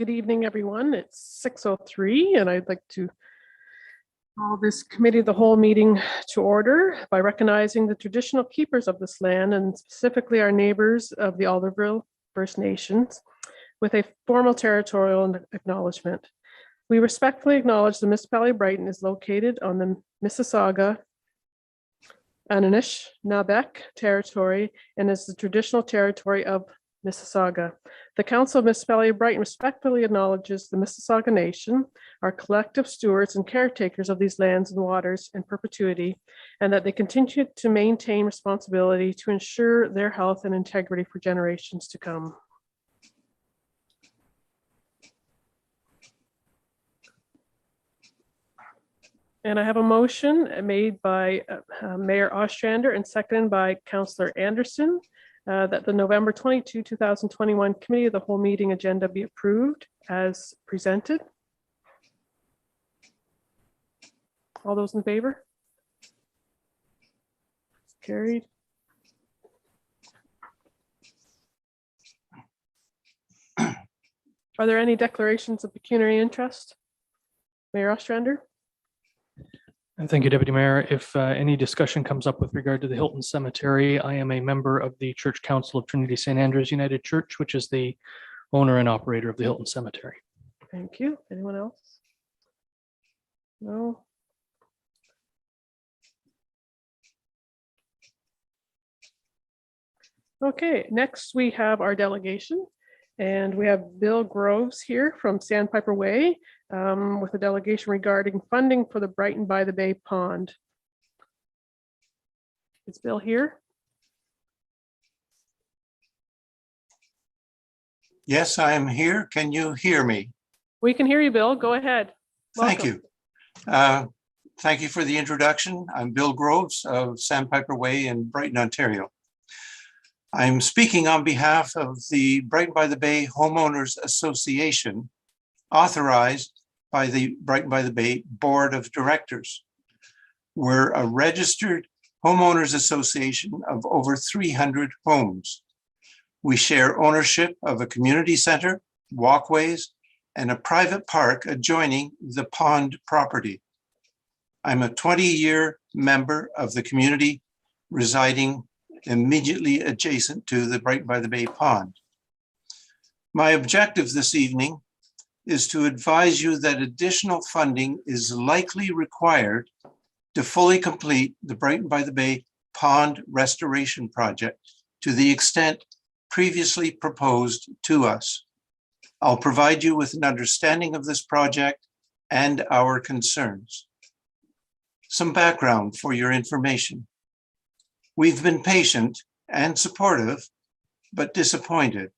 Good evening, everyone. It's 6:03, and I'd like to call this committee of the whole meeting to order by recognizing the traditional keepers of this land, and specifically our neighbors of the Alderville First Nations, with a formal territorial acknowledgement. We respectfully acknowledge the municipality of Brighton is located on the Mississauga, Anishinaabeg territory and is the traditional territory of Mississauga. The Council of Municipality of Brighton respectfully acknowledges the Mississauga Nation, our collective stewards and caretakers of these lands and waters in perpetuity, and that they continue to maintain responsibility to ensure their health and integrity for generations to come. And I have a motion made by Mayor Ostrander and seconded by Councillor Anderson that the November 22, 2021 Committee of the Whole Meeting agenda be approved as presented. All those in favor? Carried. Are there any declarations of pecuniary interest? Mayor Ostrander? And thank you, Deputy Mayor. If any discussion comes up with regard to the Hilton Cemetery, I am a member of the Church Council of Trinity St Andrews United Church, which is the owner and operator of the Hilton Cemetery. Thank you. Anyone else? No. Okay, next we have our delegation. And we have Bill Groves here from Sandpiper Way with a delegation regarding funding for the Brighton by the Bay pond. Is Bill here? Yes, I am here. Can you hear me? We can hear you, Bill. Go ahead. Thank you. Thank you for the introduction. I'm Bill Groves of Sandpiper Way in Brighton, Ontario. I'm speaking on behalf of the Brighton by the Bay Homeowners Association, authorized by the Brighton by the Bay Board of Directors. We're a registered homeowners association of over 300 homes. We share ownership of a community center, walkways, and a private park adjoining the pond property. I'm a 20-year member of the community residing immediately adjacent to the Brighton by the Bay pond. My objective this evening is to advise you that additional funding is likely required to fully complete the Brighton by the Bay pond restoration project to the extent previously proposed to us. I'll provide you with an understanding of this project and our concerns. Some background for your information. We've been patient and supportive, but disappointed.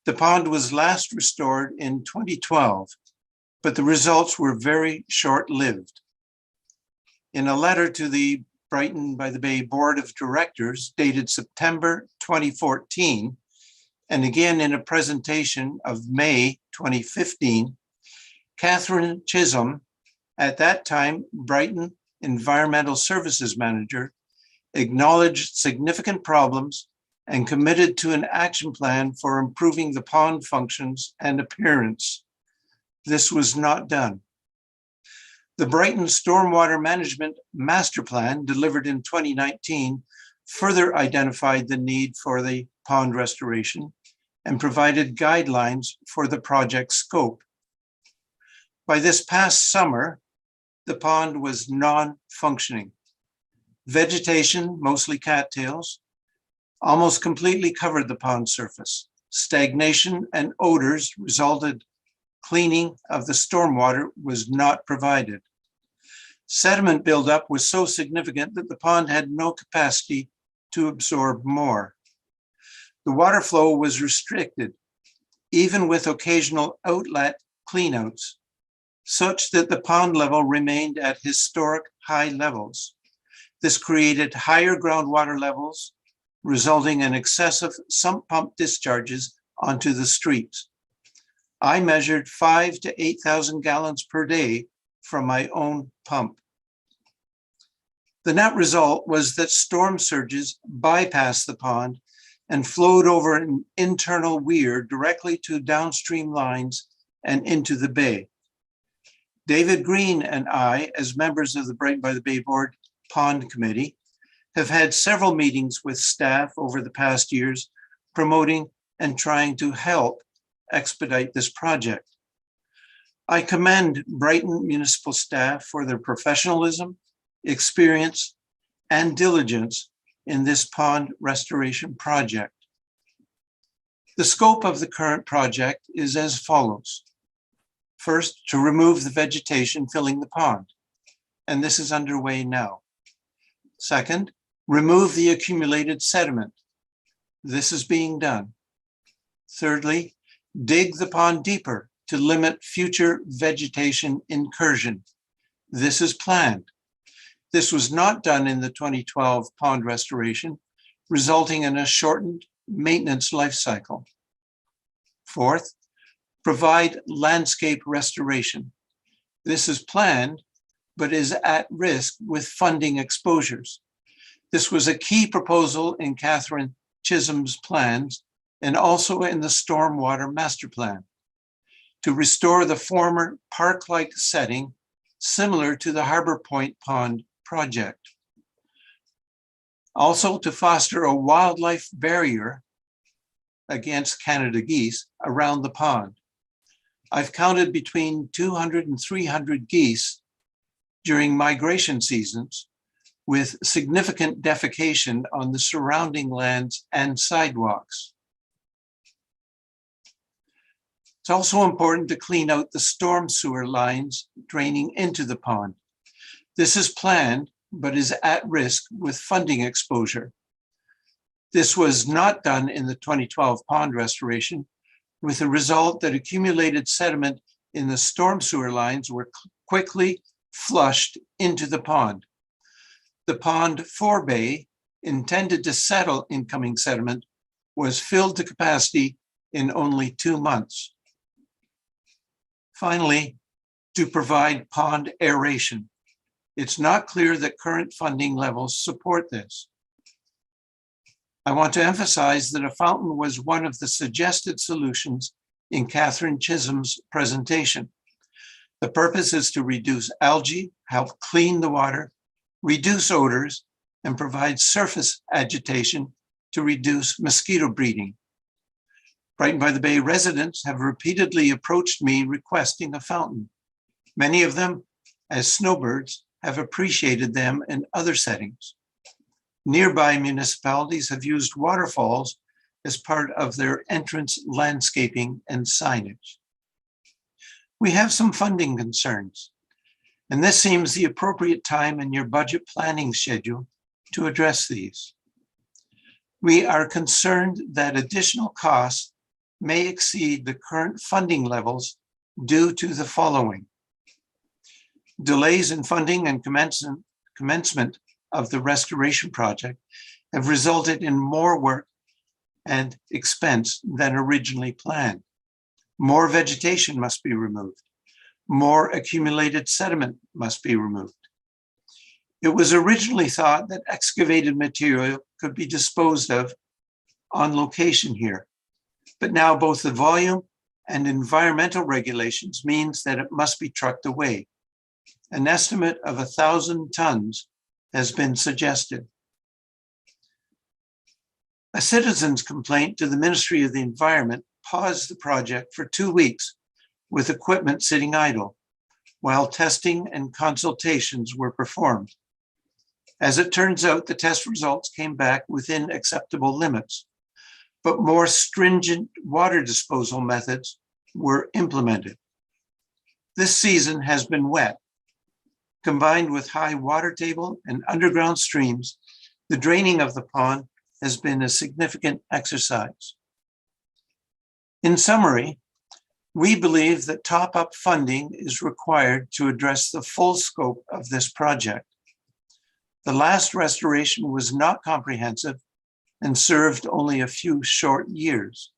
The pond was last restored in 2012, but the results were very short-lived. In a letter to the Brighton by the Bay Board of Directors dated September 2014, and again in a presentation of May 2015, Catherine Chisholm, at that time Brighton Environmental Services Manager, acknowledged significant problems and committed to an action plan for improving the pond functions and appearance. This was not done. The Brighton Stormwater Management Master Plan, delivered in 2019, further identified the need for the pond restoration and provided guidelines for the project scope. By this past summer, the pond was non-functioning. Vegetation, mostly cattails, almost completely covered the pond surface. Stagnation and odors resulted. Cleaning of the stormwater was not provided. Sediment buildup was so significant that the pond had no capacity to absorb more. The water flow was restricted, even with occasional outlet cleanouts, such that the pond level remained at historic high levels. This created higher groundwater levels, resulting in excessive sump pump discharges onto the streets. I measured 5,000 to 8,000 gallons per day from my own pump. The net result was that storm surges bypassed the pond and flowed over an internal weir directly to downstream lines and into the bay. David Green and I, as members of the Brighton by the Bay Board Pond Committee, have had several meetings with staff over the past years promoting and trying to help expedite this project. I commend Brighton municipal staff for their professionalism, experience, and diligence in this pond restoration project. The scope of the current project is as follows. First, to remove the vegetation filling the pond, and this is underway now. Second, remove the accumulated sediment. This is being done. Thirdly, dig the pond deeper to limit future vegetation incursion. This is planned. This was not done in the 2012 pond restoration, resulting in a shortened maintenance life cycle. Fourth, provide landscape restoration. This is planned, but is at risk with funding exposures. This was a key proposal in Catherine Chisholm's plans and also in the Stormwater Master Plan to restore the former park-like setting similar to the Harbor Point Pond project. Also to foster a wildlife barrier against Canada geese around the pond. I've counted between 200 and 300 geese during migration seasons with significant defecation on the surrounding lands and sidewalks. It's also important to clean out the storm sewer lines draining into the pond. This is planned, but is at risk with funding exposure. This was not done in the 2012 pond restoration, with the result that accumulated sediment in the storm sewer lines were quickly flushed into the pond. The pond forebay, intended to settle incoming sediment, was filled to capacity in only 2 months. Finally, to provide pond aeration. It's not clear that current funding levels support this. I want to emphasize that a fountain was one of the suggested solutions in Catherine Chisholm's presentation. The purpose is to reduce algae, help clean the water, reduce odors, and provide surface agitation to reduce mosquito breeding. Brighton by the Bay residents have repeatedly approached me requesting a fountain. Many of them, as snowbirds, have appreciated them in other settings. Nearby municipalities have used waterfalls as part of their entrance landscaping and signage. We have some funding concerns, and this seems the appropriate time in your budget planning schedule to address these. We are concerned that additional costs may exceed the current funding levels due to the following. Delays in funding and commencement of the restoration project have resulted in more work and expense than originally planned. More vegetation must be removed. More accumulated sediment must be removed. It was originally thought that excavated material could be disposed of on location here, but now both the volume and environmental regulations means that it must be trucked away. An estimate of 1,000 tons has been suggested. A citizen's complaint to the Ministry of the Environment paused the project for 2 weeks with equipment sitting idle while testing and consultations were performed. As it turns out, the test results came back within acceptable limits, but more stringent water disposal methods were implemented. This season has been wet. Combined with high water table and underground streams, the draining of the pond has been a significant exercise. In summary, we believe that top-up funding is required to address the full scope of this project. The last restoration was not comprehensive and served only a few short years.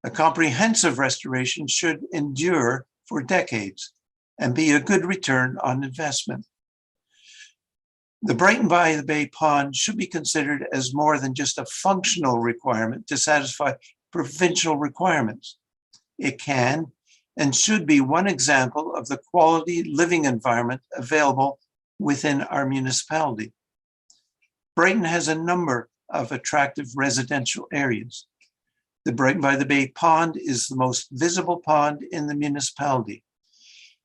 A comprehensive restoration should endure for decades and be a good return on investment. The Brighton by the Bay Pond should be considered as more than just a functional requirement to satisfy provincial requirements. It can and should be one example of the quality living environment available within our municipality. Brighton has a number of attractive residential areas. The Brighton by the Bay Pond is the most visible pond in the municipality.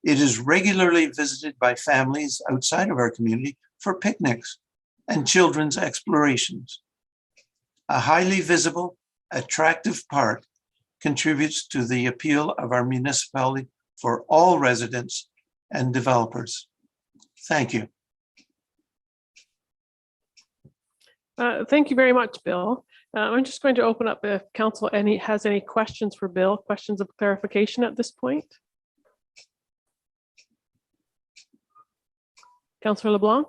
It is regularly visited by families outside of our community for picnics and children's explorations. A highly visible, attractive park contributes to the appeal of our municipality for all residents and developers. Thank you. Thank you very much, Bill. I'm just going to open up if council has any questions for Bill, questions of clarification at this point. Councillor LeBlanc.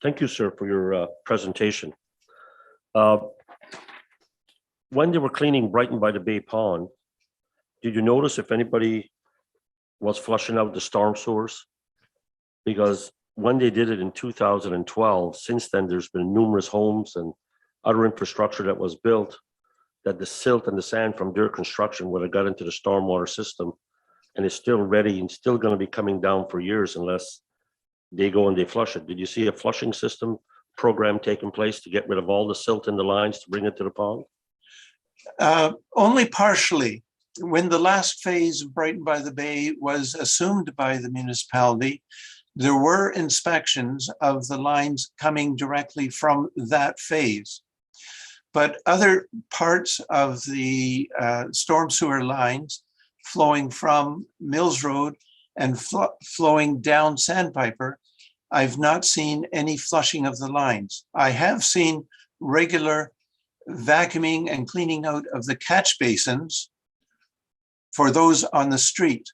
Thank you, sir, for your presentation. When they were cleaning Brighton by the Bay Pond, did you notice if anybody was flushing out the storm sewers? Because when they did it in 2012, since then, there's been numerous homes and other infrastructure that was built that the silt and the sand from their construction would have got into the stormwater system, and it's still ready and still going to be coming down for years unless they go and they flush it. Did you see a flushing system program taking place to get rid of all the silt in the lines to bring it to the pond? Only partially. When the last phase of Brighton by the Bay was assumed by the municipality, there were inspections of the lines coming directly from that phase. But other parts of the storm sewer lines flowing from Mills Road and flowing down Sandpiper, I've not seen any flushing of the lines. I have seen regular vacuuming and cleaning out of the catch basins for those on the street.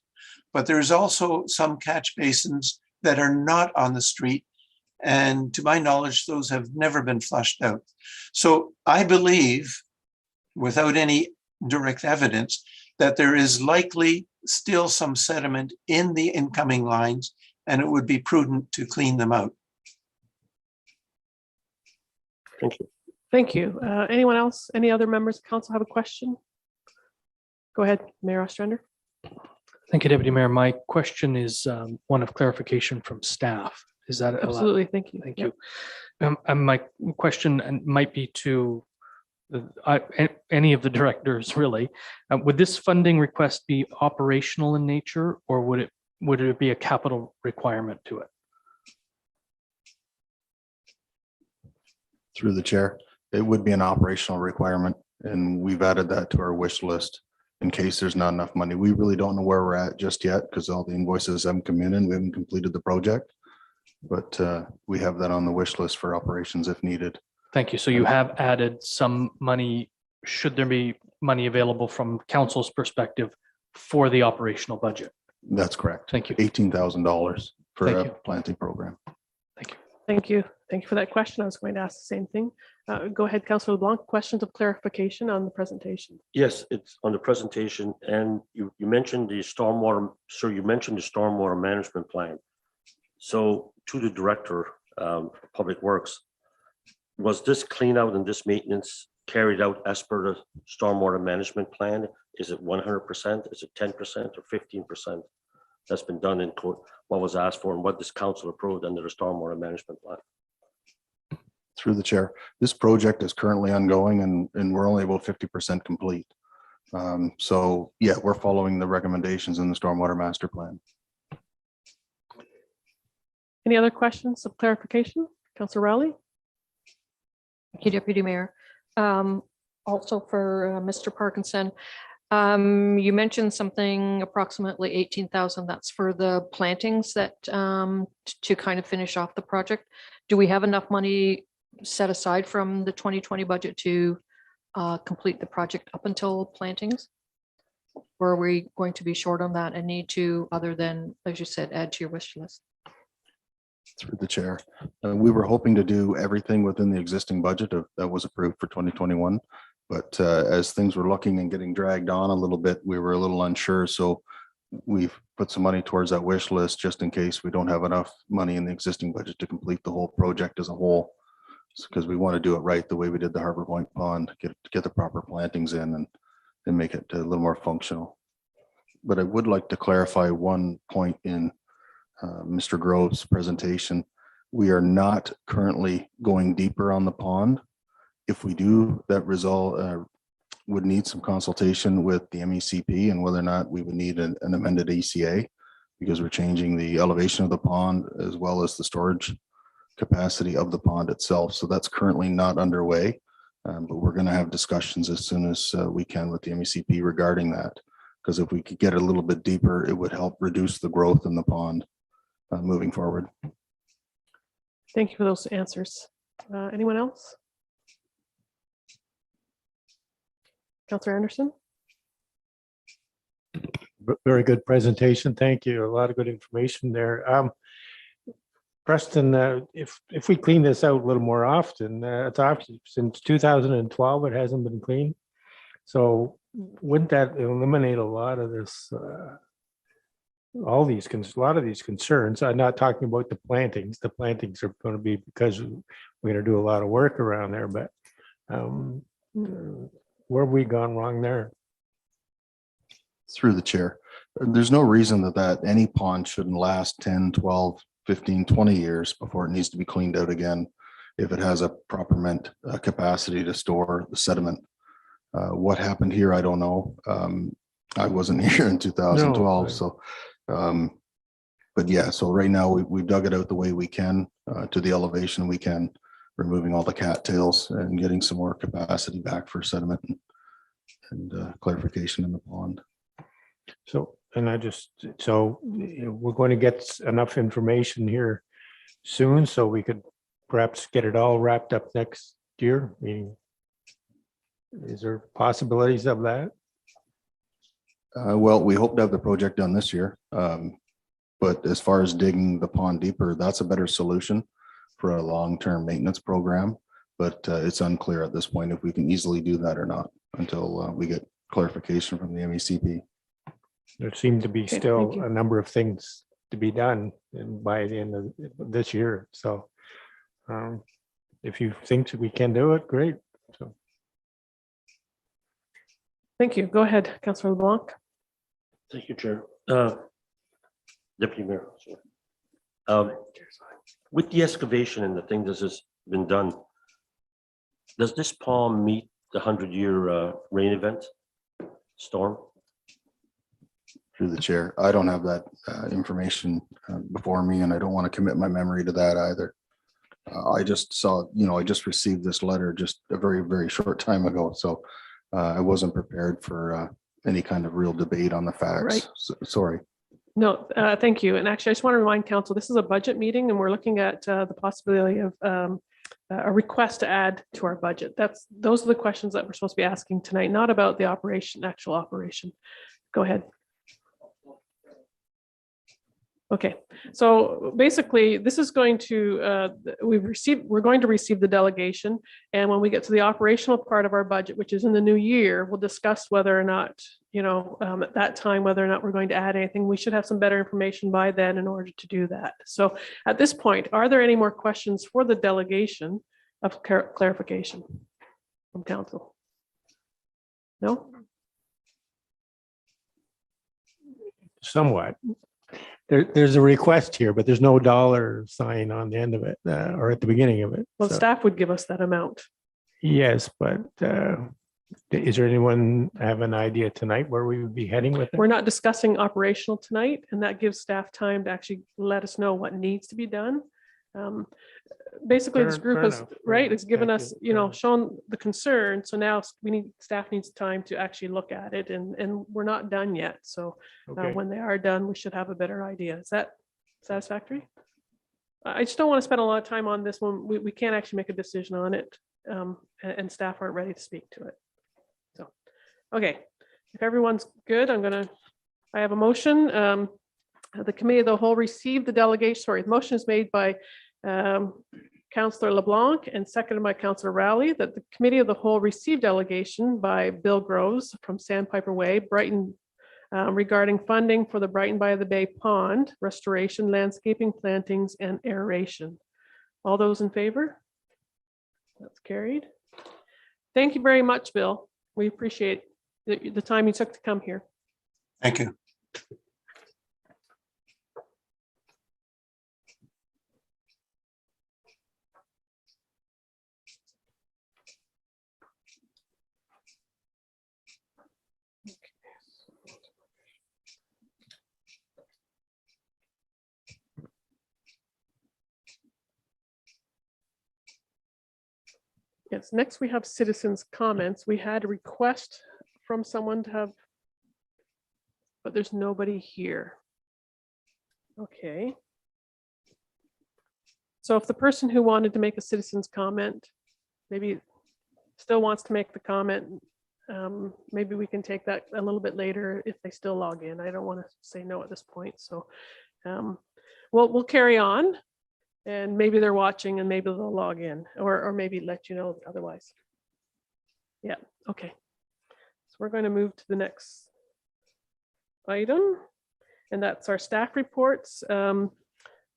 But there's also some catch basins that are not on the street. And to my knowledge, those have never been flushed out. So I believe, without any direct evidence, that there is likely still some sediment in the incoming lines, and it would be prudent to clean them out. Thank you. Thank you. Anyone else, any other members of council have a question? Go ahead, Mayor Ostrander. Thank you, Deputy Mayor. My question is one of clarification from staff. Is that allowed? Absolutely, thank you. Thank you. And my question might be to any of the directors, really. Would this funding request be operational in nature, or would it be a capital requirement to it? Through the chair, it would be an operational requirement, and we've added that to our wish list in case there's not enough money. We really don't know where we're at just yet because all the invoices haven't come in and we haven't completed the project. But we have that on the wish list for operations if needed. Thank you. So you have added some money, should there be money available from council's perspective for the operational budget? That's correct. Thank you. $18,000 for Thank a you. planting program. Thank you. Thank you. Thank you for that question. I was going to ask the same thing. Go ahead, Councillor LeBlanc. Questions of clarification on the presentation? Yes, it's on the presentation, and you mentioned the stormwater, sir, you mentioned the stormwater management plan. So to the director of Public Works, was this clean out and this maintenance carried out as per the stormwater management plan? Is it 100%? Is it 10% or 15%? That's been done in court, what was asked for and what this council approved under the stormwater management plan? Through the chair, this project is currently ongoing and we're only about 50% complete. So yeah, we're following the recommendations in the stormwater master plan. Any other questions of clarification? Councillor Rowley? Thank you, Deputy Mayor. Also for Mr. Parkinson, you mentioned something approximately 18,000. That's for the plantings that to kind of finish off the project. Do we have enough money set aside from the 2020 budget to complete the project up until plantings? Or are we going to be short on that and need to, other than, as you said, add to your wish list? Through the chair, we were hoping to do everything within the existing budget that was approved for 2021. But as things were looking and getting dragged on a little bit, we were a little unsure. So we've put some money towards that wish list just in case we don't have enough money in the existing budget to complete the whole project as a whole. because we want to do it right the way we did the Harbor Point Pond, get the proper plantings in and make it a little more functional. But I would like to clarify one point in Mr. Grove's presentation. We are not currently going deeper on the pond. If we do, that result would need some consultation with the MECP and whether or not we would need an amended ACA, because we're changing the elevation of the pond as well as the storage capacity of the pond itself. So that's currently not underway, but we're going to have discussions as soon as we can with the MECP regarding that. Because if we could get a little bit deeper, it would help reduce the growth in the pond moving forward. Thank you for those answers. Anyone else? Councillor Anderson? Very good presentation. Thank you. A lot of good information there. Preston, if we clean this out a little more often, it's obviously since 2012, it hasn't been cleaned. So wouldn't that eliminate a lot of this, a lot of these concerns? I'm not talking about the plantings. The plantings are going to be because we're going to do a lot of work around there, but where have we gone wrong there? Through the chair, there's no reason that any pond shouldn't last 10, 12, 15, 20 years before it needs to be cleaned out again if it has a proper capacity to store the sediment. What happened here, I don't know. I wasn't here in 2012, No. so but yeah, so right now we've dug it out the way we can to the elevation we can, removing all the cattails and getting some more capacity back for sediment and clarification in the pond. So, we're going to get enough information here soon, so we could perhaps get it all wrapped up next year. Meaning, is there possibilities of that? Well, we hope to have the project done this year. But as far as digging the pond deeper, that's a better solution for a long-term maintenance program. But it's unclear at this point if we can easily do that or not until we get clarification from the MECP. There seem to be Okay, still thank you. a number of things to be done by the end of this year. So if you think that we can do it, great. So Thank you. Go ahead, Councillor LeBlanc. Thank you, Chair. Deputy Mayor. sorry. With the excavation and the thing that has been done, does this pond meet the 100-year rain event storm? Through the chair, I don't have that information before me, and I don't want to commit my memory to that either. I just saw, I just received this letter just a very, very short time ago, so I wasn't prepared for any kind of real debate on the facts. Right. Sorry. No, thank you. And actually, I just want to remind council, this is a budget meeting and we're looking at the possibility of a request to add to our budget. Those are the questions that we're supposed to be asking tonight, not about the actual operation. Go ahead. Okay, so basically, this is going to, we're going to receive the delegation. And when we get to the operational part of our budget, which is in the new year, we'll discuss whether or not, at that time, whether or not we're going to add anything. We should have some better information by then in order to do that. So at this point, are there any more questions for the delegation of clarification from council? No? somewhat. There's a request here, but there's no dollar sign on the end of it or at the beginning of it. Well, So, staff would give us that amount. yes, but is there anyone have an idea tonight where we would be heading with it? We're not discussing operational tonight, and that gives staff time to actually let us know what needs to be done. Basically, this group Fair has, enough. Fair right, enough. it's given Thank us, you. shown the concern. So now staff needs time to actually look at it, and we're not done yet. So Okay. when they are done, we should have a better idea. Is that satisfactory? I just don't want to spend a lot of time on this one. We can't actually make a decision on it, and staff aren't ready to speak to it. So, okay, if everyone's good, I have a motion. The committee of the whole received the delegation, the motion is made by Councillor LeBlanc and seconded by Councillor Rowley that the committee of the whole received delegation by Bill Groves from Sandpiper Way, Brighton, regarding funding for the Brighton by the Bay pond restoration, landscaping, plantings, and aeration. All those in favor? That's carried. Thank you very much, Bill. We appreciate the time you took to come here. Thank you. Yes, next we have citizens' comments. We had a request from someone to have, but there's nobody here. Okay. So if the person who wanted to make a citizen's comment, maybe still wants to make the comment, maybe we can take that a little bit later if they still log in. I don't want to say no at this point. So we'll carry on. And maybe they're watching and maybe they'll log in or maybe let you know otherwise. Yeah, okay. So we're going to move to the next item, and that's our staff reports. I'm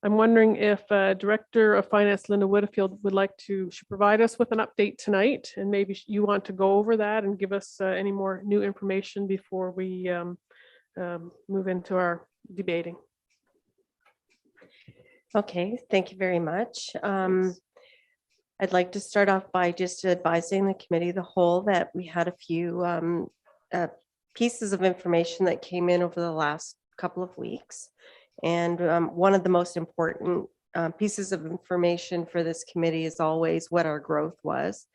wondering if Director of Finance Linda Whitfield would like to provide us with an update tonight, and maybe you want to go over that and give us any more new information before we move into our debating. Okay, thank you very much. I'd like to start off by just advising the committee of the whole that we had a few pieces of information that came in over the last couple of weeks. And one of the most important pieces of information for this committee is always what our growth was.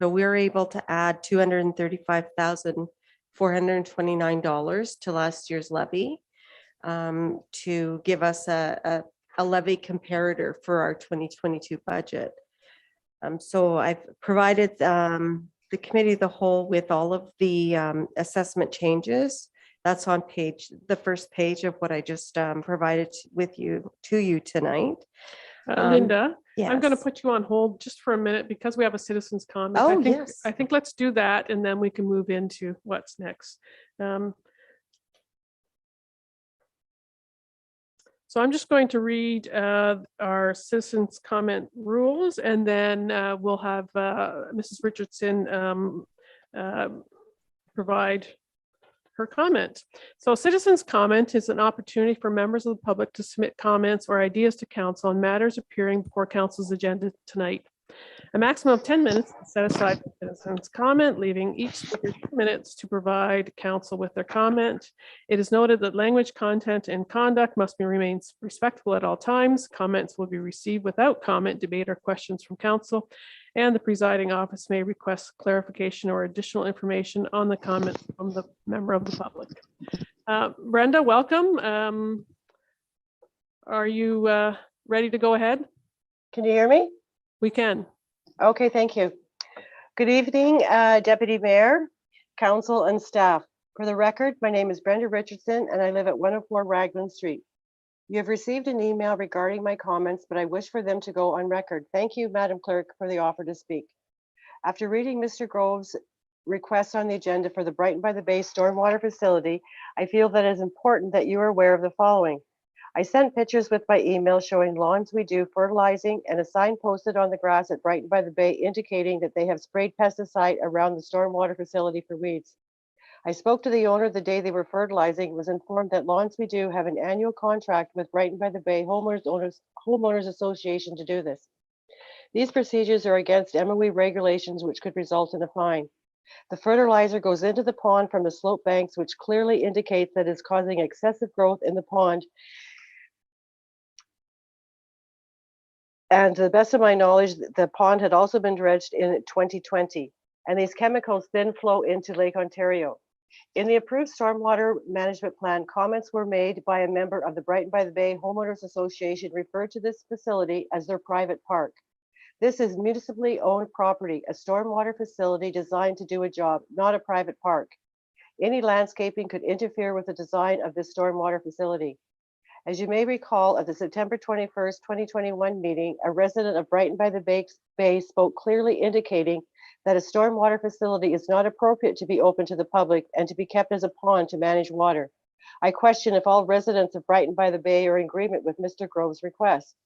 So we were able to add $235,429 to last year's levy to give us a levy comparator for our 2022 budget. So I've provided the committee of the whole with all of the assessment changes. That's on the first page of what I just provided to you tonight. Linda, I'm going to Yes. put you on hold just for a minute because we have a citizen's comment. Oh, I yes. think let's do that and then we can move into what's next. So I'm just going to read our citizens' comment rules, and then we'll have Mrs. Richardson provide her comment. So citizens' comment is an opportunity for members of the public to submit comments or ideas to council on matters appearing before council's agenda tonight. A maximum of 10 minutes is set aside for citizens' comment, leaving each speaker 2 minutes to provide council with their comment. It is noted that language, content, and conduct must remain respectful at all times. Comments will be received without comment, debate, or questions from council, and the presiding office may request clarification or additional information on the comment from the member of the public. Brenda, welcome. Are you ready to go ahead? Can you hear me? We can. Okay, thank you. Good evening, Deputy Mayor, Council, and staff. For the record, my name is Brenda Richardson and I live at 104 Raglan Street. You have received an email regarding my comments, but I wish for them to go on record. Thank you, Madam Clerk, for the offer to speak. After reading Mr. Grove's request on the agenda for the Brighton by the Bay Stormwater Facility, I feel that it is important that you are aware of the following. I sent pictures with my email showing lawns we do fertilizing and a sign posted on the grass at Brighton by the Bay indicating that they have sprayed pesticide around the stormwater facility for weeds. I spoke to the owner the day they were fertilizing and was informed that Lawns We Do have an annual contract with Brighton by the Bay Homeowners Association to do this. These procedures are against MOE regulations, which could result in a fine. The fertilizer goes into the pond from the slope banks, which clearly indicates that it's causing excessive growth in the pond. And to the best of my knowledge, the pond had also been dredged in 2020, and these chemicals then flow into Lake Ontario. In the approved stormwater management plan, comments were made by a member of the Brighton by the Bay Homeowners Association referred to this facility as their private park. This is municipally owned property, a stormwater facility designed to do a job, not a private park. Any landscaping could interfere with the design of this stormwater facility. As you may recall, at the September 21st, 2021 meeting, a resident of Brighton by the Bay spoke clearly indicating that a stormwater facility is not appropriate to be open to the public and to be kept as a pond to manage water. I question if all residents of Brighton by the Bay are in agreement with Mr. Grove's request.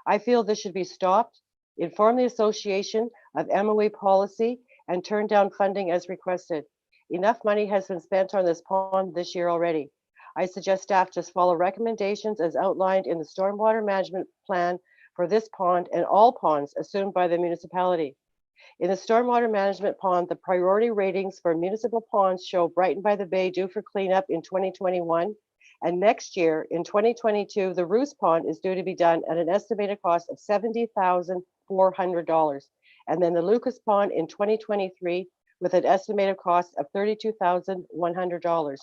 I feel this should be stopped. Inform the association of MOA policy and turn down funding as requested. Enough money has been spent on this pond this year already. I suggest staff just follow recommendations as outlined in the stormwater management plan for this pond and all ponds assumed by the municipality. In the stormwater management pond, the priority ratings for municipal ponds show Brighton by the Bay due for cleanup in 2021. And next year, in 2022, the Roos Pond is due to be done at an estimated cost of $70,400. And then the Lucas Pond in 2023 with an estimated cost of $32,100.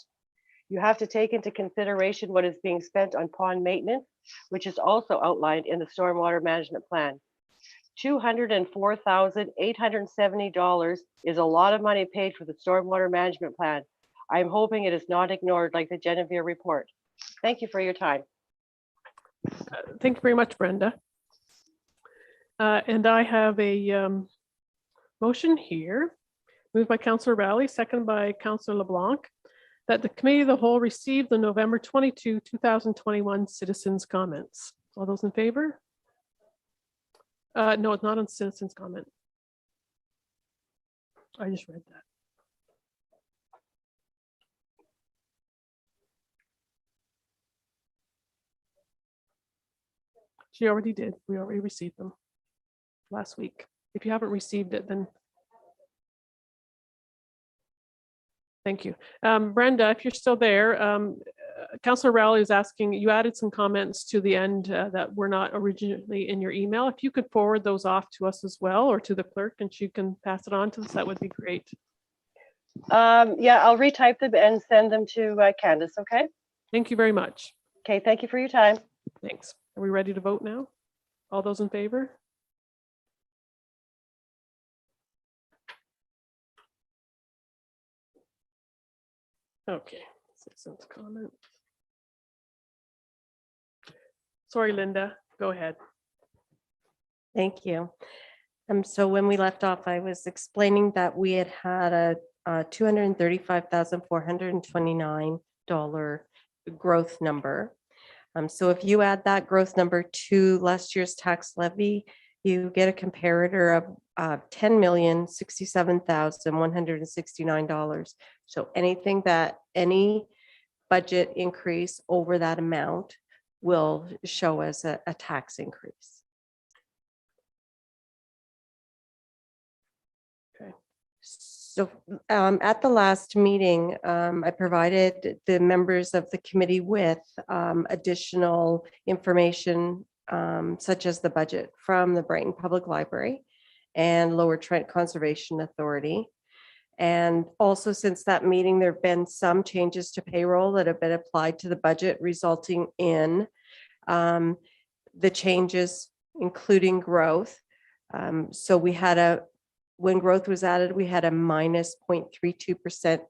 You have to take into consideration what is being spent on pond maintenance, which is also outlined in the stormwater management plan. $204,870 is a lot of money paid for the stormwater management plan. I'm hoping it is not ignored like the Genevieve report. Thank you for your time. Thank you very much, Brenda. And I have a motion here, moved by Councillor Rowley, seconded by Councillor LeBlanc, that the Committee of the Whole receive the November 22, 2021 citizens' comments. All those in favor? No, it's not on citizens' comment. I just read that. She already did. We already received them last week. If you haven't received it, then thank you. Brenda, if you're still there, Councillor Rowley is asking, you added some comments to the end that were not originally in your email. If you could forward those off to us as well, or to the clerk, and she can pass it on to us, that would be great. Yeah, I'll retype them and send them to Candace, okay? Thank you very much. Okay, thank you for your time. Thanks. Are we ready to vote now? All those in favor? Okay, citizens' comment. Sorry, Linda, go ahead. Thank you. So when we left off, I was explaining that we had a $235,429 growth number. So if you add that growth number to last year's tax levy, you get a comparator of $10,067,169. So anything that any budget increase over that amount will show as a tax increase. So at the last meeting, I provided the members of the committee with additional information such as the budget from the Brighton Public Library and Lower Trent Conservation Authority. And also since that meeting, there have been some changes to payroll that have been applied to the budget, resulting in the changes, including growth. So we had when growth was added, we had a minus 0.32%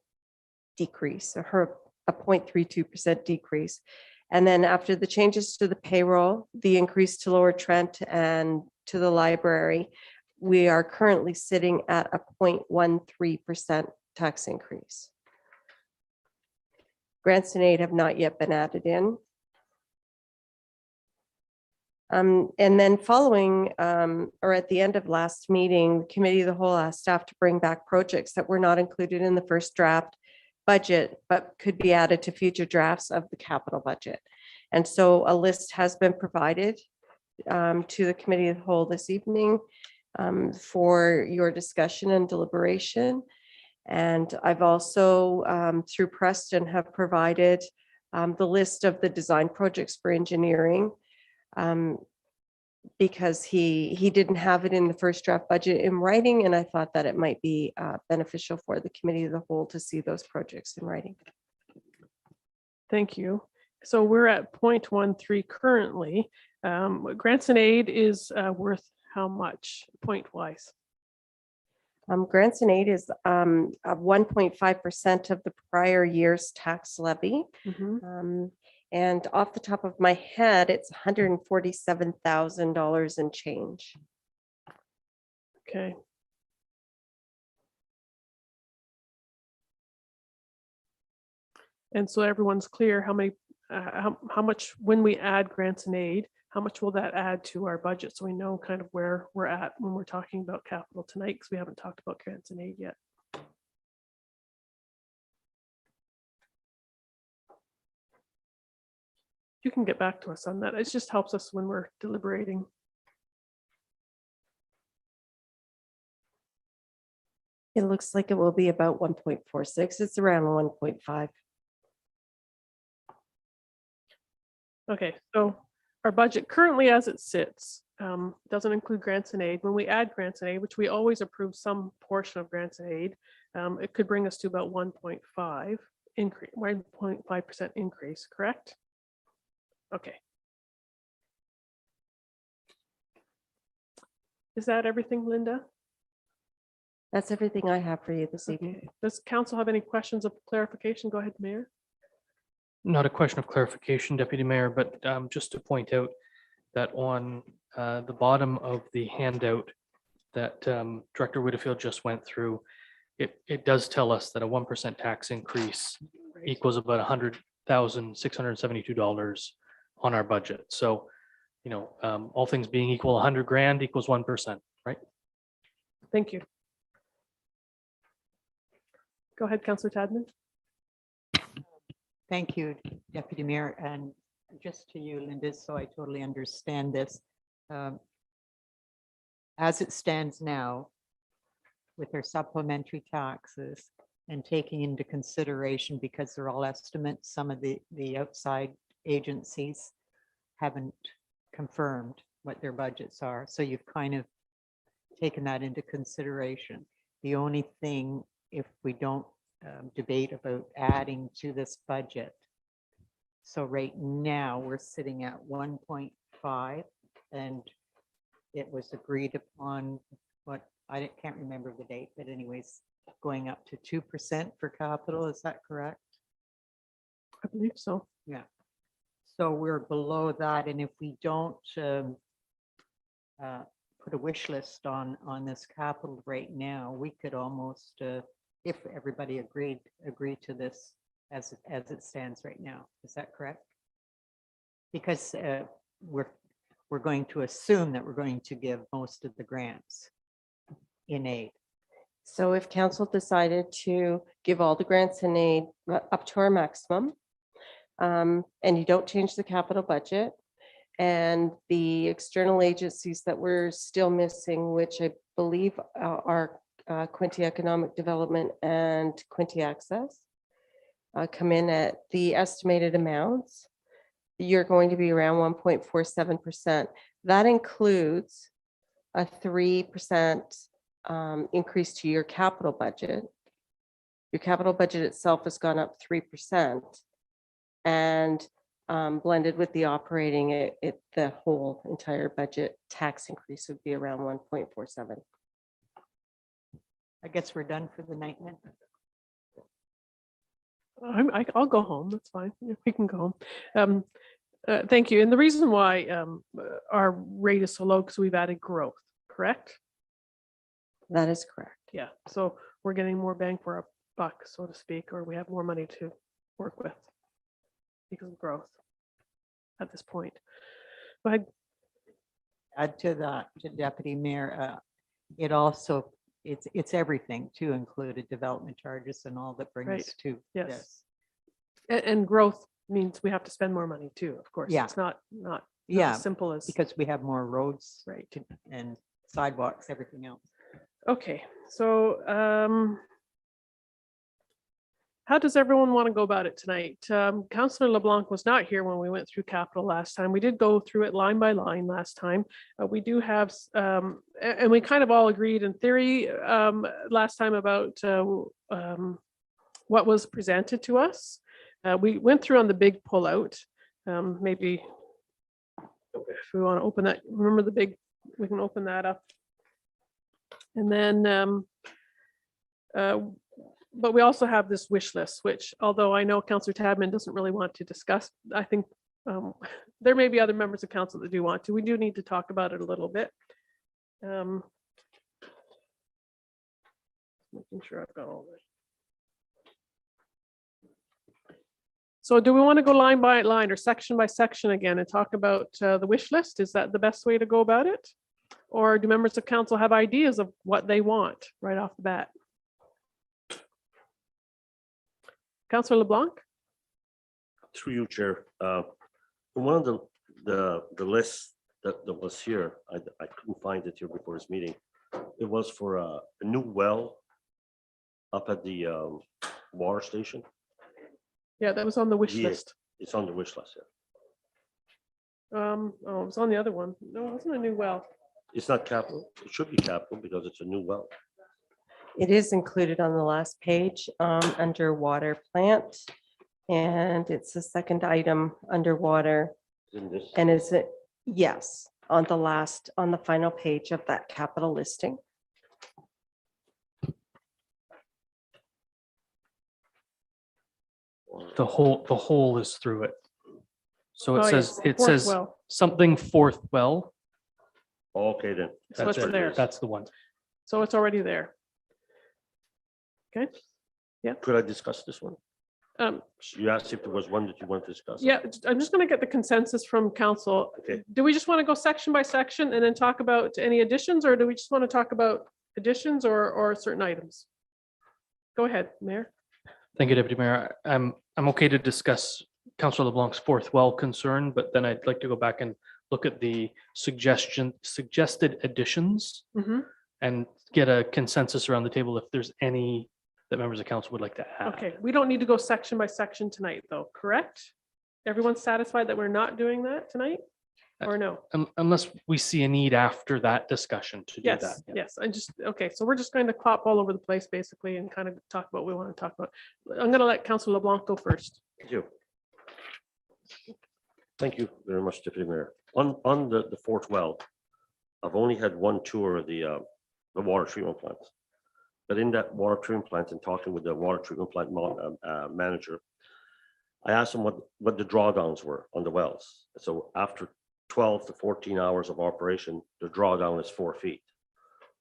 decrease, or a 0.32% decrease. And then after the changes to the payroll, the increase to Lower Trent and to the library, we are currently sitting at a 0.13% tax increase. Grants and aid have not yet been added in. And then following, or at the end of last meeting, the Committee of the Whole asked staff to bring back projects that were not included in the first draft budget, but could be added to future drafts of the capital budget. And so a list has been provided to the Committee of the Whole this evening for your discussion and deliberation. And I've also, through Preston, have provided the list of the design projects for engineering, because he didn't have it in the first draft budget in writing, and I thought that it might be beneficial for the Committee of the Whole to see those projects in writing. Thank you. So we're at 0.13 currently. Grants and aid is worth how much point-wise? Grants and aid is 1.5% of the prior year's tax levy. Mm-hmm. And off the top of my head, it's $147,000 and change. Okay. And so everyone's clear how many, how much, when we add grants and aid, how much will that add to our budget? So we know kind of where we're at when we're talking about capital tonight, because we haven't talked about grants and aid yet. You can get back to us on that. It just helps us when we're deliberating. It looks like it will be about 1.46. It's around 1.5. Okay, so our budget currently as it sits doesn't include grants and aid. When we add grants and aid, which we always approve some portion of grants and aid, it could bring us to about 1.5 increase, 1.5% increase, correct? Okay. Is that everything, Linda? That's everything I have for you this evening. Okay. Does council have any questions of clarification? Go ahead, Mayor. Not a question of clarification, Deputy Mayor, but just to point out that on the bottom of the handout that Director Whitfield just went through, it does tell us that a 1% tax increase equals about $100,672 on our budget. So, you know, all things being equal, 100 grand equals 1%, right? Thank you. Go ahead, Councillor Tadman. Thank you, Deputy Mayor, and just to you, Linda, so I totally understand this. As it stands now, with their supplementary taxes and taking into consideration, because they're all estimates, some of the outside agencies haven't confirmed what their budgets are. So you've kind of taken that into consideration. The only thing, if we don't debate about adding to this budget. So right now we're sitting at 1.5 and it was agreed upon what I can't remember the date, but anyways, going up to 2% for capital. Is that correct? I believe so. Yeah. So we're below that. And if we don't put a wish list on this capital right now, we could almost if everybody agreed to this as it stands right now. Is that correct? Because we're going to assume that we're going to give most of the grants in aid. So if council decided to give all the grants in aid up to our maximum, and you don't change the capital budget, and the external agencies that we're still missing, which I believe are Quinty Economic Development and Quinty Access, come in at the estimated amounts, you're going to be around 1.47%. That includes a 3% increase to your capital budget. Your capital budget itself has gone up 3%, and blended with the operating, the whole entire budget tax increase would be around 1.47. I guess we're done for the night then. I'll go home. That's fine. We can go home. Thank you. And the reason why our rate is so low because we've added growth, correct? That is correct. Yeah. So we're getting more bang for our buck, so to speak, or we have more money to work with because of growth at this point. Go ahead. Add to that, to Deputy Mayor, it also, it's everything to include development charges and all that brings Right. to Yes. this. And growth means we have to spend more money too, of course. Yeah. It's not Yeah, as simple as. because we have more roads Right. and sidewalks, everything else. Okay, so how does everyone want to go about it tonight? Councillor LeBlanc was not here when we went through capital last time. We did go through it line by line last time. We do have, and we kind of all agreed in theory last time about what was presented to us. We went through on the big pullout. Maybe if we want to open that, remember the big, we can open that up. And then but we also have this wish list, which although I know Councillor Tadman doesn't really want to discuss, I think there may be other members of council that do want to. We do need to talk about it a little bit. Making sure I've got all this. So do we want to go line by line or section by section again and talk about the wish list? Is that the best way to go about it? Or do members of council have ideas of what they want right off the bat? Councillor LeBlanc? Through you, Chair. One of the lists that was here, I couldn't find it here before this meeting. It was for a new well up at the water station. Yeah, that was on the wish Yeah. list. It's on the wish list. Yeah. Oh, it was on the other one. No, it wasn't a new well. It's not capital. It should be capital because it's a new well. It is included on the last page under water plant. And it's the second item underwater. Isn't this? And is it, yes, on the final page of that capital listing. The whole is through it. So Oh, it yeah, says, it fourth says well. something fourth well. Okay, then. So That's it's it. there. That's the one. So it's already there. Could I discuss this one? Um, You asked if there was one that you want to discuss. Yeah, I'm just going to get the consensus from council. Okay. Do we just want to go section by section and then talk about any additions, or do we just want to talk about additions or certain items? Go ahead, Mayor. Thank you, Deputy Mayor. I'm okay to discuss Councillor LeBlanc's fourth well concern, but then I'd like to go back and look at the suggested additions Mhm. and get a consensus around the table if there's any that members of council would like to add. Okay, we don't need to go section by section tonight, though, correct? Everyone's satisfied that we're not doing that tonight? Or no? Unless we see a need after that discussion to do that. Yes, yeah. yes, okay, so we're just going to pop all over the place basically and kind of talk about what we want to talk about. I'm going to let Councillor LeBlanc go first. Thank you. Thank you very much, Deputy Mayor. On the fourth well, I've only had one tour of the water treatment plant. But in that water treatment plant and talking with the water treatment plant manager, I asked him what the drawdowns were on the wells. So after 12 to 14 hours of operation, the drawdown is 4 feet.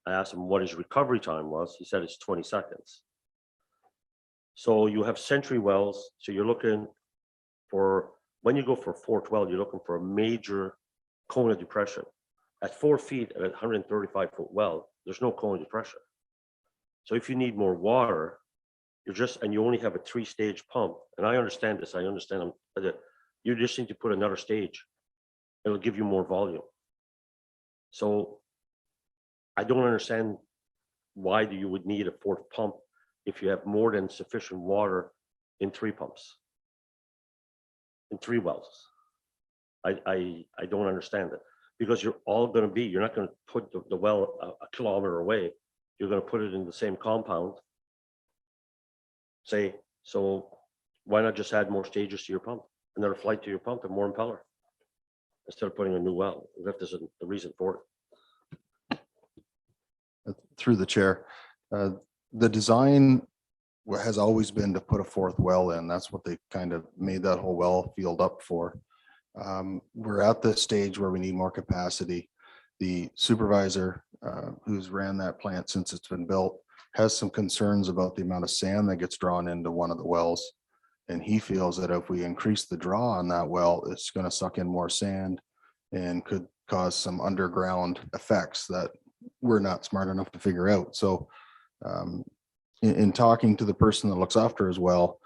I asked him what his recovery time was. He said it's 20 seconds. So you have century wells. So you're looking for, when you go for a fourth well, you're looking for a major cone of depression. At 4 feet at a 135-foot well, there's no cone of depression. So if you need more water, you only have a 3-stage pump. And I understand this. I understand that you just need to put another stage. It'll give you more volume. So I don't understand why you would need a fourth pump if you have more than sufficient water in 3 pumps, in 3 wells. I don't understand it, because you're not going to put the well a kilometer away. You're going to put it in the same compound. So why not just add more stages to your pump, another flight to your pump, and more impeller, instead of putting a new well, if there's a reason for it. Through the chair, the design has always been to put a fourth well in. That's what they kind of made that whole well field up for. We're at the stage where we need more capacity. The supervisor who's ran that plant since it's been built has some concerns about the amount of sand that gets drawn into one of the wells. And he feels that if we increase the draw on that well, it's going to suck in more sand and could cause some underground effects that we're not smart enough to figure out. So in talking to the person that looks after his well,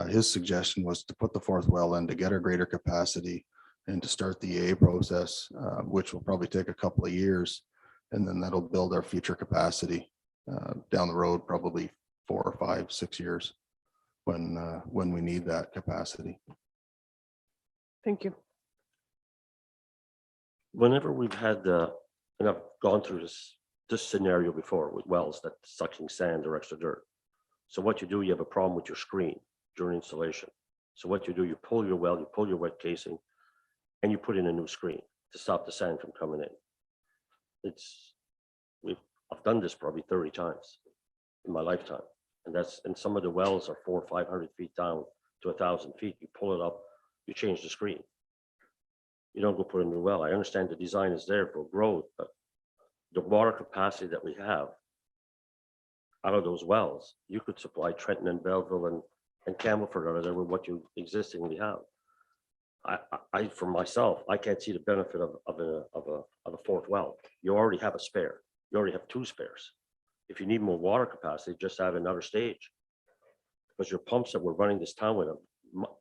his suggestion was to put the fourth well in to get a greater capacity and to start the EA process, which will probably take a couple of years. And then that'll build our future capacity down the road, probably 4 or 5, 6 years when we need that capacity. Thank you. Whenever we've had and I've gone through this scenario before with wells that sucking sand or extra dirt. So what you do, you have a problem with your screen during installation. So what you do, you pull your well, you pull your wet casing, and you put in a new screen to stop the sand from coming in. I've done this probably 30 times in my lifetime, and some of the wells are 400 or 500 feet down to 1,000 feet. You pull it up, you change the screen. You don't go put a new well. I understand the design is there for growth, but the water capacity that we have out of those wells, you could supply Trenton and Belleville and and Campbellford are there with what you existingly have. I, for myself, I can't see the benefit of a fourth well. You already have a spare. You already have two spares. If you need more water capacity, just add another stage. Because your pumps that we're running this town with,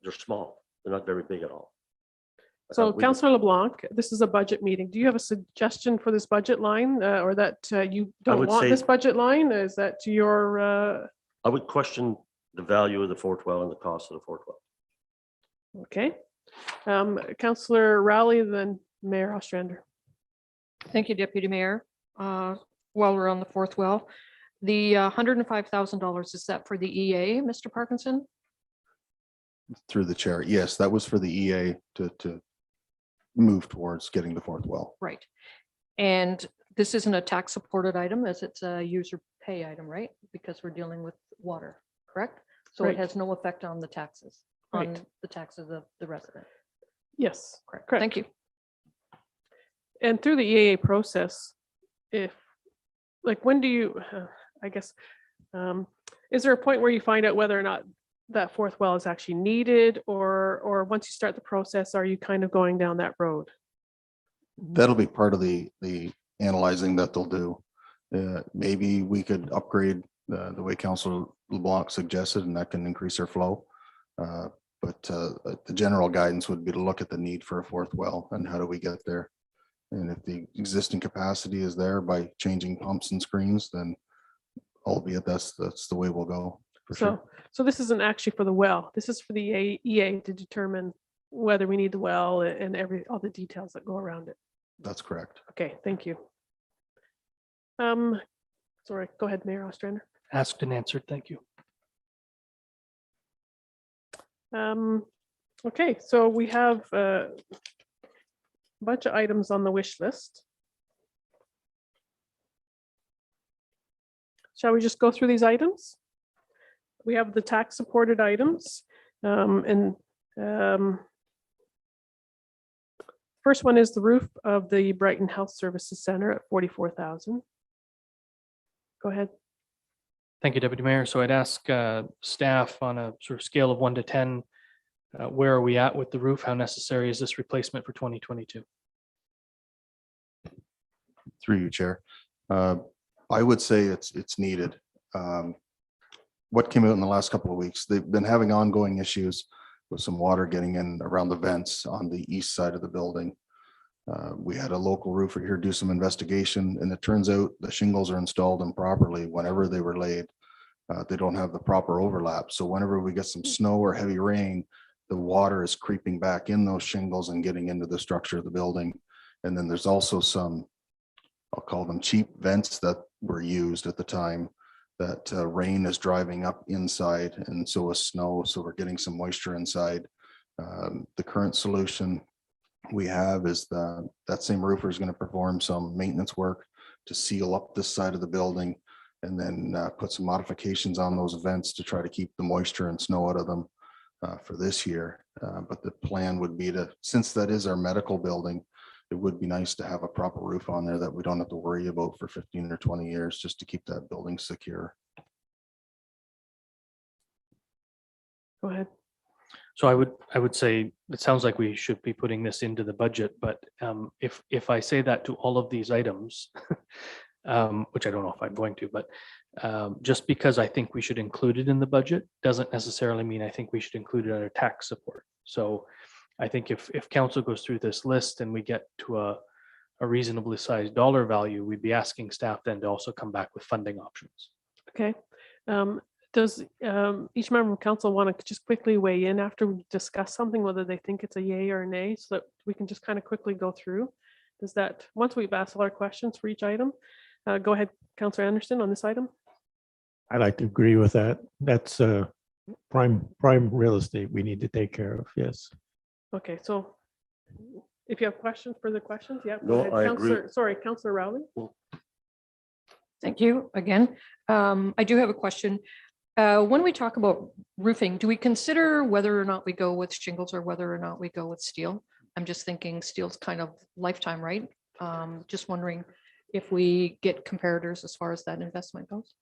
they're small. They're not very big at all. So Councillor LeBlanc, this is a budget meeting. Do you have a suggestion for this budget line or that you don't would want say- this budget line? Is that to your, I would question the value of the fourth well and the cost of the fourth well. okay. Councillor Rowley, then Mayor Ostrander. Thank you, Deputy Mayor. While we're on the fourth well, the $105,000, is that for the EA, Mr. Parkinson? Through the chair. Yes, that was for the EA to move towards getting the fourth well. Right. And this isn't a tax supported item as it's a user pay item, right? Because we're dealing with water, correct? So Right. it has no effect on the taxes, on Right. the taxes of the resident. Yes, Correct. correct. Thank you. And through the EAA process, if, like, when do you, I guess, is there a point where you find out whether or not that fourth well is actually needed, or once you start the process, are you kind of going down that road? That'll be part of the analyzing that they'll do. Maybe we could upgrade the way Councilor LeBlanc suggested, and that can increase our flow. But the general guidance would be to look at the need for a fourth well and how do we get there. And if the existing capacity is there by changing pumps and screens, then albeit that's the way we'll go. For sure. So this isn't actually for the well. This is for the EA to determine whether we need the well and all the details that go around it. That's correct. Okay, thank you. Sorry, go ahead, Mayor Ostrander. Asked and answered. Thank you. Okay, so we have a bunch of items on the wish list. Shall we just go through these items? We have the tax supported items. First one is the roof of the Brighton Health Services Center at 44,000. Go ahead. Thank you, Deputy Mayor. So I'd ask staff on a sort of scale of 1 to 10, where are we at with the roof? How necessary is this replacement for 2022? Through you, Chair. I would say it's needed. What came out in the last couple of weeks, they've been having ongoing issues with some water getting in around the vents on the east side of the building. We had a local roofer here do some investigation, and it turns out the shingles are installed improperly whenever they were laid. They don't have the proper overlap. So whenever we get some snow or heavy rain, the water is creeping back in those shingles and getting into the structure of the building. And then there's also some, I'll call them cheap vents that were used at the time that rain is driving up inside, and so is snow. So we're getting some moisture inside. The current solution we have is that same roofer is going to perform some maintenance work to seal up this side of the building, and then put some modifications on those vents to try to keep the moisture and snow out of them for this year. But the plan would be to, since that is our medical building, it would be nice to have a proper roof on there that we don't have to worry about for 15 or 20 years, just to keep that building secure. Go ahead. So I would say, it sounds like we should be putting this into the budget, but if I say that to all of these items, which I don't know if I'm going to, but just because I think we should include it in the budget doesn't necessarily mean I think we should include it under tax support. So I think if council goes through this list and we get to a reasonably sized dollar value, we'd be asking staff then to also come back with funding options. Okay. Does each member of council want to just quickly weigh in after we discuss something, whether they think it's a yay or a nay, so that we can just kind of quickly go through? Does that, once we've asked all our questions for each item, go ahead, Councillor Anderson, on this item. I'd like to agree with that. That's prime real estate we need to take care of. Yes. Okay, so if you have questions, further questions, yeah. go No, ahead. I agree. Councillor, sorry, Councillor Rowley. Thank you again. I do have a question. When we talk about roofing, do we consider whether or not we go with shingles or whether or not we go with steel? I'm just thinking steel's kind of lifetime, right? Just wondering if we get comparators as far as that investment goes.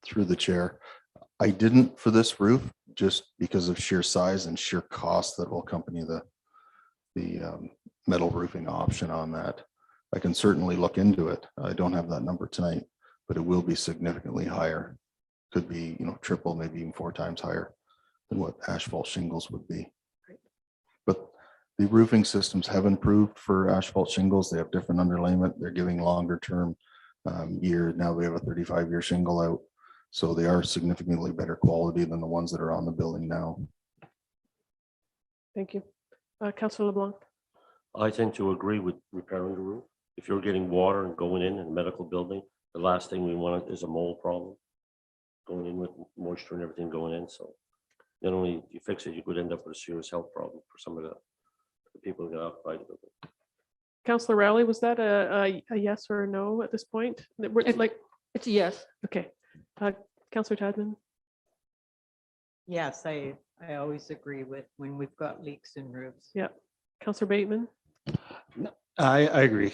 Through the chair, I didn't for this roof, just because of sheer size and sheer cost that will accompany the metal roofing option on that. I can certainly look into it. I don't have that number tonight, but it will be significantly higher. Could be, triple, maybe even 4 times higher than what asphalt shingles would be. But the roofing systems have improved for asphalt shingles. They have different underlayment. They're giving longer term year. Now we have a 35-year shingle out. So they are significantly better quality than the ones that are on the building now. Thank you. Councillor LeBlanc. I tend to agree with repairing the roof. If you're getting water and going in a medical building, the last thing we want is a mold problem. Going in with moisture and everything going in. So not only you fix it, you could end up with a serious health problem for some of the people who get occupied the building. Councillor Rowley, was that a yes or a no at this point? It's a yes. Okay. Councillor Tadman. Yes, I always agree with when we've got leaks in roofs. Yeah. Councillor Bateman. I agree.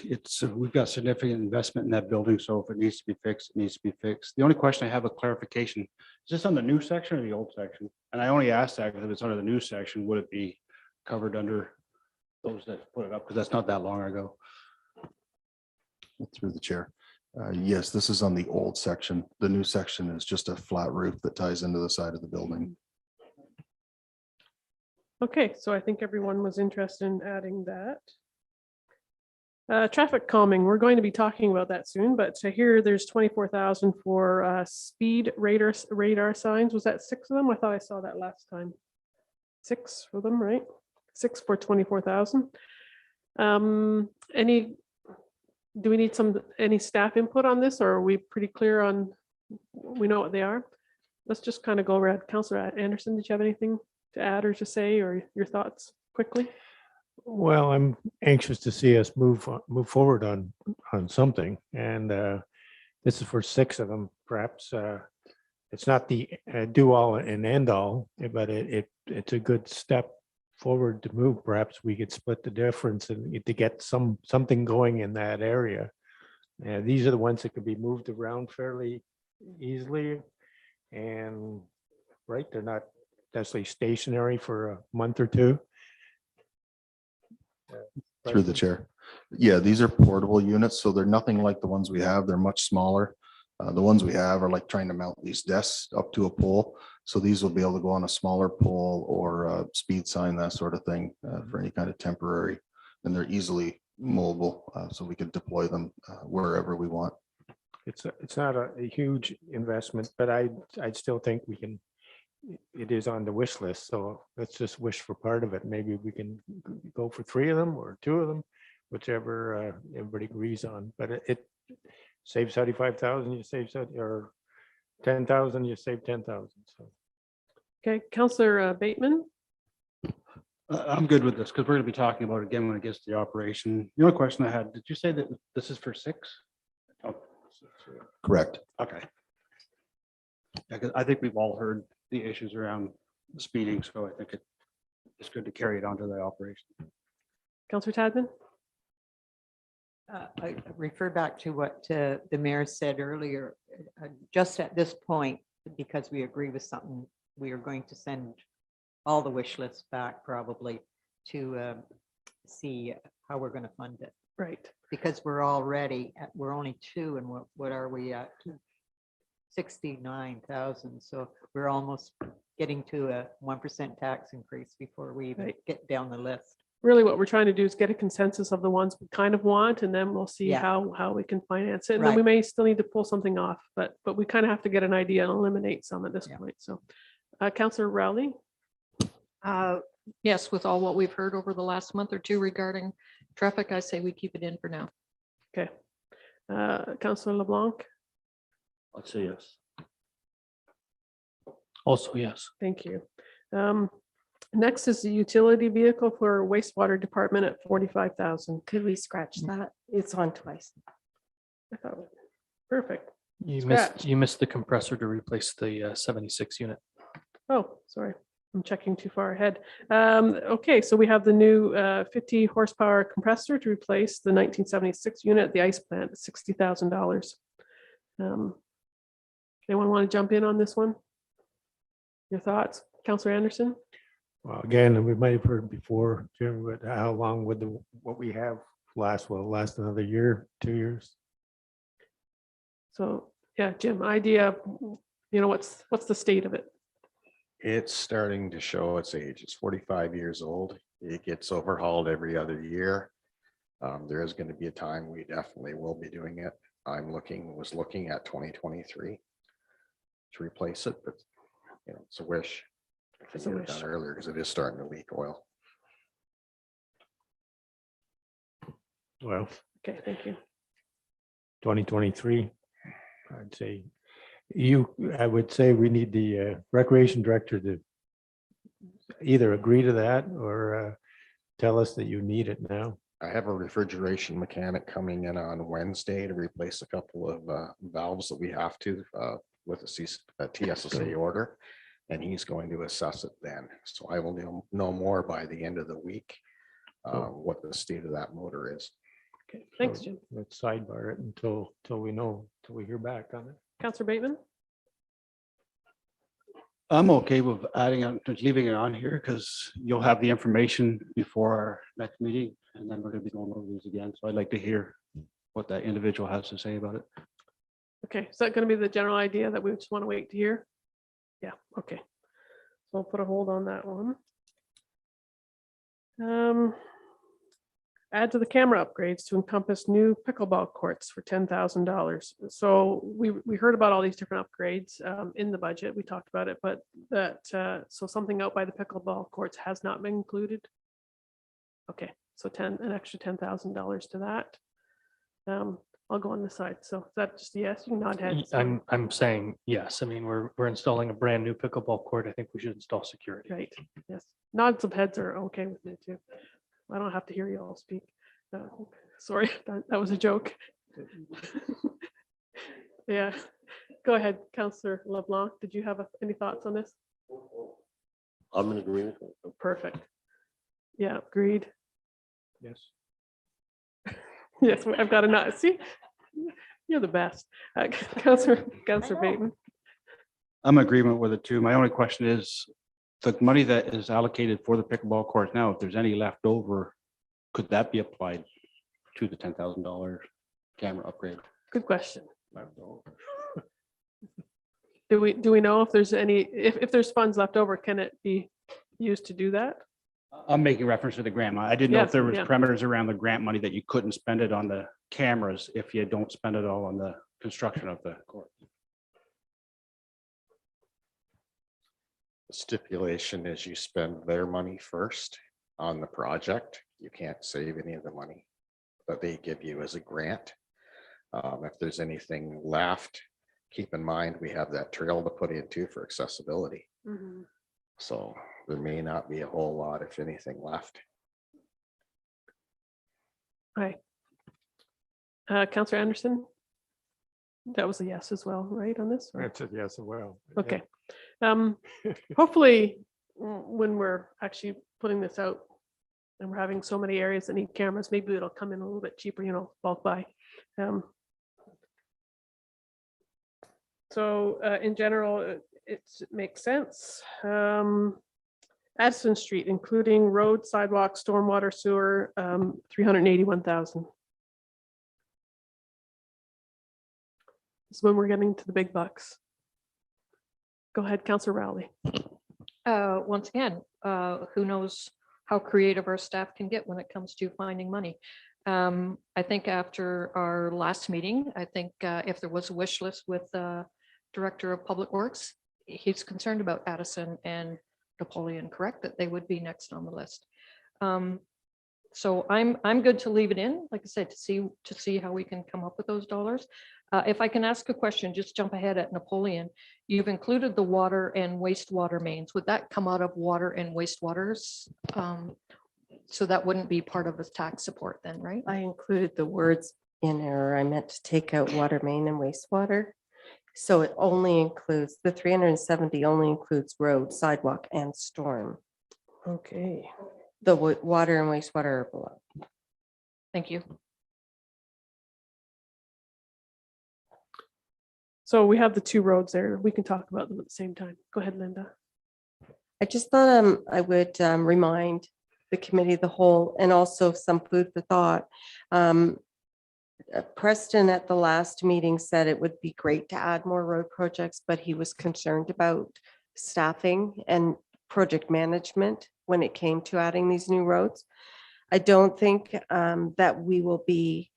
We've got significant investment in that building, so if it needs to be fixed, it needs to be fixed. The only question I have a clarification, is this on the new section or the old section? And I only asked that because if it's under the new section, would it be covered under those that put it up? Because that's not that long ago. Through the chair. Yes, this is on the old section. The new section is just a flat roof that ties into the side of the building. Okay, so I think everyone was interested in adding that. Traffic calming, we're going to be talking about that soon, but to hear there's 24,000 for speed radar signs. Was that 6 of them? I thought I saw that last time. 6 for them, right? 6 for 24,000. Do we need any staff input on this, or are we pretty clear on, we know what they are? Let's just kind of go around. Councillor Anderson, did you have anything to add or to say, or your thoughts quickly? Well, I'm anxious to see us move forward on something, and this is for 6 of them. Perhaps it's not the do all and end all, but it's a good step forward to move. Perhaps we could split the difference and to get something going in that area. And these are the ones that could be moved around fairly easily, and right, they're not necessarily stationary for a month or two. Through the chair. Yeah, these are portable units, so they're nothing like the ones we have. They're much smaller. The ones we have are like trying to mount these desks up to a pole. So these will be able to go on a smaller pole or a speed sign, that sort of thing, for any kind of temporary. And they're easily mobile, so we can deploy them wherever we want. It's not a huge investment, but I still think we can. It is on the wish list, so let's just wish for part of it. Maybe we can go for 3 of them or 2 of them, whichever everybody agrees on. But it saves 75,000, you save or 10,000, you save 10,000. So. Okay, Councillor Bateman. I'm good with this because we're going to be talking about it again when it gets to the operation. The only question I had, did you say that this is for 6? Oh, Correct. okay. Yeah, 'cause I think we've all heard the issues around speeding, so I think it's good to carry it onto the operation. Councillor Tadman. I refer back to what the mayor said earlier. Just at this point, because we agree with something, we are going to send all the wish lists back probably to see how we're going to fund it. Right. Because we're only 2, and what are we at? 69,000. So we're almost getting to a 1% tax increase before we even get down the list. Really what we're trying to do is get a consensus of the ones we kind of want, and then we'll see how we can finance it. And then we may still need to pull something off, but we kind of have to get an idea and eliminate some at this point. So Councillor Rowley. Yes, with all what we've heard over the last month or 2 regarding traffic, I say we keep it in for now. Okay. Councillor LeBlanc. I'd say yes. Also, yes. Thank you. Next is the utility vehicle for wastewater department at 45,000. Could we scratch that? It's on twice. I thought, perfect. You Scratch. missed the compressor to replace the 76 unit. Oh, sorry. I'm checking too far ahead. Okay, so we have the new 50 horsepower compressor to replace the 1976 unit at the ice plant at $60,000. Anyone want to jump in on this one? Your thoughts, Counselor Anderson? Well, again, we might have heard before, Jim, but how long would what we have last? Will it last another year, 2 years? So, yeah, Jim, idea, what's the state of it? It's starting to show its age. It's 45 years old. It gets overhauled every other year. There is going to be a time we definitely will be doing it. Was looking at 2023 to replace it, but it's a wish. I It's think a it was wish. done earlier because it is starting to leak oil. Well, Okay, thank you. 2023, I'd say I would say we need the recreation director to either agree to that or tell us that you need it now. I have a refrigeration mechanic coming in on Wednesday to replace a couple of valves that we have to with a TSSA order. And he's going to assess it then. So I will know more by the end of the week what the state of that motor is. Okay, thanks, So Jim. let's sidebar it until we hear back on it. Counselor Bateman? I'm okay with adding on, just leaving it on here because you'll have the information before our next meeting. And then we're gonna be going over these again. So I'd like to hear what that individual has to say about it. Okay, is that going to be the general idea that we just want to wait to hear? Yeah, okay. So we'll put a hold on that one. Add to the camera upgrades to encompass new pickleball courts for $10,000. So we heard about all these different upgrades in the budget. We talked about it, but so something out by the pickleball courts has not been included. Okay, so an extra $10,000 to that. I'll go on this side. So is that just a yes? You can nod head. I'm saying yes. I mean, we're installing a brand new pickleball court. I think we should install security. Right, yes. Nods of heads are okay with me too. I don't have to hear you all speak. Sorry, that was a joke. Yeah, go ahead, Councillor LeBlanc. Did you have any thoughts on this? I'm in agreement. Perfect. Yeah, agreed. Yes. Yes, I've got a nod. See, you're the best. Councillor Bateman. I'm in agreement with it too. My only question is the money that is allocated for the pickleball courts now, if there's any left over, could that be applied to the $10,000 camera upgrade? Good question. Do we know if there's if there's funds left over, can it be used to do that? I'm making reference to the grant. I didn't know Yeah, if there was yeah. parameters around the grant money that you couldn't spend it on the cameras if you don't spend it all on the construction of the court. The stipulation is you spend their money first on the project. You can't save any of the money that they give you as a grant. If there's anything left, keep in mind, we have that trail to put into for accessibility. Mhm. So there may not be a whole lot, if anything, left. Right. Councillor Anderson? That was a yes as well, right, on this? or- That's a yes as well. Okay. Hopefully, when we're actually putting this out and we're having so many areas that need cameras, maybe it'll come in a little bit cheaper, bulk buy. So in general, it makes sense. Addison Street, including road, sidewalk, stormwater, sewer, 381,000. This is when we're getting to the big bucks. Go ahead, Councillor Rowley. Once again, who knows how creative our staff can get when it comes to finding money. I think after our last meeting, I think if there was a wish list with the Director of Public Works, he's concerned about Addison and Napoleon, correct? That they would be next on the list. So I'm good to leave it in, like I said, to see how we can come up with those dollars. If I can ask a question, just jump ahead at Napoleon. You've included the water and wastewater mains. Would that come out of water and wastewaters? So that wouldn't be part of the tax support then, right? I included the words in error. I meant to take out water main and wastewater. So it only includes, the 370 only includes road, sidewalk, and storm. Okay. The water and wastewater are below. Thank you. So we have the two roads there. We can talk about them at the same time. Go ahead, Linda. I just thought I would remind the committee, the whole, and also some food for thought. Preston at the last meeting said it would be great to add more road projects, but he was concerned about staffing and project management when it came to adding these new roads. I don't think that we will be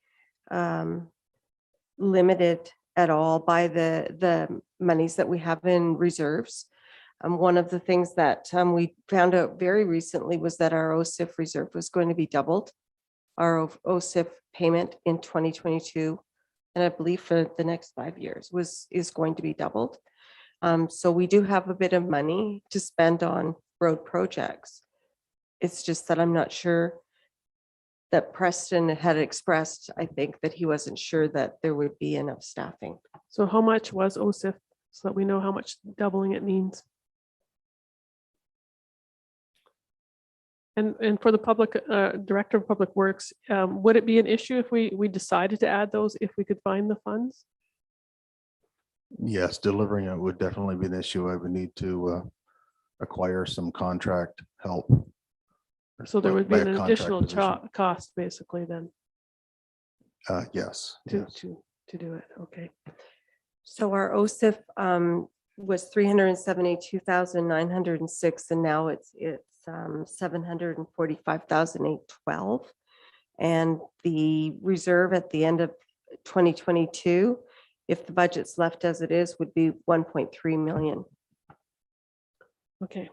limited at all by the monies that we have in reserves. One of the things that we found out very recently was that our OSIF reserve was going to be doubled. Our OSIF payment in 2022, and I believe for the next 5 years is going to be doubled. So we do have a bit of money to spend on road projects. It's just that I'm not sure that Preston had expressed, I think, that he wasn't sure that there would be enough staffing. So how much was OSIF, so that we know how much doubling it means? And for the public, Director of Public Works, would it be an issue if we decided to add those, if we could find the funds? Yes, delivering it would definitely be an issue. I would need to acquire some contract help. So there would be by a an contract additional position. cost basically then Yes. to, yes. to do it. Okay. So our OSIF was 372,906, and now it's 745,812. And the reserve at the end of 2022, if the budget's left as it is, would be 1.3 million. Okay.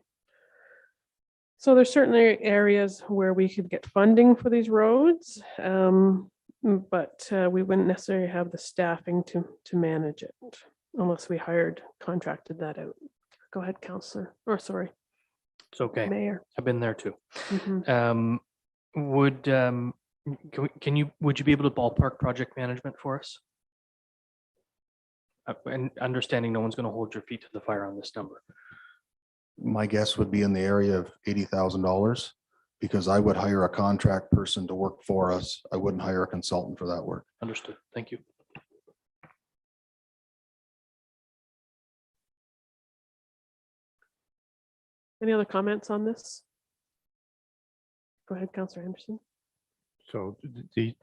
So there's certainly areas where we could get funding for these roads, but we wouldn't necessarily have the staffing to manage it unless we contracted that out. Go ahead, Counselor, or sorry, It's okay. Mayor. I've been there too. Mhm. Would would you be able to ballpark project management for us? And understanding no one's going to hold your feet to the fire on this number. My guess would be in the area of $80,000 because I would hire a contract person to work for us. I wouldn't hire a consultant for that work. Understood. Thank you. Any other comments on this? Go ahead, Counselor Anderson. So these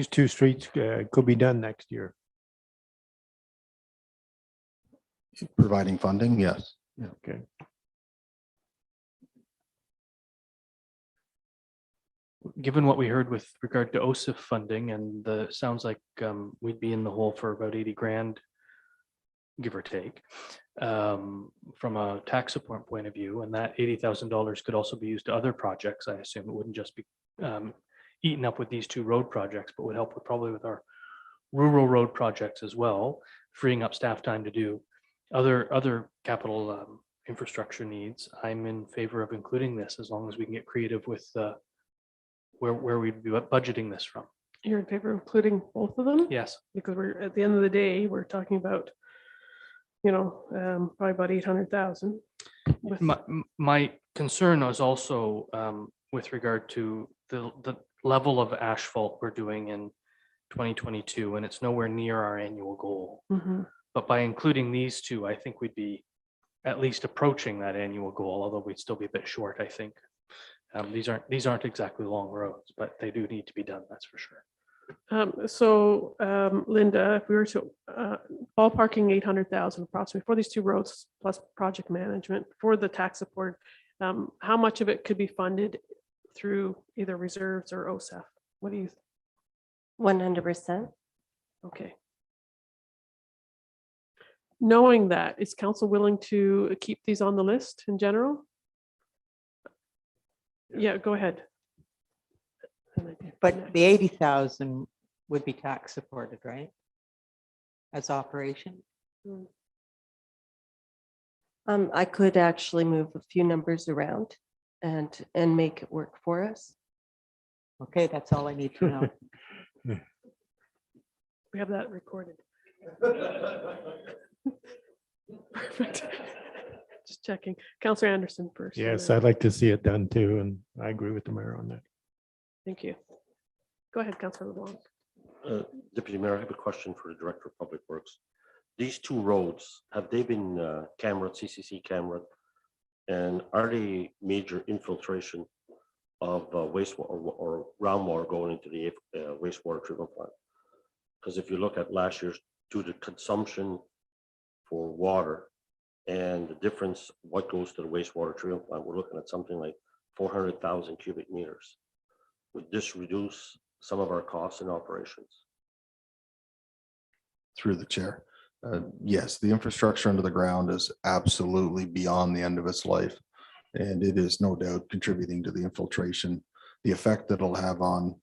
two streets could be done next year. Providing funding, yes. Yeah. Okay. Given what we heard with regard to OSIF funding and sounds like we'd be in the hole for about 80 grand, give or take, from a tax support point of view, and that $80,000 could also be used to other projects. I assume it wouldn't just be eaten up with these two road projects, but would help with probably with our rural road projects as well, freeing up staff time to do other capital infrastructure needs. I'm in favor of including this as long as we can get creative with where we'd be budgeting this from. You're in favor of including both of them? Yes. Because we're, at the end of the day, we're talking about, probably about 800,000. My concern is also with regard to the level of asphalt we're doing in 2022, and it's nowhere near our annual goal. But by including these two, I think we'd be at least approaching that annual goal, although we'd still be a bit short, I think. These aren't exactly long roads, but they do need to be done, that's for sure. Linda, if we were to ballparking 800,000 approximately for these two roads plus project management for the tax support, how much of it could be funded through either reserves or OSEF? What do you? 100%. Okay. Knowing that, is council willing to keep these on the list in general? Yeah, go ahead. But the 80,000 would be tax supported, right? As operation? I could actually move a few numbers around and make it work for us. Okay, that's all I need to know. We have that recorded. Perfect. Just checking. Counselor Anderson first. Yes, I'd like to see it done too, and I agree with the mayor on that. Thank you. Go ahead, Councilor LeBlanc. Deputy Mayor, I have a question for the Director of Public Works. These two roads, have they been CCC camera And are they major infiltration of wastewater or groundwater going into the wastewater treatment plant? Because if you look at last year's, due to consumption for water and the difference, what goes to the wastewater treatment plant, we're looking at something like 400,000 cubic meters. Would this reduce some of our costs in operations? Through the chair. Yes, the infrastructure under the ground is absolutely beyond the end of its life. And it is no doubt contributing to the infiltration. The effect that it'll have on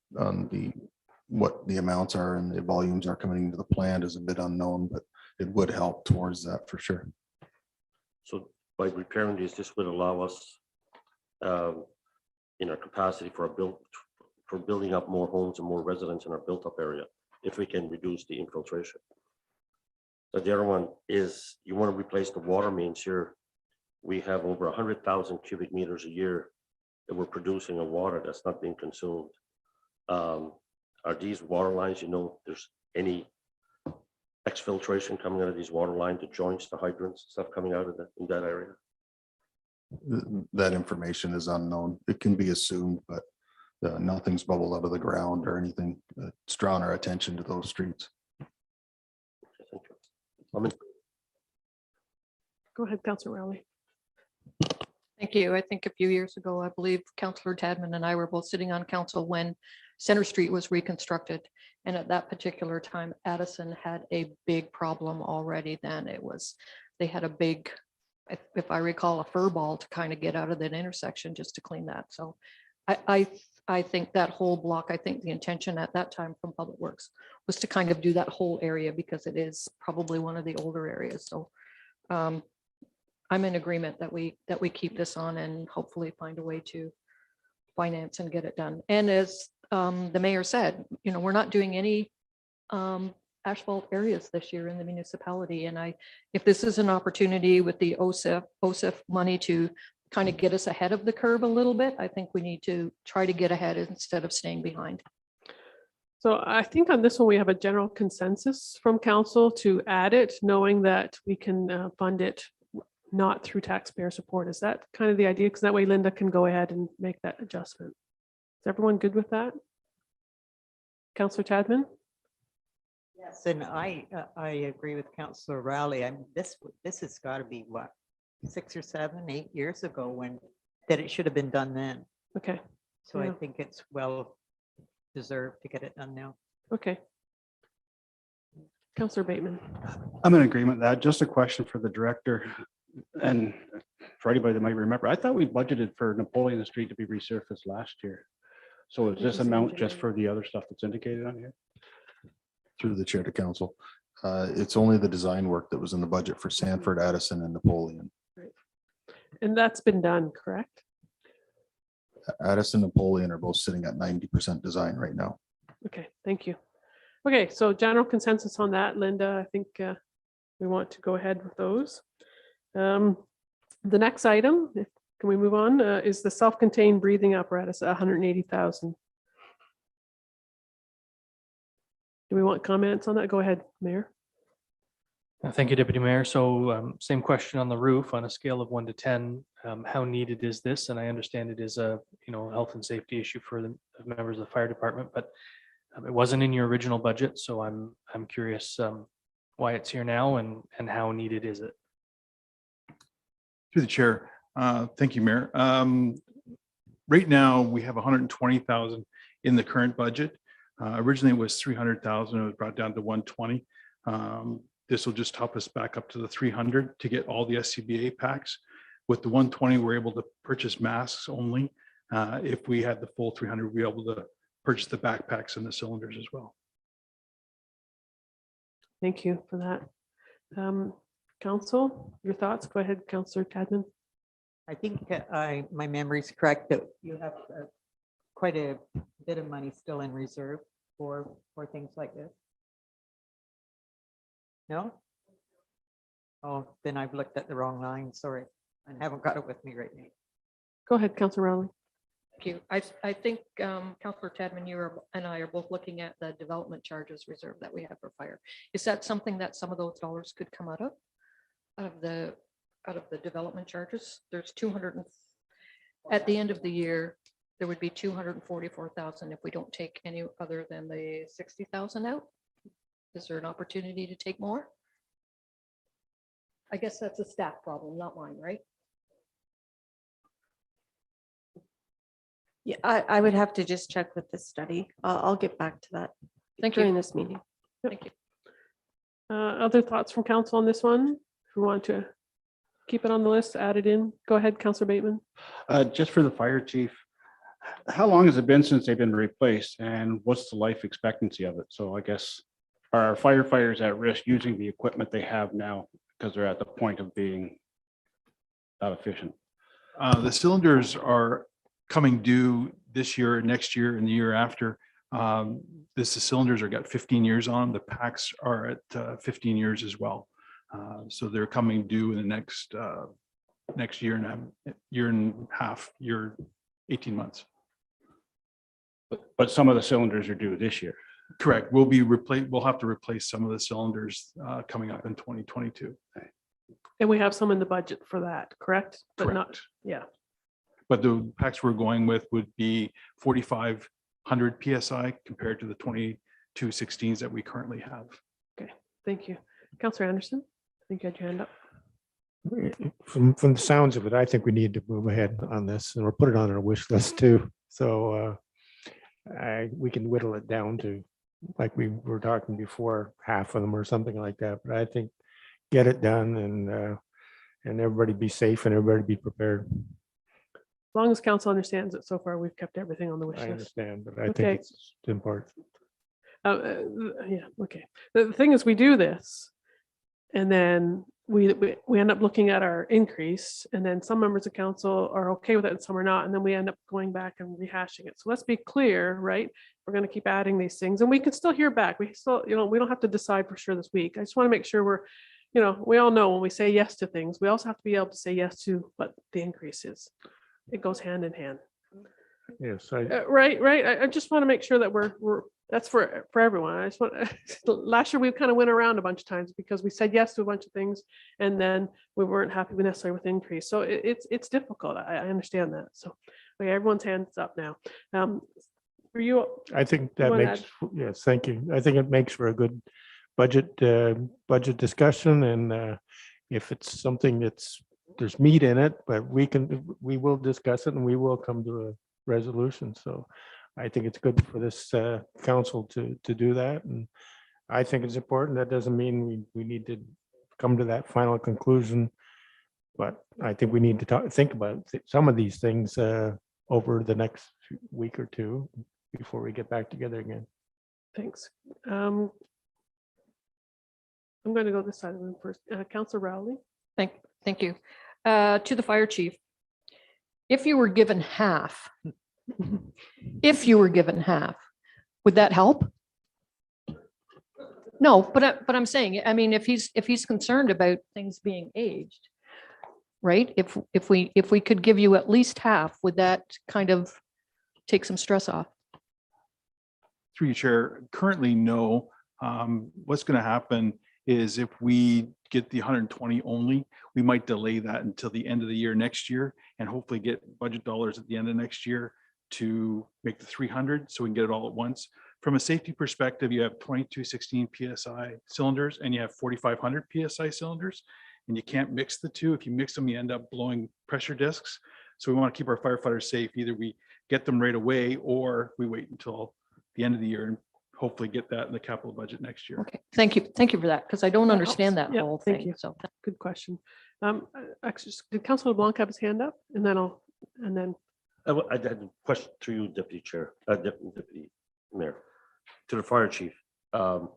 what the amounts are and the volumes are coming into the plant is a bit unknown, but it would help towards that for sure. So by repairing these, this would allow us in our capacity for building up more homes and more residents in our built up area, if we can reduce the infiltration. So the other one is you want to replace the water mains here. We have over 100,000 cubic meters a year that we're producing of water that's not being consumed. Are these water lines, you know, there's any exfiltration coming out of these water lines, the joints, the hydrants, stuff coming out of that in that area? That information is unknown. It can be assumed, but nothing's bubbled out of the ground or anything that's drawn our attention to those streets. Go ahead, Councillor Rowley. Thank you. I think a few years ago, I believe Councillor Tadman and I were both sitting on council when Center Street was reconstructed. And at that particular time, Addison had a big problem already then. They had a big, if I recall, a fur ball to kind of get out of that intersection just to clean that. So I think that whole block, I think the intention at that time from Public Works was to kind of do that whole area because it is probably one of the older areas. So I'm in agreement that we keep this on and hopefully find a way to finance and get it done. And as the mayor said, you know, we're not doing any asphalt areas this year in the municipality. And if this is an opportunity with the OSIF money to kind of get us ahead of the curve a little bit, I think we need to try to get ahead instead of staying behind. So I think on this one, we have a general consensus from council to add it, knowing that we can fund it not through taxpayer support. Is that kind of the idea? Because that way Linda can go ahead and make that adjustment. Is everyone good with that? Councillor Tadman? Yes, and I agree with Councillor Rowley. I mean, this has got to be what, 6 or 7, 8 years ago when that it should have been done then. Okay. So Yeah. I think it's well deserved to get it done now. Okay. Councillor Bateman. I'm in agreement with that. Just a question for the director. And for anybody that might remember, I thought we budgeted for Napoleon Street to be resurfaced last year. So is this amount just for the other stuff that's indicated on here? Through the chair to council. It's only the design work that was in the budget for Sanford, Addison, and Napoleon. And that's been done, correct? Addison and Napoleon are both sitting at 90% design right now. Okay, thank you. Okay, so general consensus on that, Linda. I think we want to go ahead with those. The next item, can we move on, is the self-contained breathing apparatus at 180,000. Do we want comments on that? Go ahead, Mayor. Thank you, Deputy Mayor. So same question on the roof on a scale of 1 to 10. How needed is this? And I understand it is a health and safety issue for the members of the fire department, but it wasn't in your original budget. So I'm curious why it's here now and how needed is it? Through the chair. Thank you, Mayor. Right now, we have 120,000 in the current budget. Originally, it was 300,000. It was brought down to 120. This will just help us back up to the 300 to get all the SCBA packs. With the 120, we're able to purchase masks only. If we had the full 300, we'd be able to purchase the backpacks and the cylinders as well. Thank you for that. Council, your thoughts? Go ahead, Councillor Tadman. I think my memory is correct that you have quite a bit of money still in reserve for things like this. No? Oh, then I've looked at the wrong line. Sorry. I haven't got it with me right now. Go ahead, Councillor Rowley. Thank you. I think Councillor Tadman, and I are both looking at the development charges reserve that we have for fire. Is that something that some of those dollars could come out of the out of the development charges. There's 200, at the end of the year, there would be 244,000 if we don't take any other than the 60,000 out. Is there an opportunity to take more? I guess that's a staff problem, not mine, right? Yeah, I would have to just check with the study. I'll get back to that Thank you. during this meeting. Thank you. Other thoughts from council on this one? If we want to keep it on the list, add it in. Go ahead, Councillor Bateman. Just for the fire chief, how long has it been since they've been replaced and what's the life expectancy of it? So I guess, are our firefighters at risk using the equipment they have now because they're at the point of being not efficient? The cylinders are coming due this year, next year, and the year after. The cylinders are got 15 years on them. The packs are at 15 years as well. So they're coming due in the next year and a half, 18 months. But some of the cylinders are due this year. Correct. We'll have to replace some of the cylinders coming up in 2022. And we have some in the budget for that, correct? But not, Correct. yeah. But the packs we're going with would be 4,500 PSI compared to the 2216s that we currently have. Okay, thank you. Councillor Anderson, I think you had your hand up. From the sounds of it, I think we need to move ahead on this and we'll put it on our wish list too. So we can whittle it down to, like we were talking before, half of them or something like that. But I think get it done and everybody be safe and everybody be prepared. As long as council understands it, so far we've kept everything on the wish I list. understand, but I Okay. think it's important. Yeah, okay. The thing is, we do this and then we end up looking at our increase and then some members of council are okay with it and some are not. And then we end up going back and rehashing it. So let's be clear, right? We're going to keep adding these things and we can still hear back. We still, we don't have to decide for sure this week. I just want to make sure we're, we all know when we say yes to things, we also have to be able to say yes to what the increase is. It goes hand in hand. Yes, Right. I just want to make sure that we're that's for everyone. I just want, last year we kind of went around a bunch of times because we said yes to a bunch of things and then we weren't happy necessarily with the increase. So it's difficult. I understand that. So okay, everyone's hands up now. For you, I think that wanna makes, yes, thank you. I think it makes for a good budget discussion and if it's something there's meat in it, but we will discuss it and we will come to a resolution. So I think it's good for this council to do that. And I think it's important. That doesn't mean we need to come to that final conclusion. But I think we need to think about some of these things over the next week or two before we get back together again. thanks. I'm going to go this side of the room first. Councillor Rowley. Thank you. To the fire chief, if you were given half, would that help? No, but I'm saying, I mean, if he's concerned about things being aged, right? If we could give you at least half, would that kind of take some stress off? Through your chair, currently, no. What's going to happen is if we get the 120 only, we might delay that until the end of the year next year and hopefully get budget dollars at the end of next year to make the 300 so we can get it all at once. From a safety perspective, you have 2216 PSI cylinders and you have 4500 PSI cylinders and you can't mix the two. If you mix them, you end up blowing pressure discs. So we want to keep our firefighters safe. Either we get them right away or we wait until the end of the year and hopefully get that in the capital budget next year. Okay, thank you for that, because I don't understand that Yeah, whole thank thing. you. So Good question. Actually, did Councillor LeBlanc have his hand up? And then I had a question to you, Deputy Chair, Deputy Mayor, to the fire chief. I'm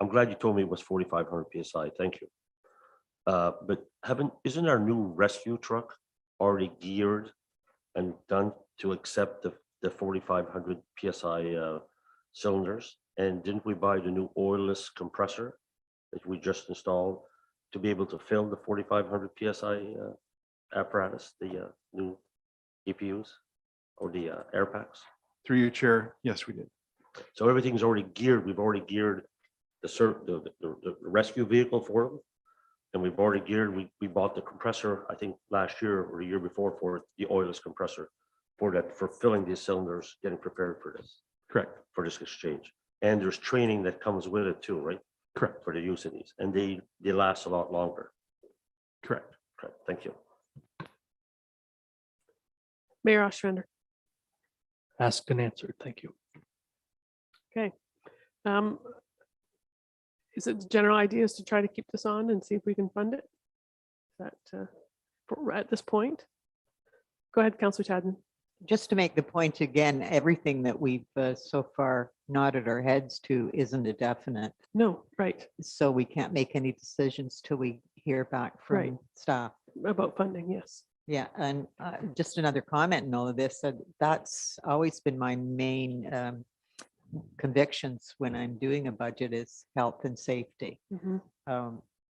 glad you told me it was 4,500 PSI. Thank you. But isn't our new rescue truck already geared and done to accept the 4,500 PSI cylinders? And didn't we buy the new oilless compressor that we just installed to be able to fill the 4,500 PSI apparatus, the new EPUs or the air packs? Through your chair, yes, we did. So everything's already geared. We've already geared the rescue vehicle for them And we've already geared, we bought the compressor, I think last year or the year before for the oilless compressor for that, for filling these cylinders, getting prepared for this, Correct. for this exchange. And there's training that comes with it too, right? Correct. For the use of these, and they last a lot longer. Correct. Correct. Thank you. Mayor Ostrander. Asked and answered. Thank you. Okay. Is it the general idea is to try to keep this on and see if we can fund it? Is that at this point? Go ahead, Councillor Chadden. Just to make the point again, everything that we've so far nodded our heads to isn't a definite. No, right. So we can't make any decisions till we hear back Right. from staff. About funding, yes. Yeah, and just another comment in all of this, that's always been my main convictions when I'm doing a budget is health and safety,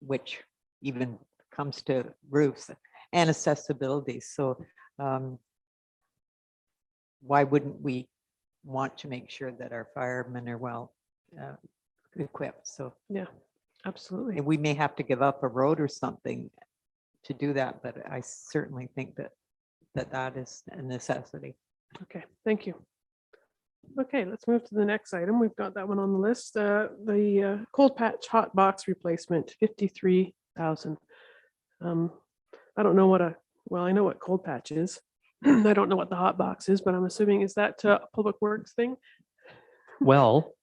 which even comes to roofs and accessibility. So why wouldn't we want to make sure that our firemen are well equipped? So yeah, absolutely. and we may have to give up a road or something to do that, but I certainly think that is a necessity. Okay, thank you. Okay, let's move to the next item. We've got that one on the list. The cold patch hot box replacement, 53,000. I don't know I know what cold patch is. I don't know what the hot box is, but I'm assuming is that a public works thing? Well,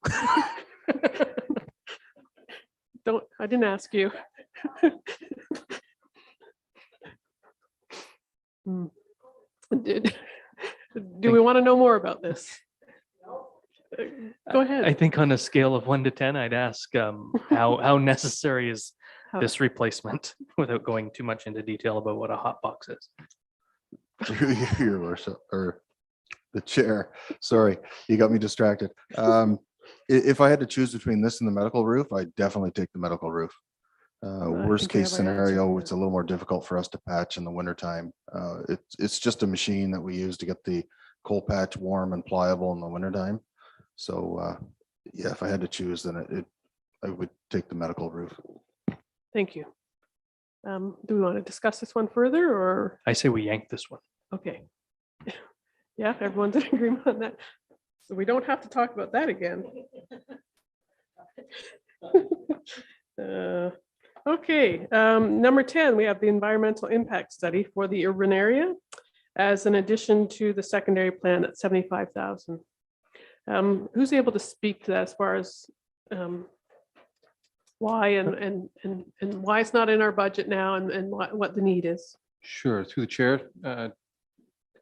I didn't ask you. Do we want to know more about this? Go ahead. I think on a scale of 1 to 10, I'd ask how necessary is this replacement without going too much into detail about what a hot box is. Your worship, or the chair, sorry, you got me distracted. If I had to choose between this and the medical roof, I'd definitely take the medical roof. Worst think we case have our answer. scenario, it's a little more difficult for us to patch in the wintertime. It's just a machine that we use to get the coal patch warm and pliable in the wintertime. So yeah, if I had to choose, then I would take the medical roof. Thank you. Do we want to discuss this one further or? I say we yank this one. Okay. Yeah, everyone's in agreement on that. So we don't have to talk about that again. Okay, number 10, we have the environmental impact study for the urban area as an addition to the secondary plan at 75,000. Who's able to speak to that as far as why and why it's not in our budget now and what the need is? Sure, through the chair,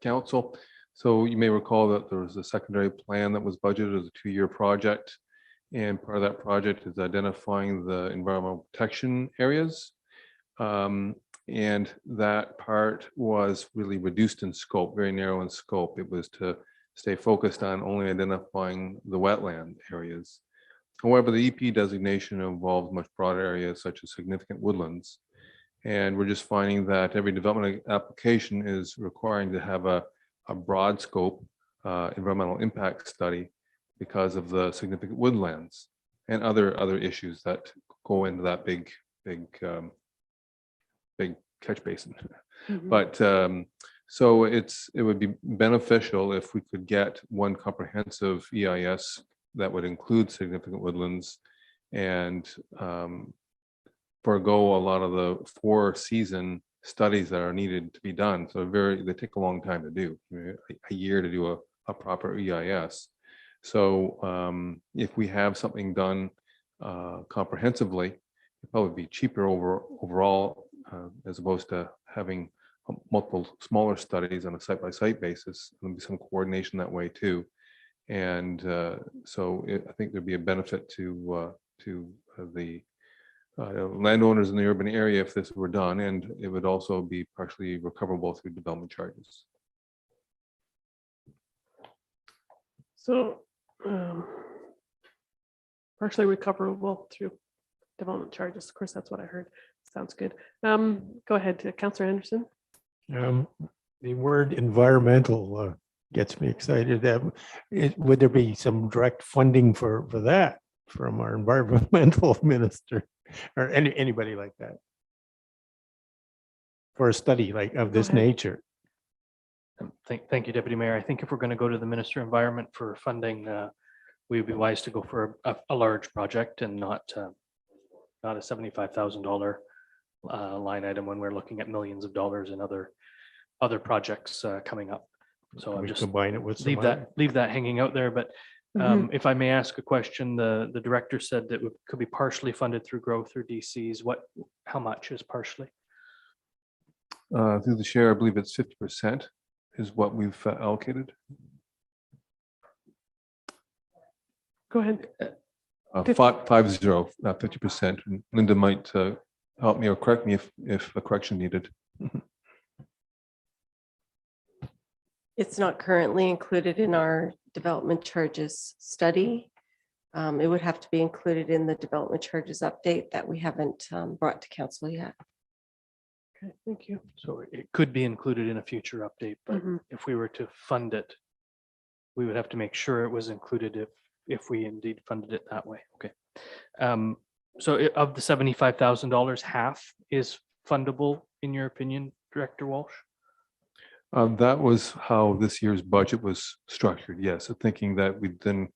council. So you may recall that there was a secondary plan that was budgeted as a 2-year project. And part of that project is identifying the environmental protection areas. And that part was really reduced in scope, very narrow in scope. It was to stay focused on only identifying the wetland areas. However, the EP designation involves much broader areas such as significant woodlands. And we're just finding that every development application is requiring to have a broad scope environmental impact study because of the significant woodlands and other issues that go into that big catch basin. But so it would be beneficial if we could get one comprehensive EIS that would include significant woodlands and forego a lot of the 4-season studies that are needed to be done. So they take a long time to do, a year to do a proper EIS. So if we have something done comprehensively, it'd probably be cheaper overall as opposed to having multiple smaller studies on a site-by-site basis. There'll be some coordination that way too. And so I think there'd be a benefit to the landowners in the urban area if this were done, and it would also be partially recoverable through development charges. So partially recoverable through development charges. Of course, that's what I heard. Sounds good. Go ahead, Councillor Anderson. The word environmental gets me excited. Would there be some direct funding for that from our environmental minister or anybody like that? for a study like of this ahead. nature. Thank you, Deputy Mayor. I think if we're going to go to the Minister of Environment for funding, we would be wise to go for a large project and not a $75,000 line item when we're looking at millions of dollars in other projects coming up. So I'm We just combine it with some leave that hanging out there. But if I may ask a question, the director said that it could be partially funded through growth or DCs. How much is partially? Through the chair, I believe it's 50% is what we've allocated. Go ahead. 50, not 50%. And Linda might help me or correct me if a correction needed. It's not currently included in our development charges study. It would have to be included in the development charges update that we haven't brought to council yet. Okay, thank you. So it could be included in a future update, but if we were to fund it, we would have to make sure it was included if we indeed funded it that way. Okay. So of the $75,000, half is fundable in your opinion, Director Walsh? That was how this year's budget was structured. Yes, so thinking that we'd then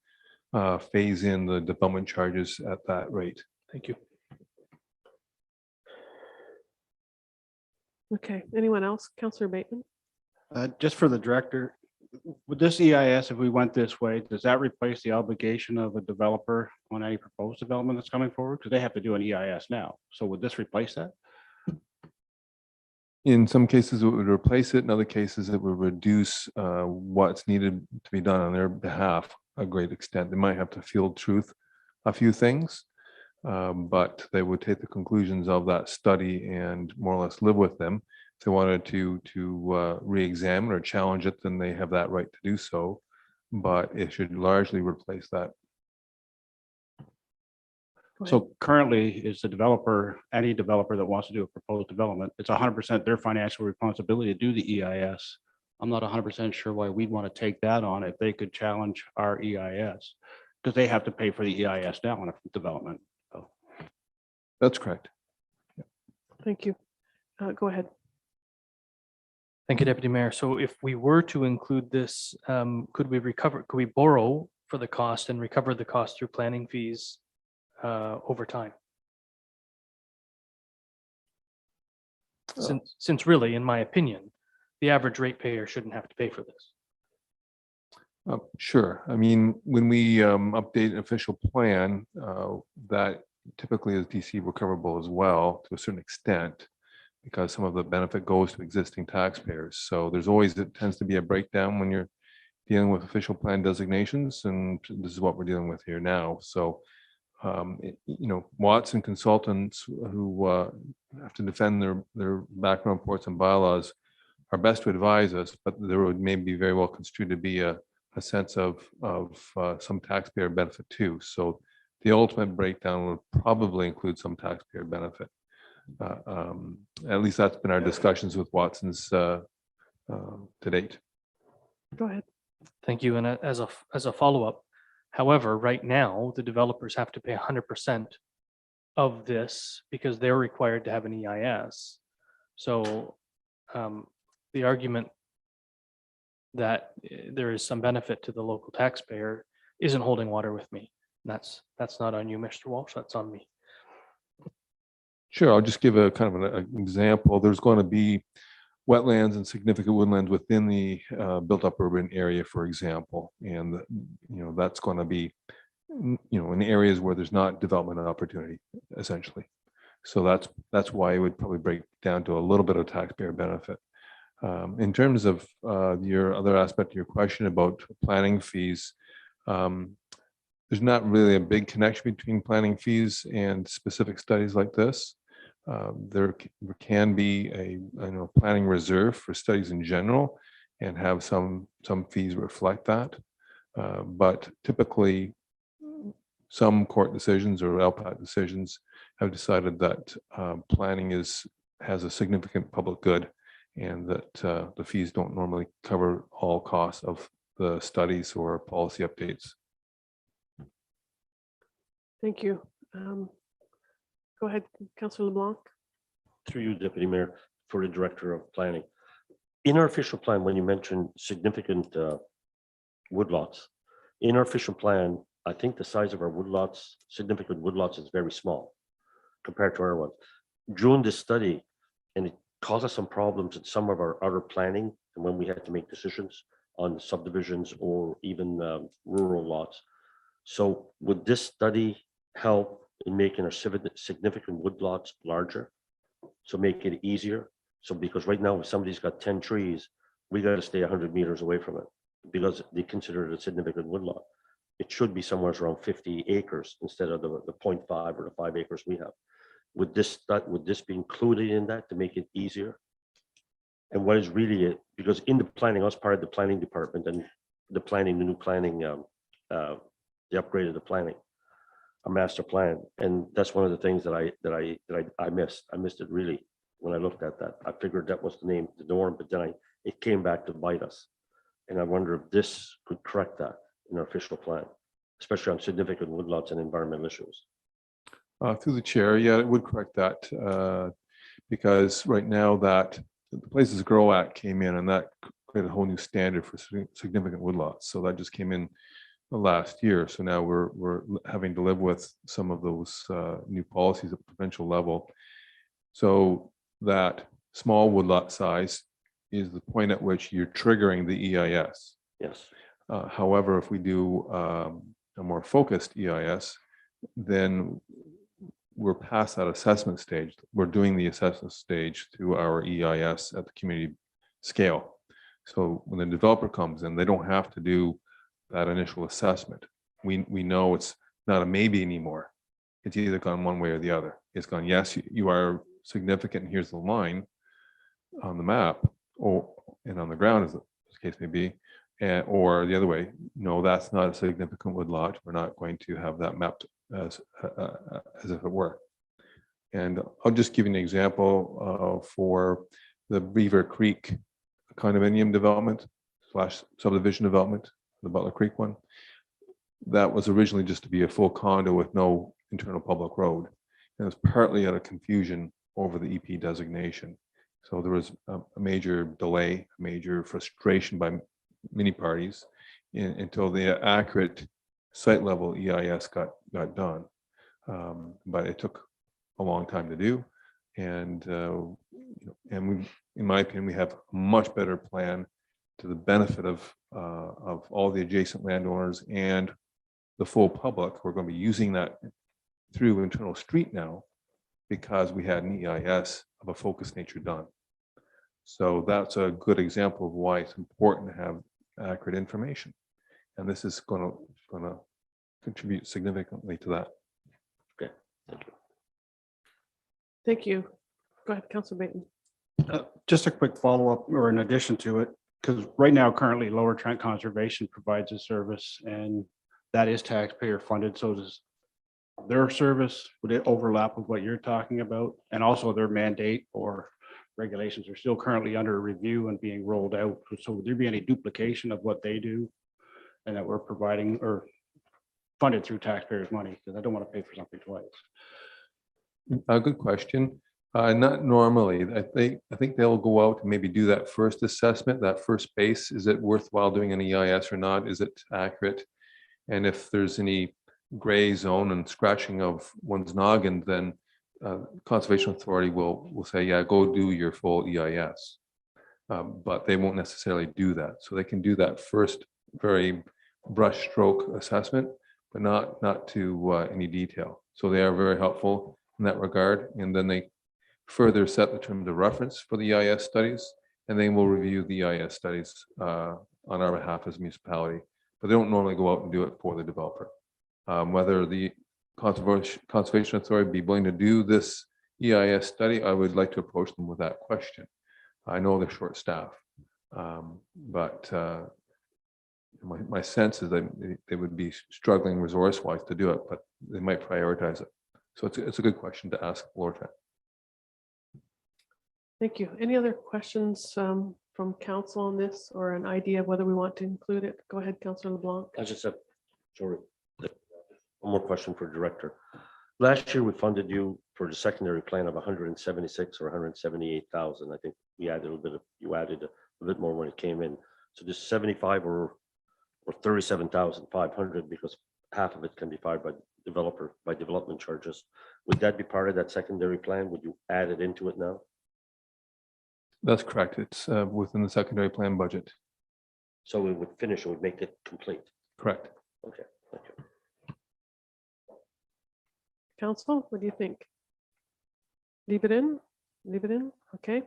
phase in the development charges at that rate. Thank you. Okay, anyone else? Councillor Bateman? Just for the director, with this EIS, if we went this way, does that replace the obligation of a developer on any proposed development that's coming forward? Because they have to do an EIS now. So would this replace that? In some cases, it would replace it. In other cases, it would reduce what's needed to be done on their behalf a great extent. They might have to field truth a few things, but they would take the conclusions of that study and more or less live with them. If they wanted to re-examine or challenge it, then they have that right to do so. But it should largely replace that. So currently, is the developer, any developer that wants to do a proposed development, it's 100% their financial responsibility to do the EIS. I'm not 100% sure why we'd want to take that on if they could challenge our EIS, because they have to pay for the EIS now on a development. So. That's correct. Thank you. Go ahead. Thank you, Deputy Mayor. So if we were to include this, could we borrow for the cost and recover the cost through planning fees over time? Since really, in my opinion, the average ratepayer shouldn't have to pay for this. Sure. I mean, when we update an official plan, that typically is DC recoverable as well to a certain extent, because some of the benefit goes to existing taxpayers. So there's always, it tends to be a breakdown when you're dealing with official plan designations, and this is what we're dealing with here now. So, you know, Watson consultants who have to defend their background reports and bylaws are best to advise us, but there would maybe very well construed to be a sense of some taxpayer benefit too. So the ultimate breakdown would probably include some taxpayer benefit. At least that's been our discussions with Watson's to date. Go ahead. Thank you. And as a follow-up, however, right now, the developers have to pay 100% of this because they're required to have an EIS. So the argument that there is some benefit to the local taxpayer isn't holding water with me. That's not on you, Mr. Walsh, that's on me. Sure, I'll just give a kind of an example. There's going to be wetlands and significant woodlands within the built-up urban area, for example, and you know that's going to be, you know, in areas where there's not development opportunity, essentially. So that's why it would probably break down to a little bit of taxpayer benefit. In terms of your other aspect of your question about planning fees, there's not really a big connection between planning fees and specific studies like this. There can be a planning reserve for studies in general and have some fees reflect that. But typically, some court decisions or LPAT decisions have decided that planning has a significant public good, and that the fees don't normally cover all costs of the studies or policy updates. Thank you. Go ahead, Councillor LeBlanc. Through you, Deputy Mayor. for the Director of Planning. In our official plan, when you mentioned significant woodlots, in our official plan, I think the size of our woodlots, significant woodlots, is very small compared to our ones. During this study, and it caused us some problems in some of our other planning, and when we had to make decisions on subdivisions or even rural lots. So would this study help in making our significant woodlots larger? So make it easier? So because right now, if somebody's got 10 trees, we got to stay 100 meters away from it because they consider it a significant woodlot. It should be somewhere around 50 acres instead of the 0.5 or the 5 acres we have. Would this be included in that to make it easier? And what is really it? Because in the planning, I was part of the planning department and the new planning, the upgrade of the planning, a master plan. And that's one of the things that I missed. I missed it really when I looked at that. I figured that was the norm, but then it came back to bite us. And I wonder if this could correct that in our official plan, especially on significant woodlots and environmental issues. Through the chair, yeah, it would correct that because right now that the Places Grow Act came in and that created a whole new standard for significant woodlots. So that just came in the last year. So now we're having to live with some of those new policies at the provincial level. So that small woodlot size is the point at which you're triggering the EIS. Yes. However, if we do a more focused EIS, then we're past that assessment stage. We're doing the assessment stage through our EIS at the community scale. So when the developer comes in, they don't have to do that initial assessment. We know it's not a maybe anymore. It's either gone one way or the other. It's gone, yes, you are significant, and here's the line on the map, and on the ground, as the case may be, or the other way, no, that's not a significant woodlot. We're not going to have that mapped as if it were. And I'll just give you an example for the Beaver Creek condominium development / subdivision development, the Butler Creek one. That was originally just to be a full condo with no internal public road. And it was partly out of confusion over the EP designation. So there was a major delay, a major frustration by many parties until the accurate site level EIS got done. But it took a long time to do. And we, in my opinion, we have a much better plan to the benefit of all the adjacent landowners and the full public. We're going to be using that through internal street now because we had an EIS of a focused nature done. So that's a good example of why it's important to have accurate information. And this is going to contribute significantly to that. Okay, thank you. Thank you. Go ahead, Councilor Baton. Just a quick follow-up or in addition to it, because right now currently Lower Trent Conservation provides a service and that is taxpayer funded. So does their service, would it overlap with what you're talking about? And also their mandate or regulations are still currently under review and being rolled out. So would there be any duplication of what they do and that we're providing or funded through taxpayers' money? Because I don't want to pay for something twice. A good question. Not normally. I think they'll go out and maybe do that first assessment, that first base. Is it worthwhile doing an EIS or not? Is it accurate? And if there's any gray zone and scratching of one's noggin, then Conservation Authority will say, yeah, go do your full EIS. But they won't necessarily do that. So they can do that first very brush stroke assessment, but not to any detail. So they are very helpful in that regard. And then they further set the terms of reference for the EIS studies, and then we'll review the EIS studies on our behalf as a municipality. But they don't normally go out and do it for the developer. Whether the Conservation Authority be willing to do this EIS study, I would like to approach them with that question. I know they're short staffed, but my sense is that they would be struggling resource-wise to do it, but they might prioritize it. So it's a good question to ask Lower Trent. Thank you. Any other questions from council on this or an idea of whether we want to include it? Go ahead, Councillor LeBlanc. I just have, sorry, one more question for Director. Last year, we funded you for the secondary plan of 176 or 178,000. I think we added a little bit of, you added a bit more when it came in. So this 75 or 37,500, because half of it can be fired by developer, by development charges. Would that be part of that secondary plan? Would you add it into it now? That's correct. It's within the secondary plan budget. So we would finish, it would make it complete. Correct. Okay, thank you. Council, what do you think? Leave it in? Leave it in? Okay.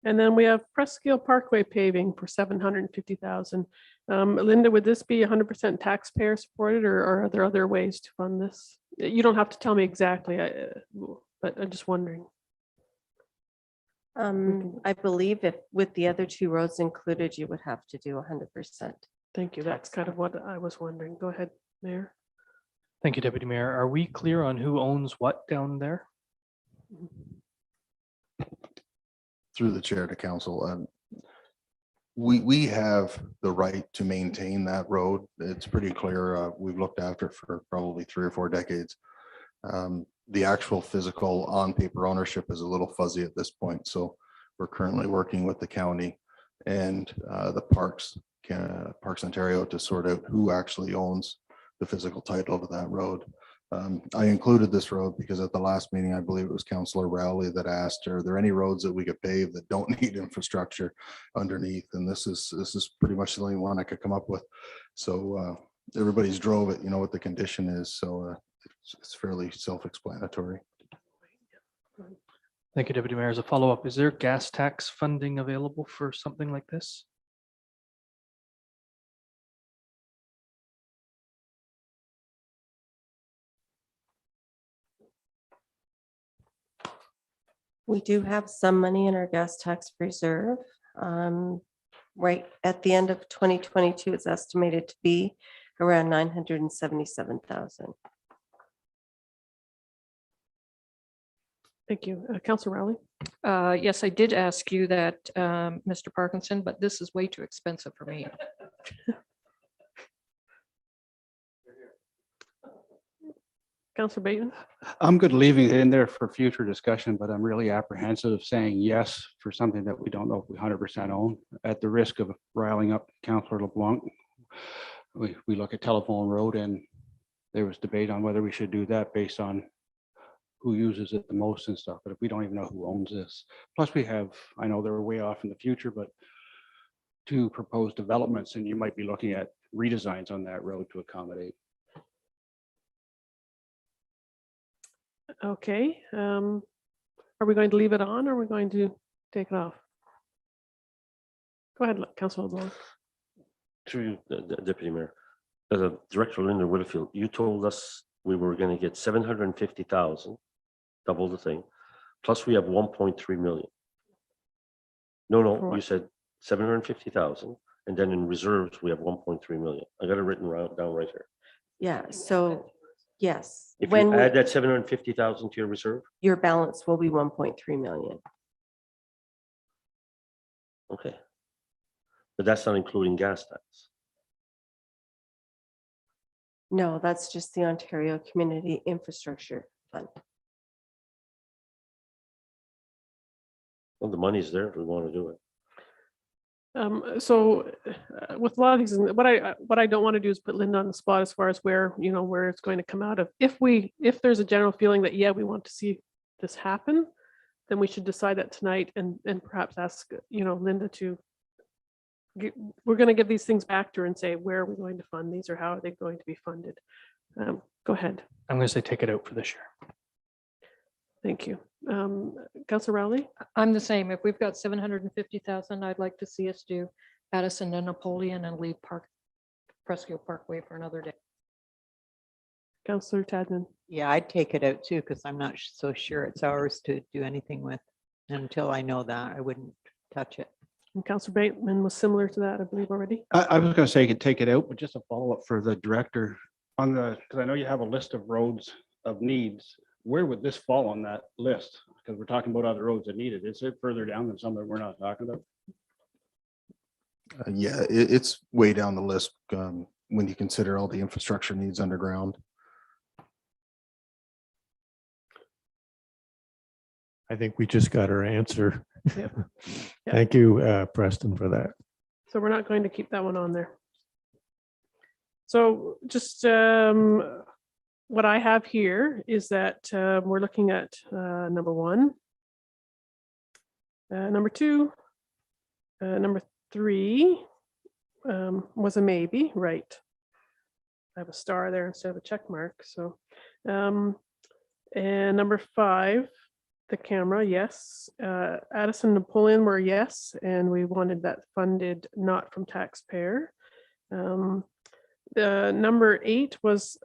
And then we have Prescale Parkway paving for 750,000. Linda, would this be 100% taxpayer supported, or are there other ways to fund this? You don't have to tell me exactly, but I'm just wondering. I believe if with the other two roads included, you would have to do 100%. Thank you. That's kind of what I was wondering. Go ahead, Mayor. Thank you, Deputy Mayor. Are we clear on who owns what down there? Through the chair to council, we have the right to maintain that road. It's pretty clear. We've looked after it for probably 3 or 4 decades. The actual physical on paper ownership is a little fuzzy at this point. So we're currently working with the county and the Parks Ontario to sort out who actually owns the physical title to that road. I included this road because at the last meeting, I believe it was Councillor Rowley that asked, are there any roads that we could pave that don't need infrastructure underneath? And this is pretty much the only one I could come up with. So everybody's drove it, you know what the condition is. So it's fairly self-explanatory. Thank you, Deputy Mayor. As a follow-up, is there gas tax funding available for something like this? We do have some money in our gas tax reserve. Right at the end of 2022, it's estimated to be around 977,000. Thank you. Councillor Rowley. Yes, I did ask you that, Mr. Parkinson, but this is way too expensive for me. Councillor Bateman. I'm good leaving it in there for future discussion, but I'm really apprehensive of saying yes for something that we don't know if we 100% own, at the risk of riling up Councillor LeBlanc. We look at Telephone Road and there was debate on whether we should do that based on who uses it the most and stuff, but if we don't even know who owns this. Plus we have, I know they're way off in the future, but 2 proposed developments, and you might be looking at redesigns on that road to accommodate. Okay. Are we going to leave it on or are we going to take it off? Go ahead, Councillor LeBlanc. Through you, the Deputy Mayor. Director Linda Whitfield, you told us we were going to get 750,000, double the thing, plus we have 1.3 million. No, you said 750,000, and then in reserves we have 1.3 million. I got it written down right here. Yeah, so yes. If when you add that 750,000 to your reserve, your balance will be 1.3 million. okay. But that's not including gas tax. No, that's just the Ontario Community Infrastructure Fund. Well, the money's there if we want to do it. So with a lot of these, what I don't want to do is put Linda on the spot as far as where it's going to come out of. If there's a general feeling that, yeah, we want to see this happen, then we should decide that tonight and perhaps ask, Linda to, we're going to give these things back to her and say, where are we going to fund these or how are they going to be funded? Go ahead. I'm going to say take it out for this year. Thank you. Councillor Rowley? I'm the same. If we've got 750,000, I'd like to see us do Addison and Napoleon and leave Prescale Parkway for another day. Councillor Tadman? Yeah, I'd take it out too, because I'm not so sure it's ours to do anything with. Until I know that, I wouldn't touch it. And Councillor Bateman was similar to that, I believe already. I was going to say you could take it out, but just a follow-up for the director on because I know you have a list of roads of needs. Where would this fall on that list? Because we're talking about other roads that need it. Is it further down than some that we're not talking about? Yeah, it's way down the list. when you consider all the infrastructure needs underground. I think we just got our answer. Yep. Yep. Thank you, Preston, for that. So we're not going to keep that one on there. So just what I have here is that we're looking at number one, number two, number three was a maybe, right? I have a star there instead of a check mark. So, and number five, the camera, yes. Addison Napoleon were yes, and we wanted that funded not from taxpayer. The number 8 was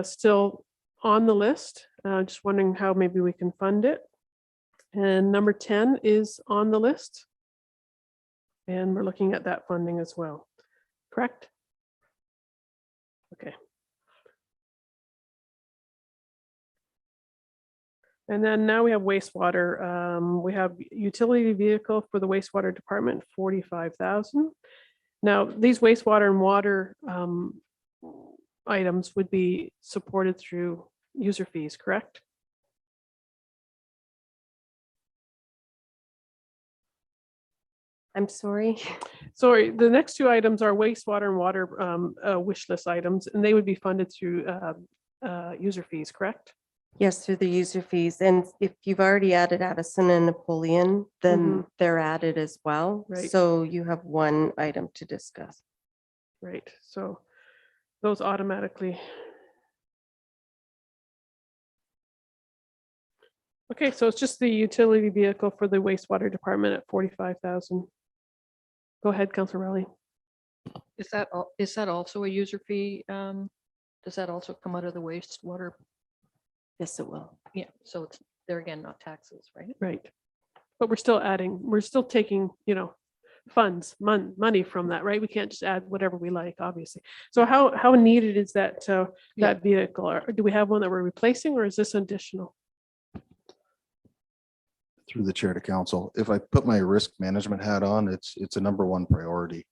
still on the list. Just wondering how maybe we can fund it. And number 10 is on the list. And we're looking at that funding as well. Correct? Okay. And then now we have wastewater. We have utility vehicle for the wastewater department, 45,000. Now, these wastewater and water items would be supported through user fees, correct? I'm sorry. Sorry, the next two items are wastewater and water wish list items, and they would be funded through user fees, correct? Yes, through the user fees. And if you've already added Addison and Napoleon, then they're added as well. Right. So you have one item to discuss. Right, so those automatically. Okay, so it's just the utility vehicle for the wastewater department at 45,000. Go ahead, Councilor Rowley. Is that also a user fee? Does that also come out of the wastewater? Yes, it will. Yeah, so it's there again, not taxes, right? Right. But we're still adding, we're still taking, you know, funds, money from that, right? We can't just add whatever we like, obviously. So how needed is that that vehicle? Or do we have one that we're replacing, or is this additional? Through the chair to council, if I put my risk management hat on, it's a number one priority.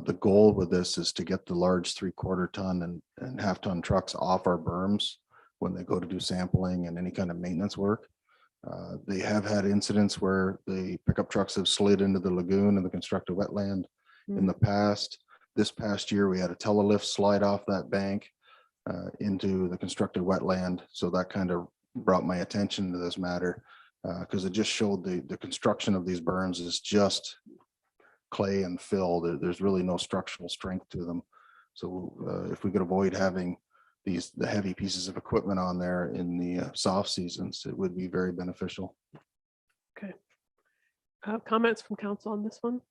The goal with this is to get the large 3/4 ton and half-ton trucks off our berms when they go to do sampling and any kind of maintenance work. They have had incidents where the pickup trucks have slid into the lagoon and the constructed wetland in the past. This past year, we had a telelift slide off that bank into the constructed wetland. So that kind of brought my attention to this matter because it just showed the construction of these berms is just clay and fill. There's really no structural strength to them. So if we could avoid having the heavy pieces of equipment on there in the soft seasons, it would be very beneficial. Okay. Comments from council on this one?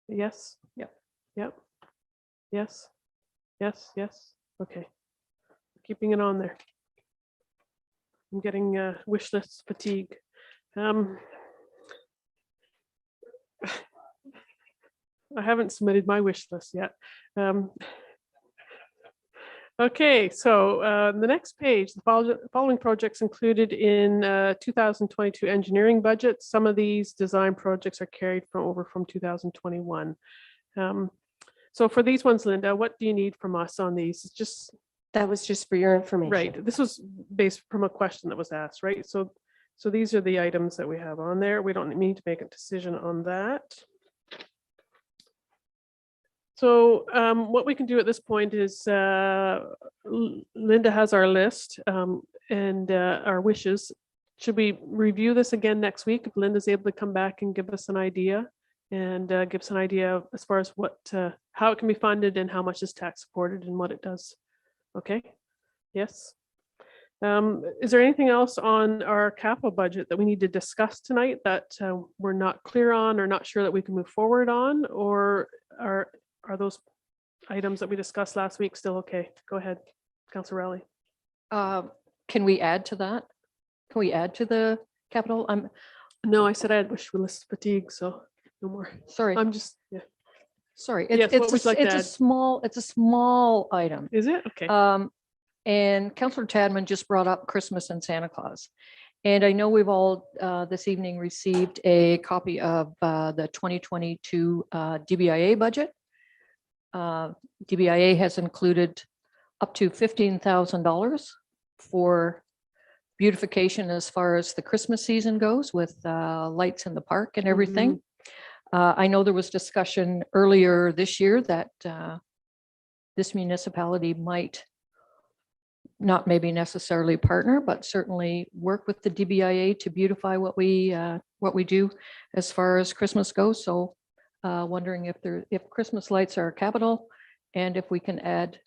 Yes. Yep. Yep. Yes. Yes. Yes. Okay. Keeping it on there. I'm getting wish list fatigue. I haven't submitted my wish list yet. Okay, so the next page, the following projects included in 2022 engineering budget. Some of these design projects are carried over from 2021. So for these ones, Linda, what do you need from us on these? It's just that was just for your information. Right. This was based from a question that was asked, right? So these are the items that we have on there. We don't need to make a decision on that. So what we can do at this point is Linda has our list and our wishes. Should we review this again next week if Linda's able to come back and give us an idea and give us an idea as far as what how it can be funded and how much is tax supported and what it does? Okay. Yes. Is there anything else on our capital budget that we need to discuss tonight that we're not clear on or not sure that we can move forward on, or are those items that we discussed last week still okay? Go ahead, Councilor Rowley. Can we add to that? Can we add to the capital? No, I said I had wish list fatigue, so no more. Sorry. I'm just, yeah. Sorry. Yes, what would you like to it's a add? small item. Is it? Okay. And Councillor Tadman just brought up Christmas and Santa Claus. And I know we've all this evening received a copy of the 2022 DBIA budget. DBIA has included up to $15,000 for beautification as far as the Christmas season goes, with lights in the park and everything. I know there was discussion earlier this year that this municipality might not maybe necessarily partner, but certainly work with the DBIA to beautify what we do as far as Christmas goes. So wondering if Christmas lights are capital, and if we can add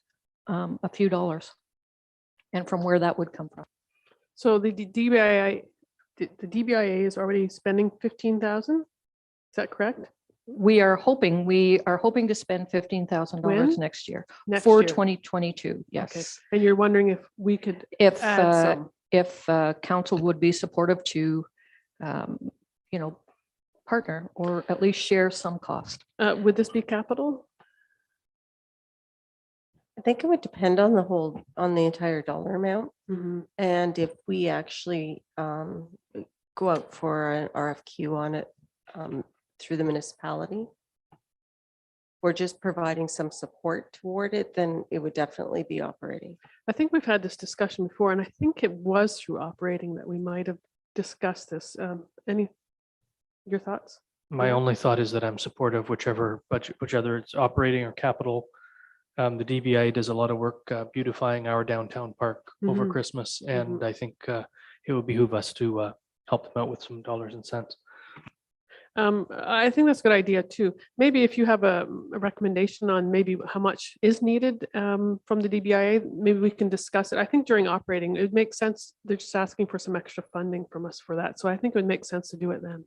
a few dollars, and from where that would come from. So the DBIA is already spending 15,000? Is that correct? We are hoping to spend $15,000 When? next year Next for year. 2022. Okay. Yes. And you're wondering if we could If add some? if council would be supportive to, partner or at least share some cost. Would this be capital? I think it would depend on the entire dollar amount. And if we actually go out for an RFQ on it through the municipality, or just providing some support toward it, then it would definitely be operating. I think we've had this discussion before, and I think it was through operating that we might have discussed this. Your thoughts? My only thought is that I'm supportive whichever budget, whichever it's operating or capital. The DBI does a lot of work beautifying our downtown park over Christmas, and I think it would behoove us to help them out with some dollars and cents. I think that's a good idea too. Maybe if you have a recommendation on maybe how much is needed from the DBIA, maybe we can discuss it. I think during operating, it makes sense. They're just asking for some extra funding from us for that. So I think it would make sense to do it then.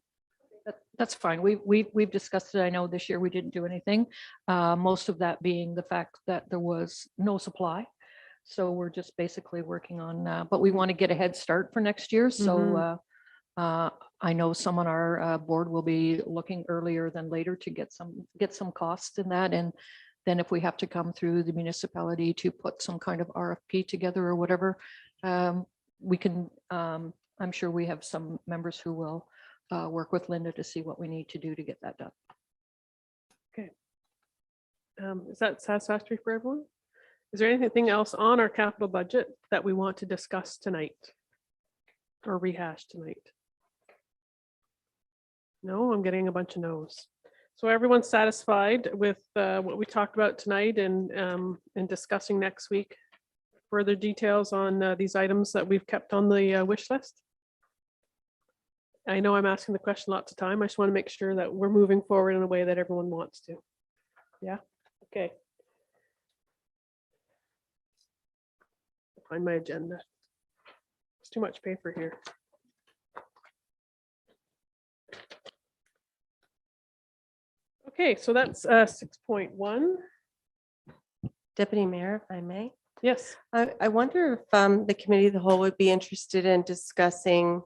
That's fine. We've discussed it. I know this year we didn't do anything. Most of that being the fact that there was no supply. So we're just basically working on, but we want to get a head start for next year. So I know some on our board will be looking earlier than later to get some costs in that. And then if we have to come through the municipality to put some kind of RFP together or whatever, we can, I'm sure we have some members who will work with Linda to see what we need to do to get that done. Okay. Is that satisfactory for everyone? Is there anything else on our capital budget that we want to discuss tonight or rehash tonight? No, I'm getting a bunch of no's. So everyone's satisfied with what we talked about tonight and discussing next week. Further details on these items that we've kept on the wish list. I know I'm asking the question lots of time. I just want to make sure that we're moving forward in a way that everyone wants to. Yeah, okay. Find my agenda. It's too much paper here. Okay, so that's 6.1. Deputy Mayor, if I may. Yes. I wonder if the committee of the whole would be interested in discussing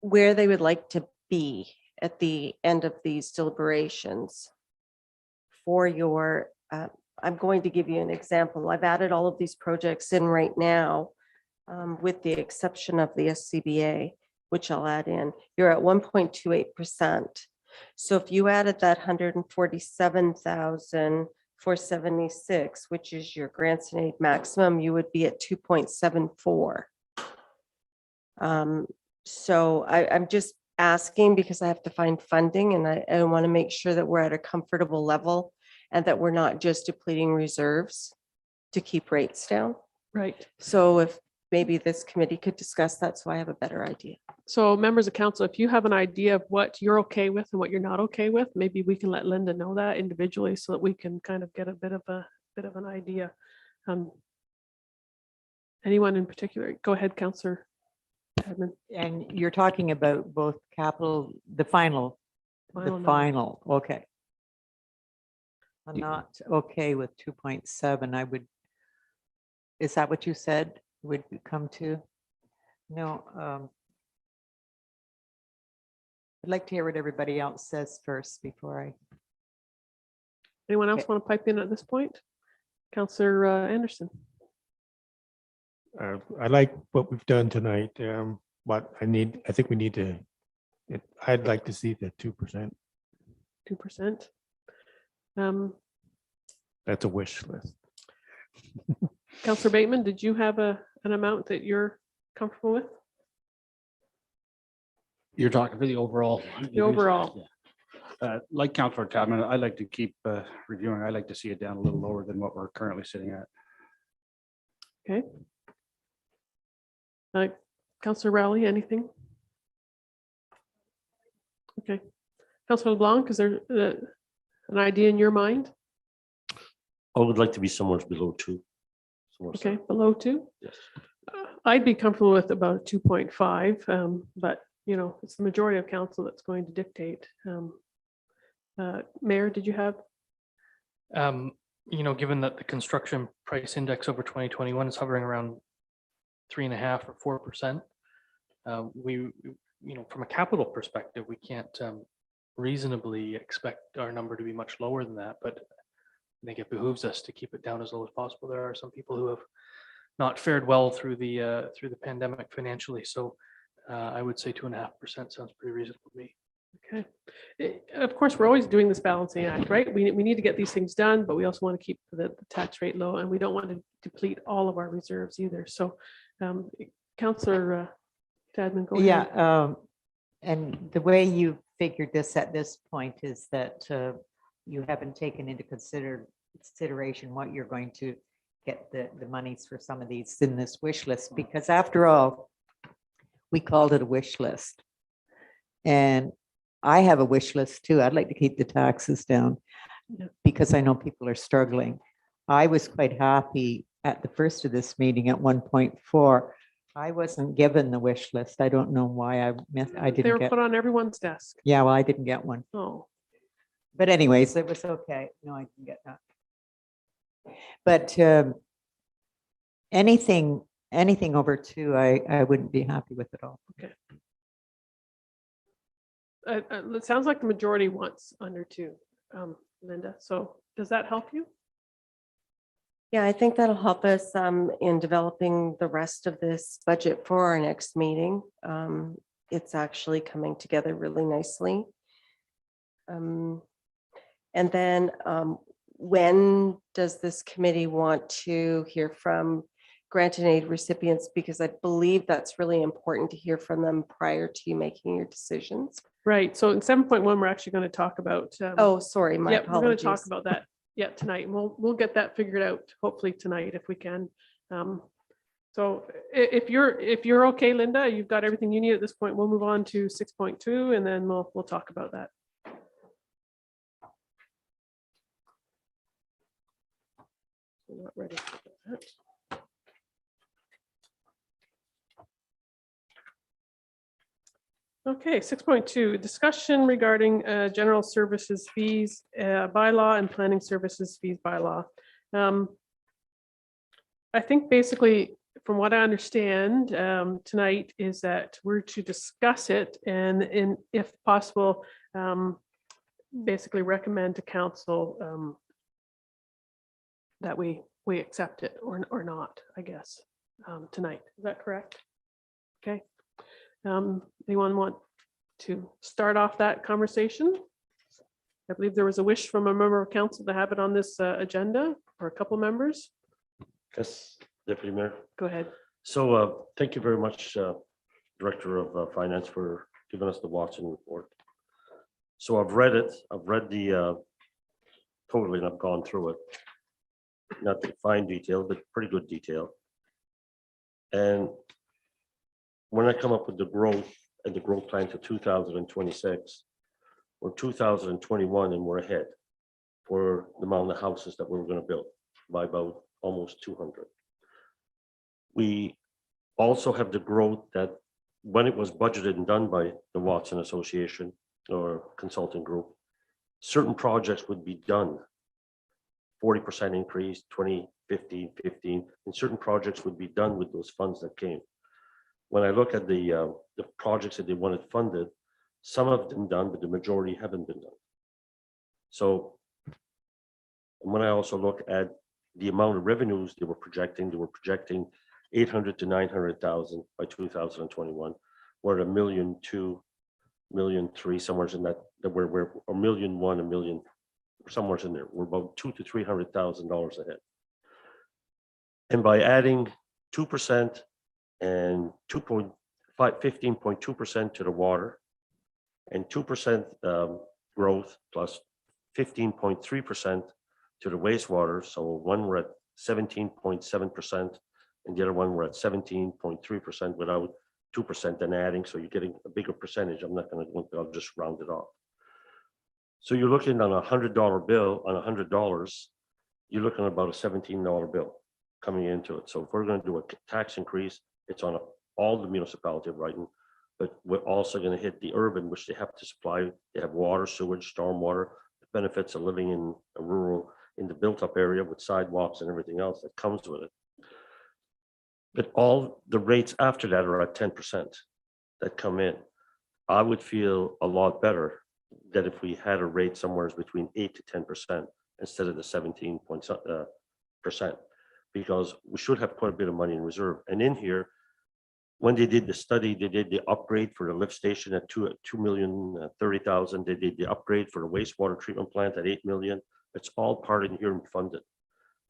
where they would like to be at the end of these deliberations for your, I'm going to give you an example. I've added all of these projects in right now with the exception of the SCBA, which I'll add in. You're at 1.28%. So if you added that 147,476, which is your grants and aid maximum, you would be at 2.74. So I'm just asking because I have to find funding, and I want to make sure that we're at a comfortable level and that we're not just depleting reserves to keep rates down. Right. So if maybe this committee could discuss that, so I have a better idea. So members of council, if you have an idea of what you're okay with and what you're not okay with, maybe we can let Linda know that individually so that we can kind of get a bit of an idea. Anyone in particular? Go ahead, Councillor Edmund. And you're talking about both capital, the final, okay. I'm not okay with 2.7. I would, is that what you said would come to? No. I'd like to hear what everybody else says first before I. Anyone else want to pipe in at this point? Councillor Anderson. I like what we've done tonight, but I think we need to, I'd like to see the 2%. 2%. That's a wish list. Councillor Bateman, did you have an amount that you're comfortable with? You're talking for the overall. The overall, Like Councillor Tadman, I like to keep reviewing. I like to see it down a little lower than what we're currently sitting at. okay. Councillor Rowley, anything? Okay. Councillor LeBlanc, is there an idea in your mind? I would like to be somewhere below 2. Somewhere Okay, below 2? Yes. I'd be comfortable with about 2.5, but you know, it's the majority of council that's going to dictate. Mayor, did you have? You know, given that the construction price index over 2021 is hovering around 3.5 or 4%, we, you know, from a capital perspective, we can't reasonably expect our number to be much lower than that, but I think it behooves us to keep it down as low as possible. There are some people who have not fared well through the pandemic financially, so I would say 2.5% sounds pretty reasonable to me. Okay. Of course, we're always doing this balancing act, right? We need to get these things done, but we also want to keep the tax rate low, and we don't want to deplete all of our reserves either. So, Councillor Tadman, go ahead. Yeah, and the way you figured this at this point is that you haven't taken into consideration what you're going to get the monies for some of these in this wish list, because after all, we called it a wish list. And I have a wish list too. I'd like to keep the taxes down because I know people are struggling. I was quite happy at the first of this meeting at 1.4. I wasn't given the wish list. I don't know why I didn't They were get. put on everyone's desk. Yeah, well, I didn't get one. Oh, But anyways, it was okay. No, I didn't get that. But anything over 2, I wouldn't be happy with at all. okay. It sounds like the majority wants under 2, Linda. So does that help you? Yeah, I think that'll help us in developing the rest of this budget for our next meeting. It's actually coming together really nicely. And then when does this committee want to hear from grant and aid recipients? Because I believe that's really important to hear from them prior to you making your decisions. Right. So in 7.1, we're actually going to talk about. Oh, sorry, my yeah, we're going to talk apologies. about that tonight. And we'll get that figured out hopefully tonight if we can. So if you're okay, Linda, you've got everything you need at this point. We'll move on to 6.2 and then we'll talk about that. We're not ready for that. Okay, 6.2, discussion regarding general services fees bylaw and planning services fees bylaw. I think basically, from what I understand tonight, is that we're to discuss it and if possible, basically recommend to council that we accept it or not, I guess, tonight. Is that correct? Okay. Anyone want to start off that conversation? I believe there was a wish from a member of council to have it on this agenda, or a couple members. Yes, Deputy Mayor. Go ahead. So thank you very much, Director of Finance, for giving us the Watson report. So I've read it. I've read the totally, and I've gone through it. Not the fine detail, but pretty good detail. And when I come up with the growth and the growth plan to 2026 or 2021, and we're ahead for the amount of houses that we're going to build by about almost 200. We also have the growth that when it was budgeted and done by the Watson Association or consulting group, certain projects would be done. 40% increase, 20, 15, 15, and certain projects would be done with those funds that came. When I look at the projects that they wanted funded, some of them done, but the majority haven't been done. So when I also look at the amount of revenues they were projecting 800 to 900,000 by 2021. We're at 1,200,000, 1,300,000, somewhere in that we're 1,000,001, 1,000,000 somewhere in there. We're about $200,000 to $300,000 ahead. And by adding 2% and 15.2% to the water and 2% growth plus 15.3% to the wastewater. So one we're at 17.7% and the other one we're at 17.3% without 2% then adding. So you're getting a bigger percentage. I'm not going to, I'll just round it off. So you're looking on $100 bill on $100, you're looking at about a $17 bill coming into it. So if we're going to do a tax increase, it's on all the municipality of Brighton, but we're also going to hit the urban, which they have to supply. They have water, sewage, stormwater, the benefits of living in a rural, in the built up area with sidewalks and everything else that comes with it. But all the rates after that are at 10% that come in. I would feel a lot better that if we had a rate somewhere between 8 to 10% instead of the 17%, because we should have quite a bit of money in reserve. And in here, when they did the study, they did the upgrade for the lift station at $2,030,000. They did the upgrade for the wastewater treatment plant at $8 million. It's all part in here and funded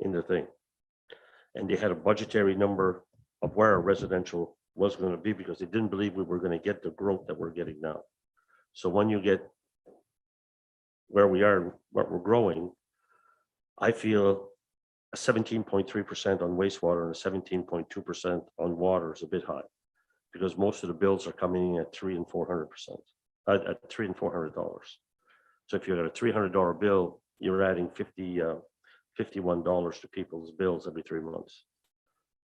in the thing. And they had a budgetary number of where our residential was going to be because they didn't believe we were going to get the growth that we're getting now. So when you get where we are, what we're growing, I feel a 17.3% on wastewater and a 17.2% on water is a bit high because most of the bills are coming in at $300 and $400%, at $300 and $400. So if you got a $300 bill, you're adding $51 to people's bills every 3 months.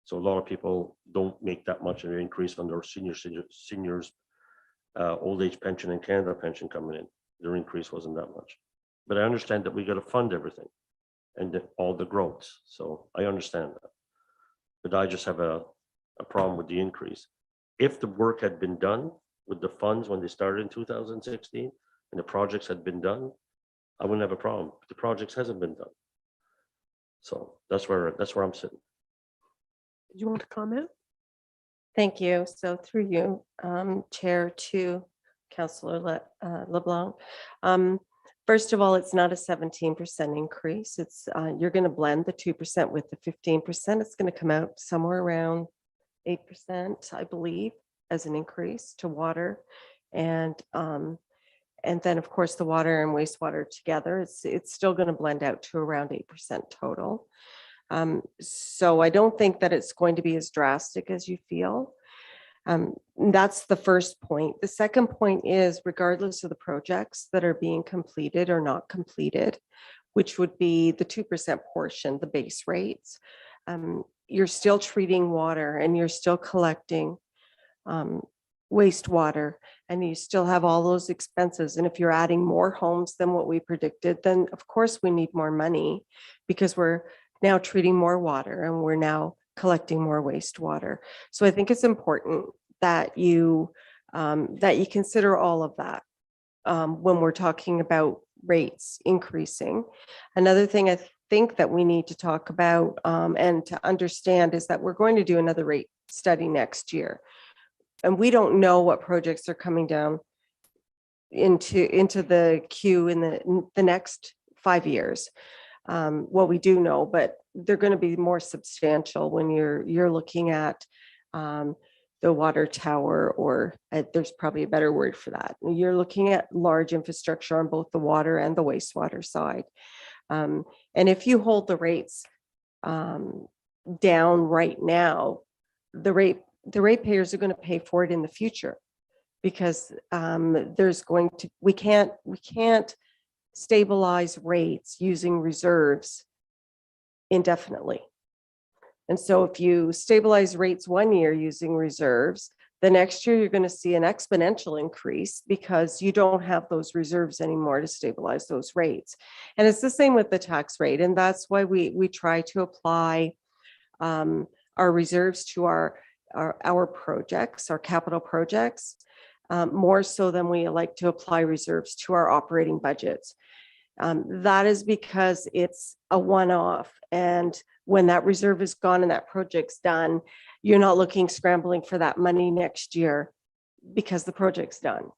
So a lot of people don't make that much of an increase on their seniors old age pension and Canada pension coming in. Their increase wasn't that much. But I understand that we got to fund everything and all the growths. So I understand that. But I just have a problem with the increase. If the work had been done with the funds when they started in 2016 and the projects had been done, I wouldn't have a problem. But the projects hasn't been done. So that's where I'm sitting. Did you want to comment? Thank you. So through you, Chair to Councillor LeBlanc. First of all, it's not a 17% increase. It's you're going to blend the 2% with the 15%. It's going to come out somewhere around 8%, I believe, as an increase to water. And then, of course, the water and wastewater together, it's still going to blend out to around 8% total. So I don't think that it's going to be as drastic as you feel. That's the first point. The second point is, regardless of the projects that are being completed or not completed, which would be the 2% portion, the base rates, you're still treating water and you're still collecting wastewater, and you still have all those expenses. And if you're adding more homes than what we predicted, then of course we need more money because we're now treating more water and we're now collecting more wastewater. So I think it's important that you consider all of that when we're talking about rates increasing. Another thing I think that we need to talk about and to understand is that we're going to do another rate study next year. And we don't know what projects are coming down into the queue in the next 5 years. What we do know, but they're going to be more substantial when you're looking at the water tower, or there's probably a better word for that. You're looking at large infrastructure on both the water and the wastewater side. And if you hold the rates down right now, the ratepayers are going to pay for it in the future because we can't stabilize rates using reserves indefinitely. And so if you stabilize rates 1 year using reserves, the next year you're going to see an exponential increase because you don't have those reserves anymore to stabilize those rates. And it's the same with the tax rate. And that's why we try to apply our reserves to our projects, our capital projects, more so than we like to apply reserves to our operating budgets. That is because it's a one-off. And when that reserve is gone and that project's done, you're not scrambling for that money next year because the project's done.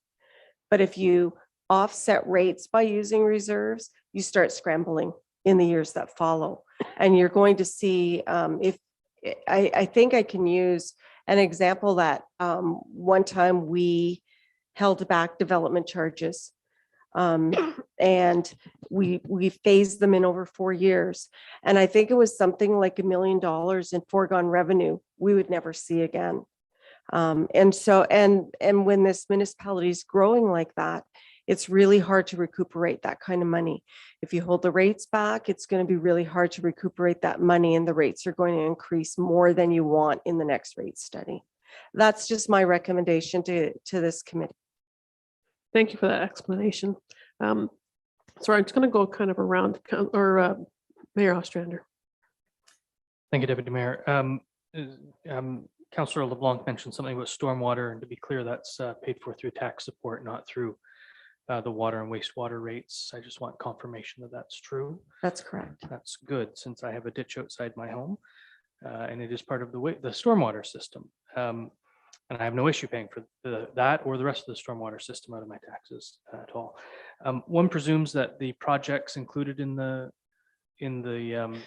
But if you offset rates by using reserves, you start scrambling in the years that follow. And you're going to see, if, I think I can use an example that one time we held back development charges. And we phased them in over 4 years. And I think it was something like $1 million in foregone revenue we would never see again. And so, and when this municipality is growing like that, it's really hard to recuperate that kind of money. If you hold the rates back, it's going to be really hard to recuperate that money, and the rates are going to increase more than you want in the next rate study. That's just my recommendation to this committee. Thank you for that explanation. Sorry, I'm just going to go kind of around, Mayor Ostrander. Thank you, Deputy Mayor. Councillor LeBlanc mentioned something about stormwater, and to be clear, that's paid for through tax support, not through the water and wastewater rates. I just want confirmation that that's true. That's correct. That's good, since I have a ditch outside my home, and it is part of the stormwater system. And I have no issue paying for that or the rest of the stormwater system out of my taxes at all. One presumes that the projects included in the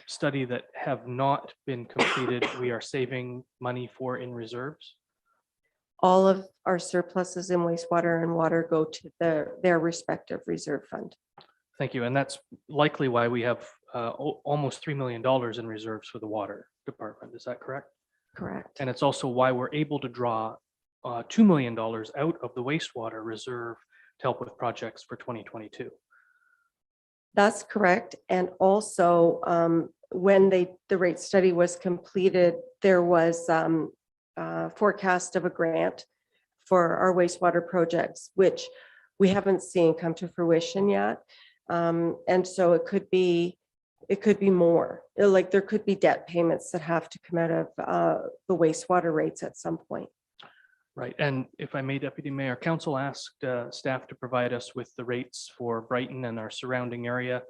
study that have not been completed, we are saving money for in reserves. All of our surpluses in wastewater and water go to their respective reserve fund. Thank you. And that's likely why we have almost $3 million in reserves for the water department. Is that correct? Correct. And it's also why we're able to draw $2 million out of the wastewater reserve to help with projects for 2022. That's correct. And also, when the rate study was completed, there was forecast of a grant for our wastewater projects, which we haven't seen come to fruition yet. And so it could be more. Like there could be debt payments that have to come out of the wastewater rates at some point. Right. And if I may, Deputy Mayor, Council asked staff to provide us with the rates for Brighton and our surrounding area.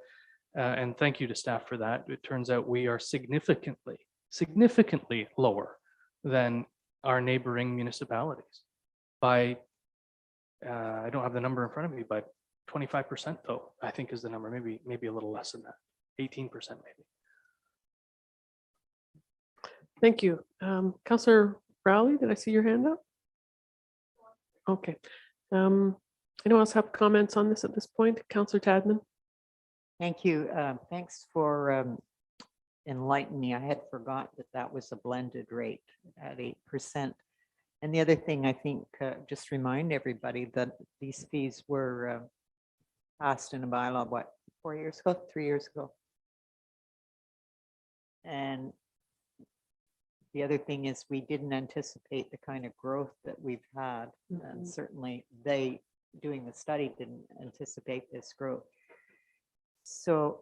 And thank you to staff for that. It turns out we are significantly lower than our neighboring municipalities by, I don't have the number in front of me, but 25% though, I think is the number, maybe a little less than that, 18% maybe. Thank you. Councillor Rowley, did I see your hand up? Okay. Anyone else have comments on this at this point? Councillor Tadman? Thank you. Thanks for enlightening me. I had forgot that was a blended rate at 8%. And the other thing, I think, just remind everybody that these fees were passed in a bylaw, what, 4 years ago, 3 years ago? And the other thing is we didn't anticipate the kind of growth that we've had. And certainly they, doing the study, didn't anticipate this growth. So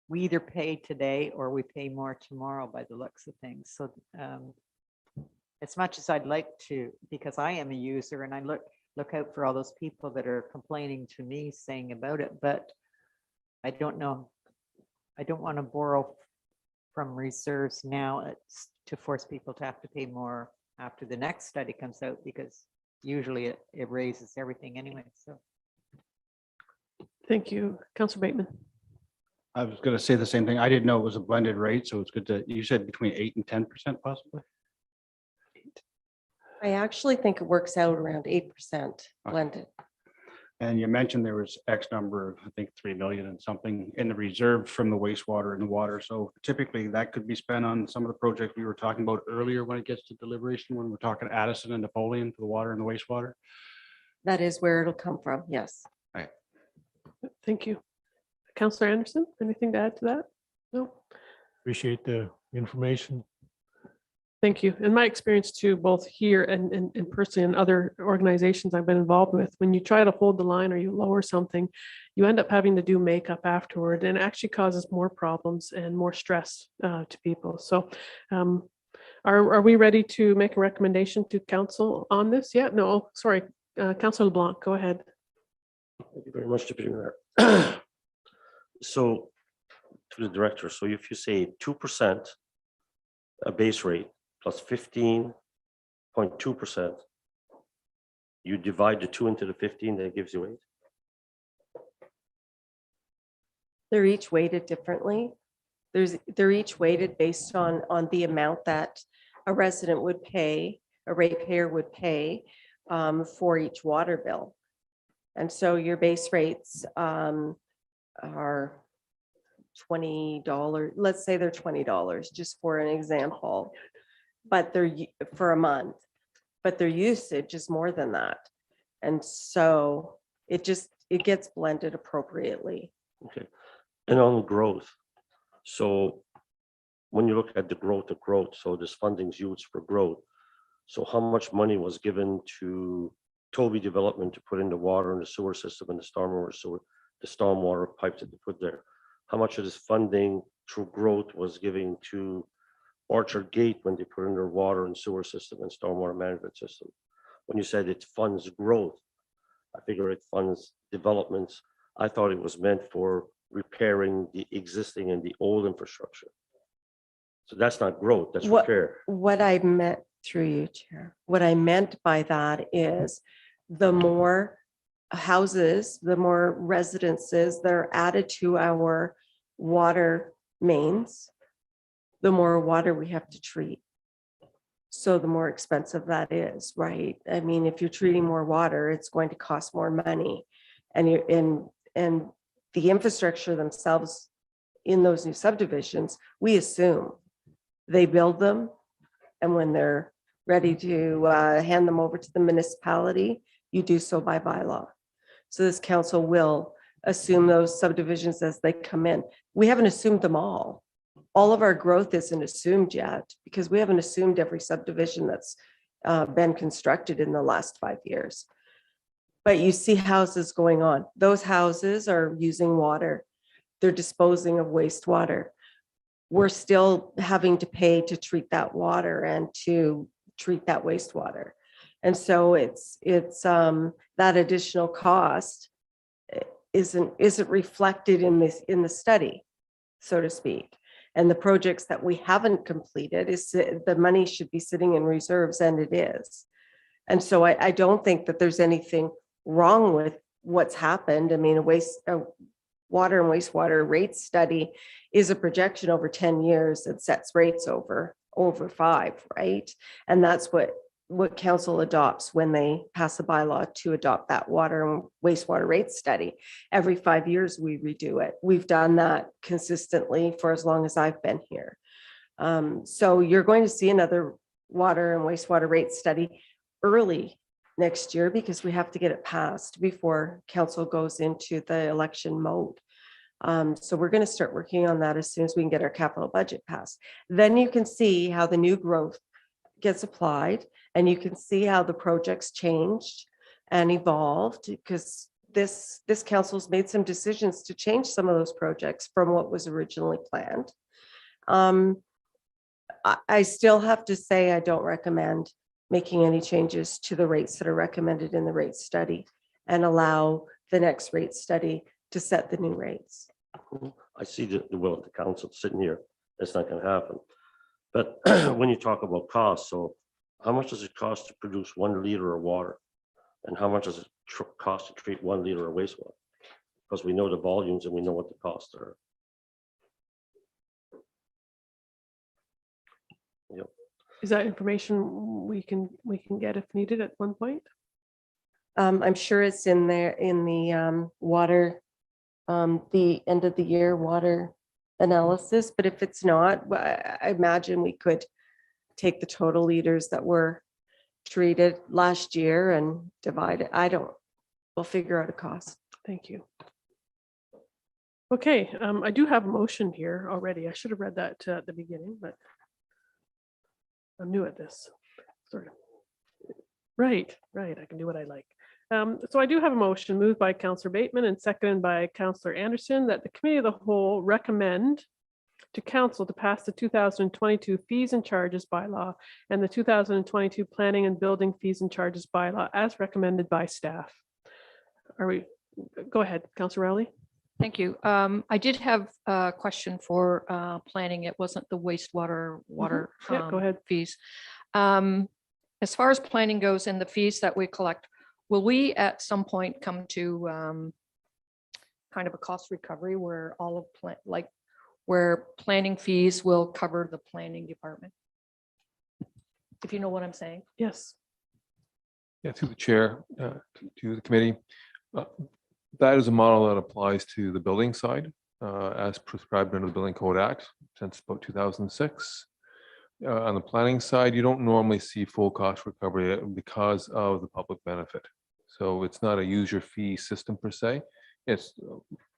we either pay today or we pay more tomorrow by the looks of things. So as much as I'd like to, because I am a user and I look out for all those people that are complaining to me saying about it, but I don't know. I don't want to borrow from reserves now to force people to have to pay more after the next study comes out, because usually it raises everything anyway. So Thank you. Councillor Bateman. I was going to say the same thing. I didn't know it was a blended rate, so it's good to, you said between 8 and 10% possibly? I actually think it works out around 8% blended. And you mentioned there was X number of, I think, 3 million and something in the reserve from the wastewater and the water. So typically that could be spent on some of the projects we were talking about earlier when it gets to deliberation, when we're talking Addison and Napoleon for the water and the wastewater. That is where it'll come from. Yes. Right. Thank you. Councillor Anderson, anything to add to that? No. Appreciate the information. Thank you. In my experience too, both here and personally in other organizations I've been involved with, when you try to hold the line or you lower something, you end up having to do makeup afterward, and it actually causes more problems and more stress to people. So are we ready to make a recommendation to council on this? Yeah, no, sorry. Councillor LeBlanc, go ahead. Thank you very much, Deputy Mayor. So to the director, so if you say 2% a base rate plus 15.2%, you divide the 2 into the 15, that gives you 8. They're each weighted differently. They're each weighted based on the amount that a resident would pay, a ratepayer would pay for each water bill. And so your base rates are $20. Let's say they're $20, just for an example. But they're for a month, but their usage is more than that. And so it gets blended appropriately. Okay, and on growth. So when you look at the growth of growth, so this funding's used for growth. So how much money was given to Toby Development to put in the water and the sewer system and the stormwater pipes that they put there? How much of this funding through growth was given to Orchard Gate when they put in their water and sewer system and stormwater management system? When you said it funds growth, I figure it funds developments. I thought it was meant for repairing the existing and the old infrastructure. So that's not growth, that's repair. What I meant, through you, Chair, what I meant by that is the more houses, the more residences that are added to our water mains, the more water we have to treat. So the more expensive that is, right? I mean, if you're treating more water, it's going to cost more money. And the infrastructure themselves in those new subdivisions, we assume they build them. And when they're ready to hand them over to the municipality, you do so by bylaw. So this council will assume those subdivisions as they come in. We haven't assumed them all. All of our growth isn't assumed yet because we haven't assumed every subdivision that's been constructed in the last 5 years. But you see houses going on. Those houses are using water. They're disposing of wastewater. We're still having to pay to treat that water and to treat that wastewater. And so it's that additional cost isn't reflected in the study, so to speak. And the projects that we haven't completed is the money should be sitting in reserves, and it is. And so I don't think that there's anything wrong with what's happened. I mean, a water and wastewater rate study is a projection over 10 years that sets rates over 5, right? And that's what council adopts when they pass a bylaw to adopt that water and wastewater rate study. Every 5 years we redo it. We've done that consistently for as long as I've been here. So you're going to see another water and wastewater rate study early next year because we have to get it passed before council goes into the election mode. So we're going to start working on that as soon as we can get our capital budget passed. Then you can see how the new growth gets applied, and you can see how the projects changed and evolved because this council's made some decisions to change some of those projects from what was originally planned. I still have to say I don't recommend making any changes to the rates that are recommended in the rate study and allow the next rate study to set the new rates. I see the will of the council sitting here. That's not going to happen. But when you talk about cost, so how much does it cost to produce 1 liter of water? And how much does it cost to treat 1 liter of wastewater? Because we know the volumes and we know what the costs are. Yep. Is that information we can get if needed at one point? I'm sure it's in there in the water, the end of the year water analysis, but if it's not, I imagine we could take the total liters that were treated last year and divide it. We'll figure out a cost. Thank you. Okay, I do have a motion here already. I should have read that at the beginning, but I'm new at this, sort of. Right, I can do what I like. So I do have a motion moved by Councillor Bateman and seconded by Councillor Anderson that the Committee of the Whole recommend to Council to pass the 2022 fees and charges bylaw and the 2022 planning and building fees and charges bylaw as recommended by staff. Go ahead, Councillor Rowley. Thank you. I did have a question for planning. It wasn't the water Yeah, go ahead. fees. As far as planning goes and the fees that we collect, will we at some point come to kind of a cost recovery where all of like where planning fees will cover the planning department. If you know what I'm saying. Yes. Yeah, through the chair, to the committee. That is a model that applies to the building side as prescribed under the Building Code Act since about 2006. On the planning side, you don't normally see full cost recovery because of the public benefit. So it's not a user fee system per se. It's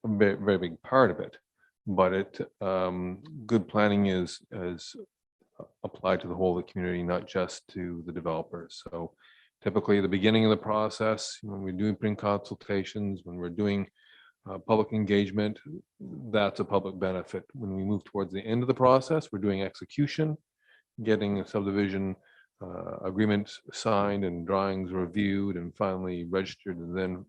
a very, very big part of it, but good planning is applied to the whole of the community, not just to the developers. So typically the beginning of the process, when we're doing pre-consultations, when we're doing public engagement, that's a public benefit. When we move towards the end of the process, we're doing execution, getting a subdivision agreement signed and drawings reviewed and finally registered, and then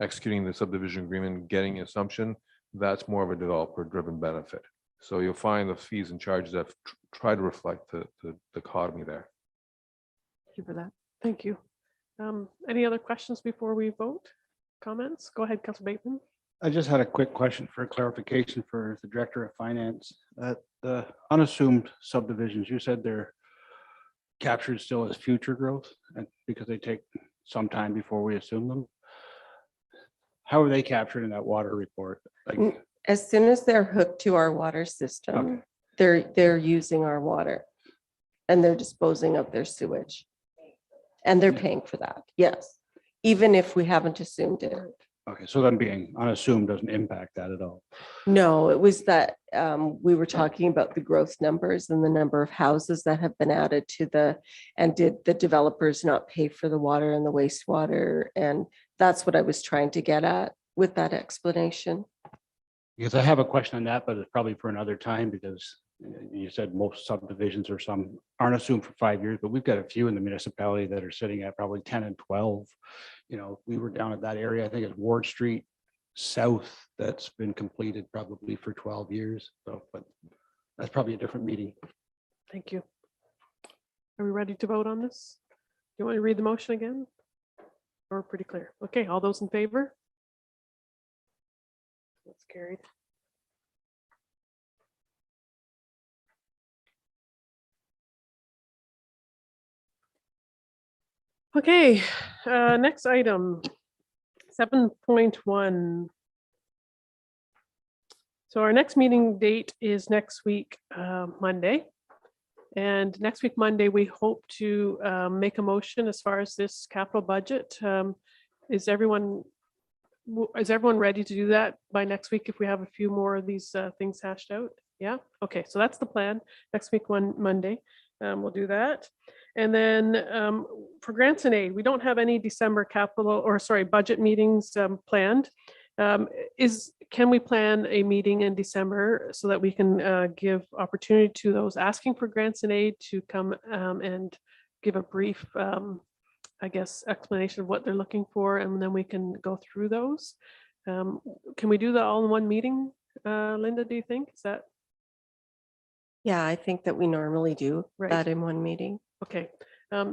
executing the subdivision agreement, getting assumption. That's more of a developer driven benefit. So you'll find the fees and charges that try to reflect the dichotomy there. Thank you for that. Thank you. Any other questions before we vote? Comments? Go ahead, Councilor Bateman. I just had a quick question for clarification for the Director of Finance. The unassumed subdivisions, you said they're captured still as future growth and because they take some time before we assume them. How are they captured in that water report? Like, As soon as they're hooked to our water system, they're using our water and they're disposing of their sewage. And they're paying for that, yes, even if we haven't assumed it. okay, so them being unassumed doesn't impact that at all. No, it was that we were talking about the growth numbers and the number of houses that have been added to and did the developers not pay for the water and the wastewater? And that's what I was trying to get at with that explanation. Because I have a question on that, but it's probably for another time because you said most subdivisions or some aren't assumed for 5 years, but we've got a few in the municipality that are sitting at probably 10 and 12. You know, we were down at that area, I think it's Ward Street South, that's been completed probably for 12 years. So, but that's probably a different meeting. Thank you. Are we ready to vote on this? You want to read the motion again? Or pretty clear? Okay, all those in favor? That's carried. Okay, next item, 7.1. So our next meeting date is next week, Monday. And next week, Monday, we hope to make a motion as far as this capital budget. Is everyone ready to do that by next week if we have a few more of these things hashed out? Yeah, okay, so that's the plan. Next week, Monday, we'll do that. And then for grants and aid, we don't have any December budget meetings planned. Can we plan a meeting in December so that we can give opportunity to those asking for grants and aid to come and give a brief, I guess, explanation of what they're looking for, and then we can go through those. Can we do that all in one meeting, Linda, do you think? Is that? Yeah, I think that we normally do that in one meeting. Okay, I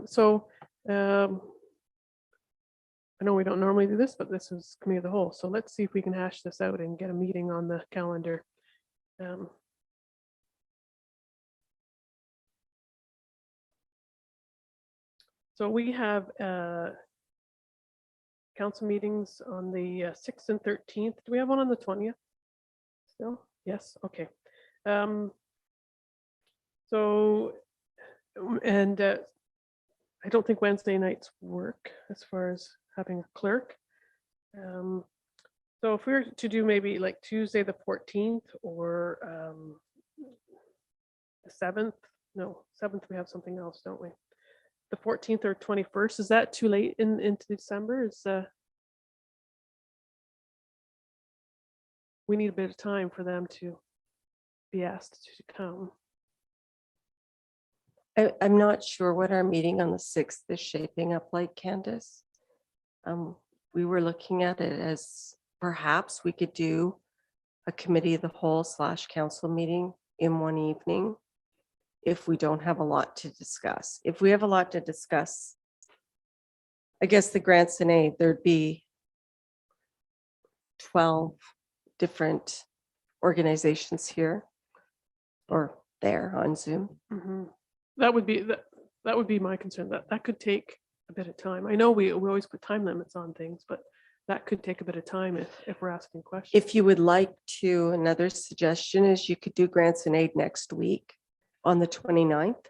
know we don't normally do this, but this is committee of the whole. So let's see if we can hash this out and get a meeting on the calendar. So we have council meetings on the 6th and 13th. Do we have one on the 20th still? Yes, okay. I don't think Wednesday nights work as far as having a clerk. So if we were to do maybe like Tuesday the 14th or the 7th, no, 7th we have something else, don't we? The 14th or 21st, is that too late into December? We need a bit of time for them to be asked to come. I'm not sure what our meeting on the 6th is shaping up like, Candace. We were looking at it as perhaps we could do a committee of the whole / council meeting in one evening if we don't have a lot to discuss. If we have a lot to discuss, I guess the grants and aid, there'd be 12 different organizations here or there on Zoom. That would be, that would be my concern, that could take a bit of time. I know we always put time limits on things, but that could take a bit of time if we're asking questions. If you would like to, another suggestion is you could do grants and aid next week on the 29th.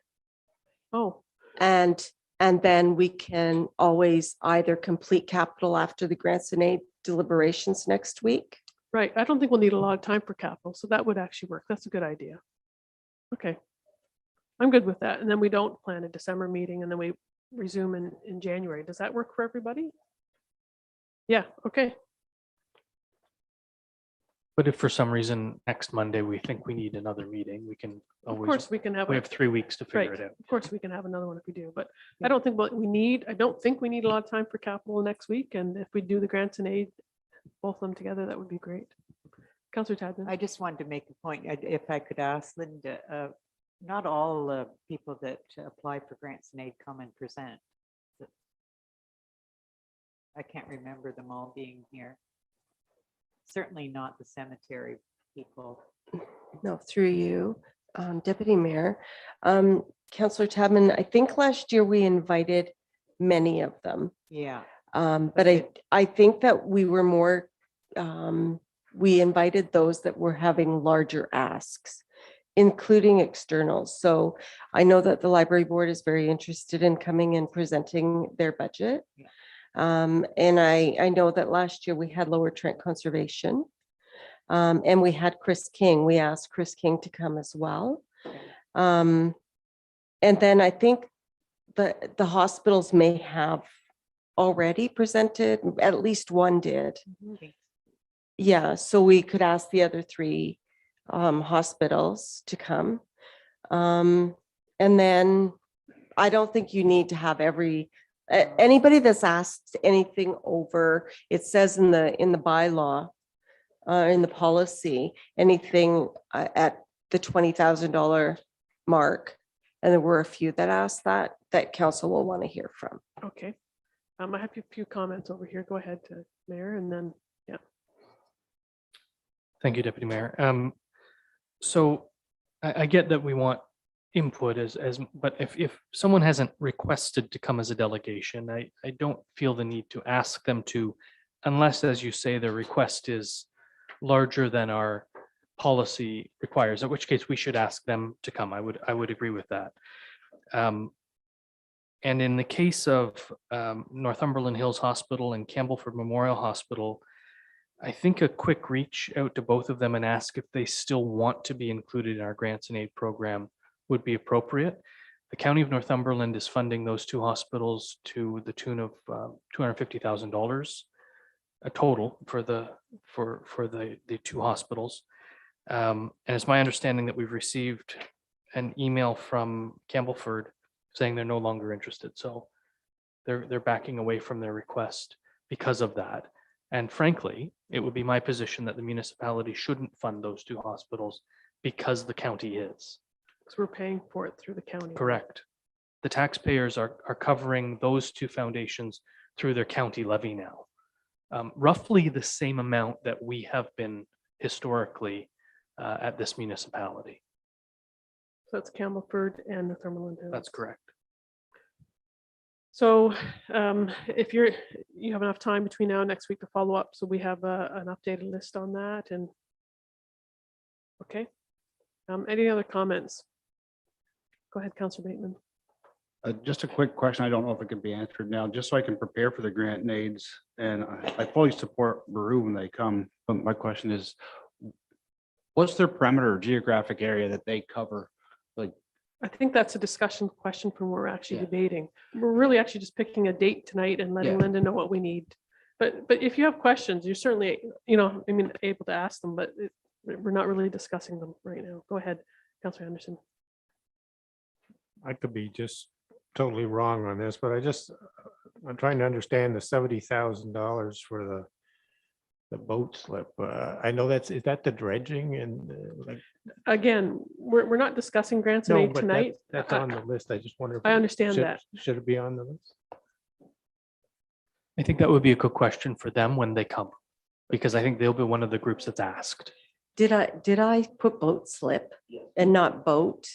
Oh, And then we can always either complete capital after the grants and aid deliberations next week. right. I don't think we'll need a lot of time for capital, so that would actually work. That's a good idea. Okay. I'm good with that. And then we don't plan a December meeting and then we resume in January. Does that work for everybody? Yeah, okay. But if for some reason next Monday we think we need another meeting, we can Of always, course, we can have, we have 3 weeks to figure right. it out. Of course, we can have another one if we do, but I don't think what we need, I don't think we need a lot of time for capital next week. And if we do the grants and aid, both of them together, that would be great. Councillor Tadman. I just wanted to make a point, if I could ask Linda, not all people that apply for grants and aid come and present. I can't remember them all being here. Certainly not the cemetery people. No, through you, Deputy Mayor. Councillor Tadman, I think last year we invited many of them. Yeah. But I think that we were more, we invited those that were having larger asks, including externals. So I know that the library board is very interested in coming and presenting their budget. Yeah. And I know that last year we had Lower Trent Conservation. And we had Chris King. We asked Chris King to come as well. And then I think the hospitals may have already presented, at least one did. Yeah, so we could ask the other 3 hospitals to come. And then I don't think you need to have anybody that's asked anything over, it says in the bylaw, in the policy, anything at the $20,000 mark. And there were a few that asked that council will want to hear from. Okay. I have a few comments over here. Go ahead, Mayor, and then, yeah. Thank you, Deputy Mayor. So I get that we want input but if someone hasn't requested to come as a delegation, I don't feel the need to ask them to, unless, as you say, their request is larger than our policy requires, in which case we should ask them to come. I would agree with that. And in the case of Northumberland Hills Hospital and Campbellford Memorial Hospital, I think a quick reach out to both of them and ask if they still want to be included in our grants and aid program would be appropriate. The County of Northumberland is funding those 2 hospitals to the tune of $250,000 a total for the 2 hospitals. And it's my understanding that we've received an email from Campbellford saying they're no longer interested. So they're backing away from their request because of that. And frankly, it would be my position that the municipality shouldn't fund those 2 hospitals because the county is. Because we're paying for it through the county. Correct. The taxpayers are covering those 2 foundations through their county levy now. Roughly the same amount that we have been historically at this municipality. So that's Campbellford and Northumberland Hills. That's correct. So if you have enough time between now and next week to follow up, so we have an updated list on that. And okay. Any other comments? Go ahead, Councillor Bateman. Just a quick question. I don't know if it can be answered now, just so I can prepare for the grant and aids. And I fully support Baru when they come. But my question is, what's their perimeter or geographic area that they cover? Like, I think that's a discussion question from what we're actually debating. We're really actually just picking a date tonight and letting Linda know what we need. But if you have questions, you're certainly, able to ask them, but we're not really discussing them right now. Go ahead, Councillor Anderson. I could be just totally wrong on this, but I'm trying to understand the $70,000 for the boat slip. I know is that the dredging and like. Again, we're not discussing grants and aid tonight. That's on the list. I just wonder. If I understand that. Should it be on the list? I think that would be a good question for them when they come. because I think they'll be one of the groups that's asked. Did I put boat slip and not boat?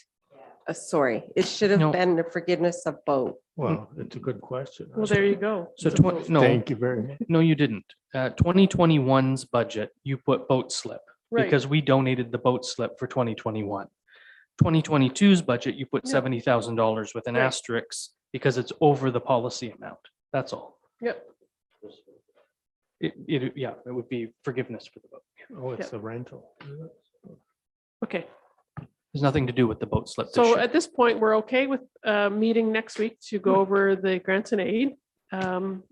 Sorry, it should have No. been the forgiveness of boat. Well, it's a good question. Well, there you go. So It's a vote. no, Thank you very much. no, you didn't. 2021's budget, you put boat slip Right. because we donated the boat slip for 2021. 2022's budget, you put Yeah. $70,000 with an Right. asterisk because it's over the policy amount. That's all. Yep. Yeah, it would be forgiveness for the boat. Oh, it's a rental. Okay. There's nothing to do with the boat slip. this So year. at this point, we're okay with meeting next week to go over the grants and aid. Go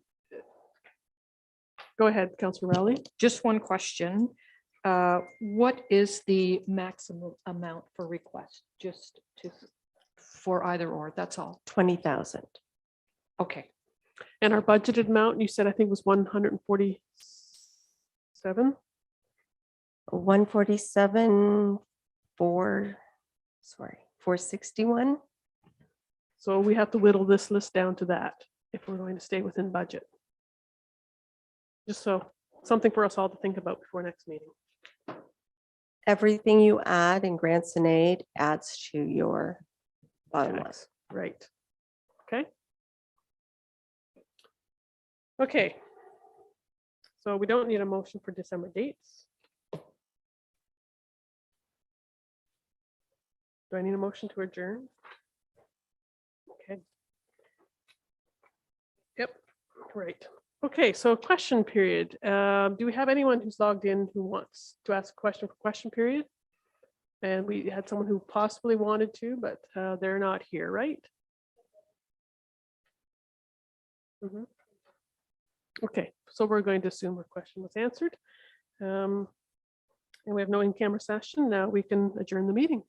ahead, Councillor Rowley. Just one question. What is the maximum amount for request? Just to, for either or, that's all. 20,000. Okay. And our budgeted amount, you said, I think was 147. 147, 461. So we have to whittle this list down to that if we're going to stay within budget. Just so, something for us all to think about before next meeting. Everything you add in grants and aid adds to your bottom line. Tax, right. Okay. Okay. So we don't need a motion for December dates. Do I need a motion to adjourn? Okay. Yep, right. Okay, so question period. Do we have anyone who's logged in who wants to ask a question for question period? And we had someone who possibly wanted to, but they're not here, right? Mhm. Okay, so we're going to assume our question was answered. And we have no in-camera session. Now we can adjourn the meeting.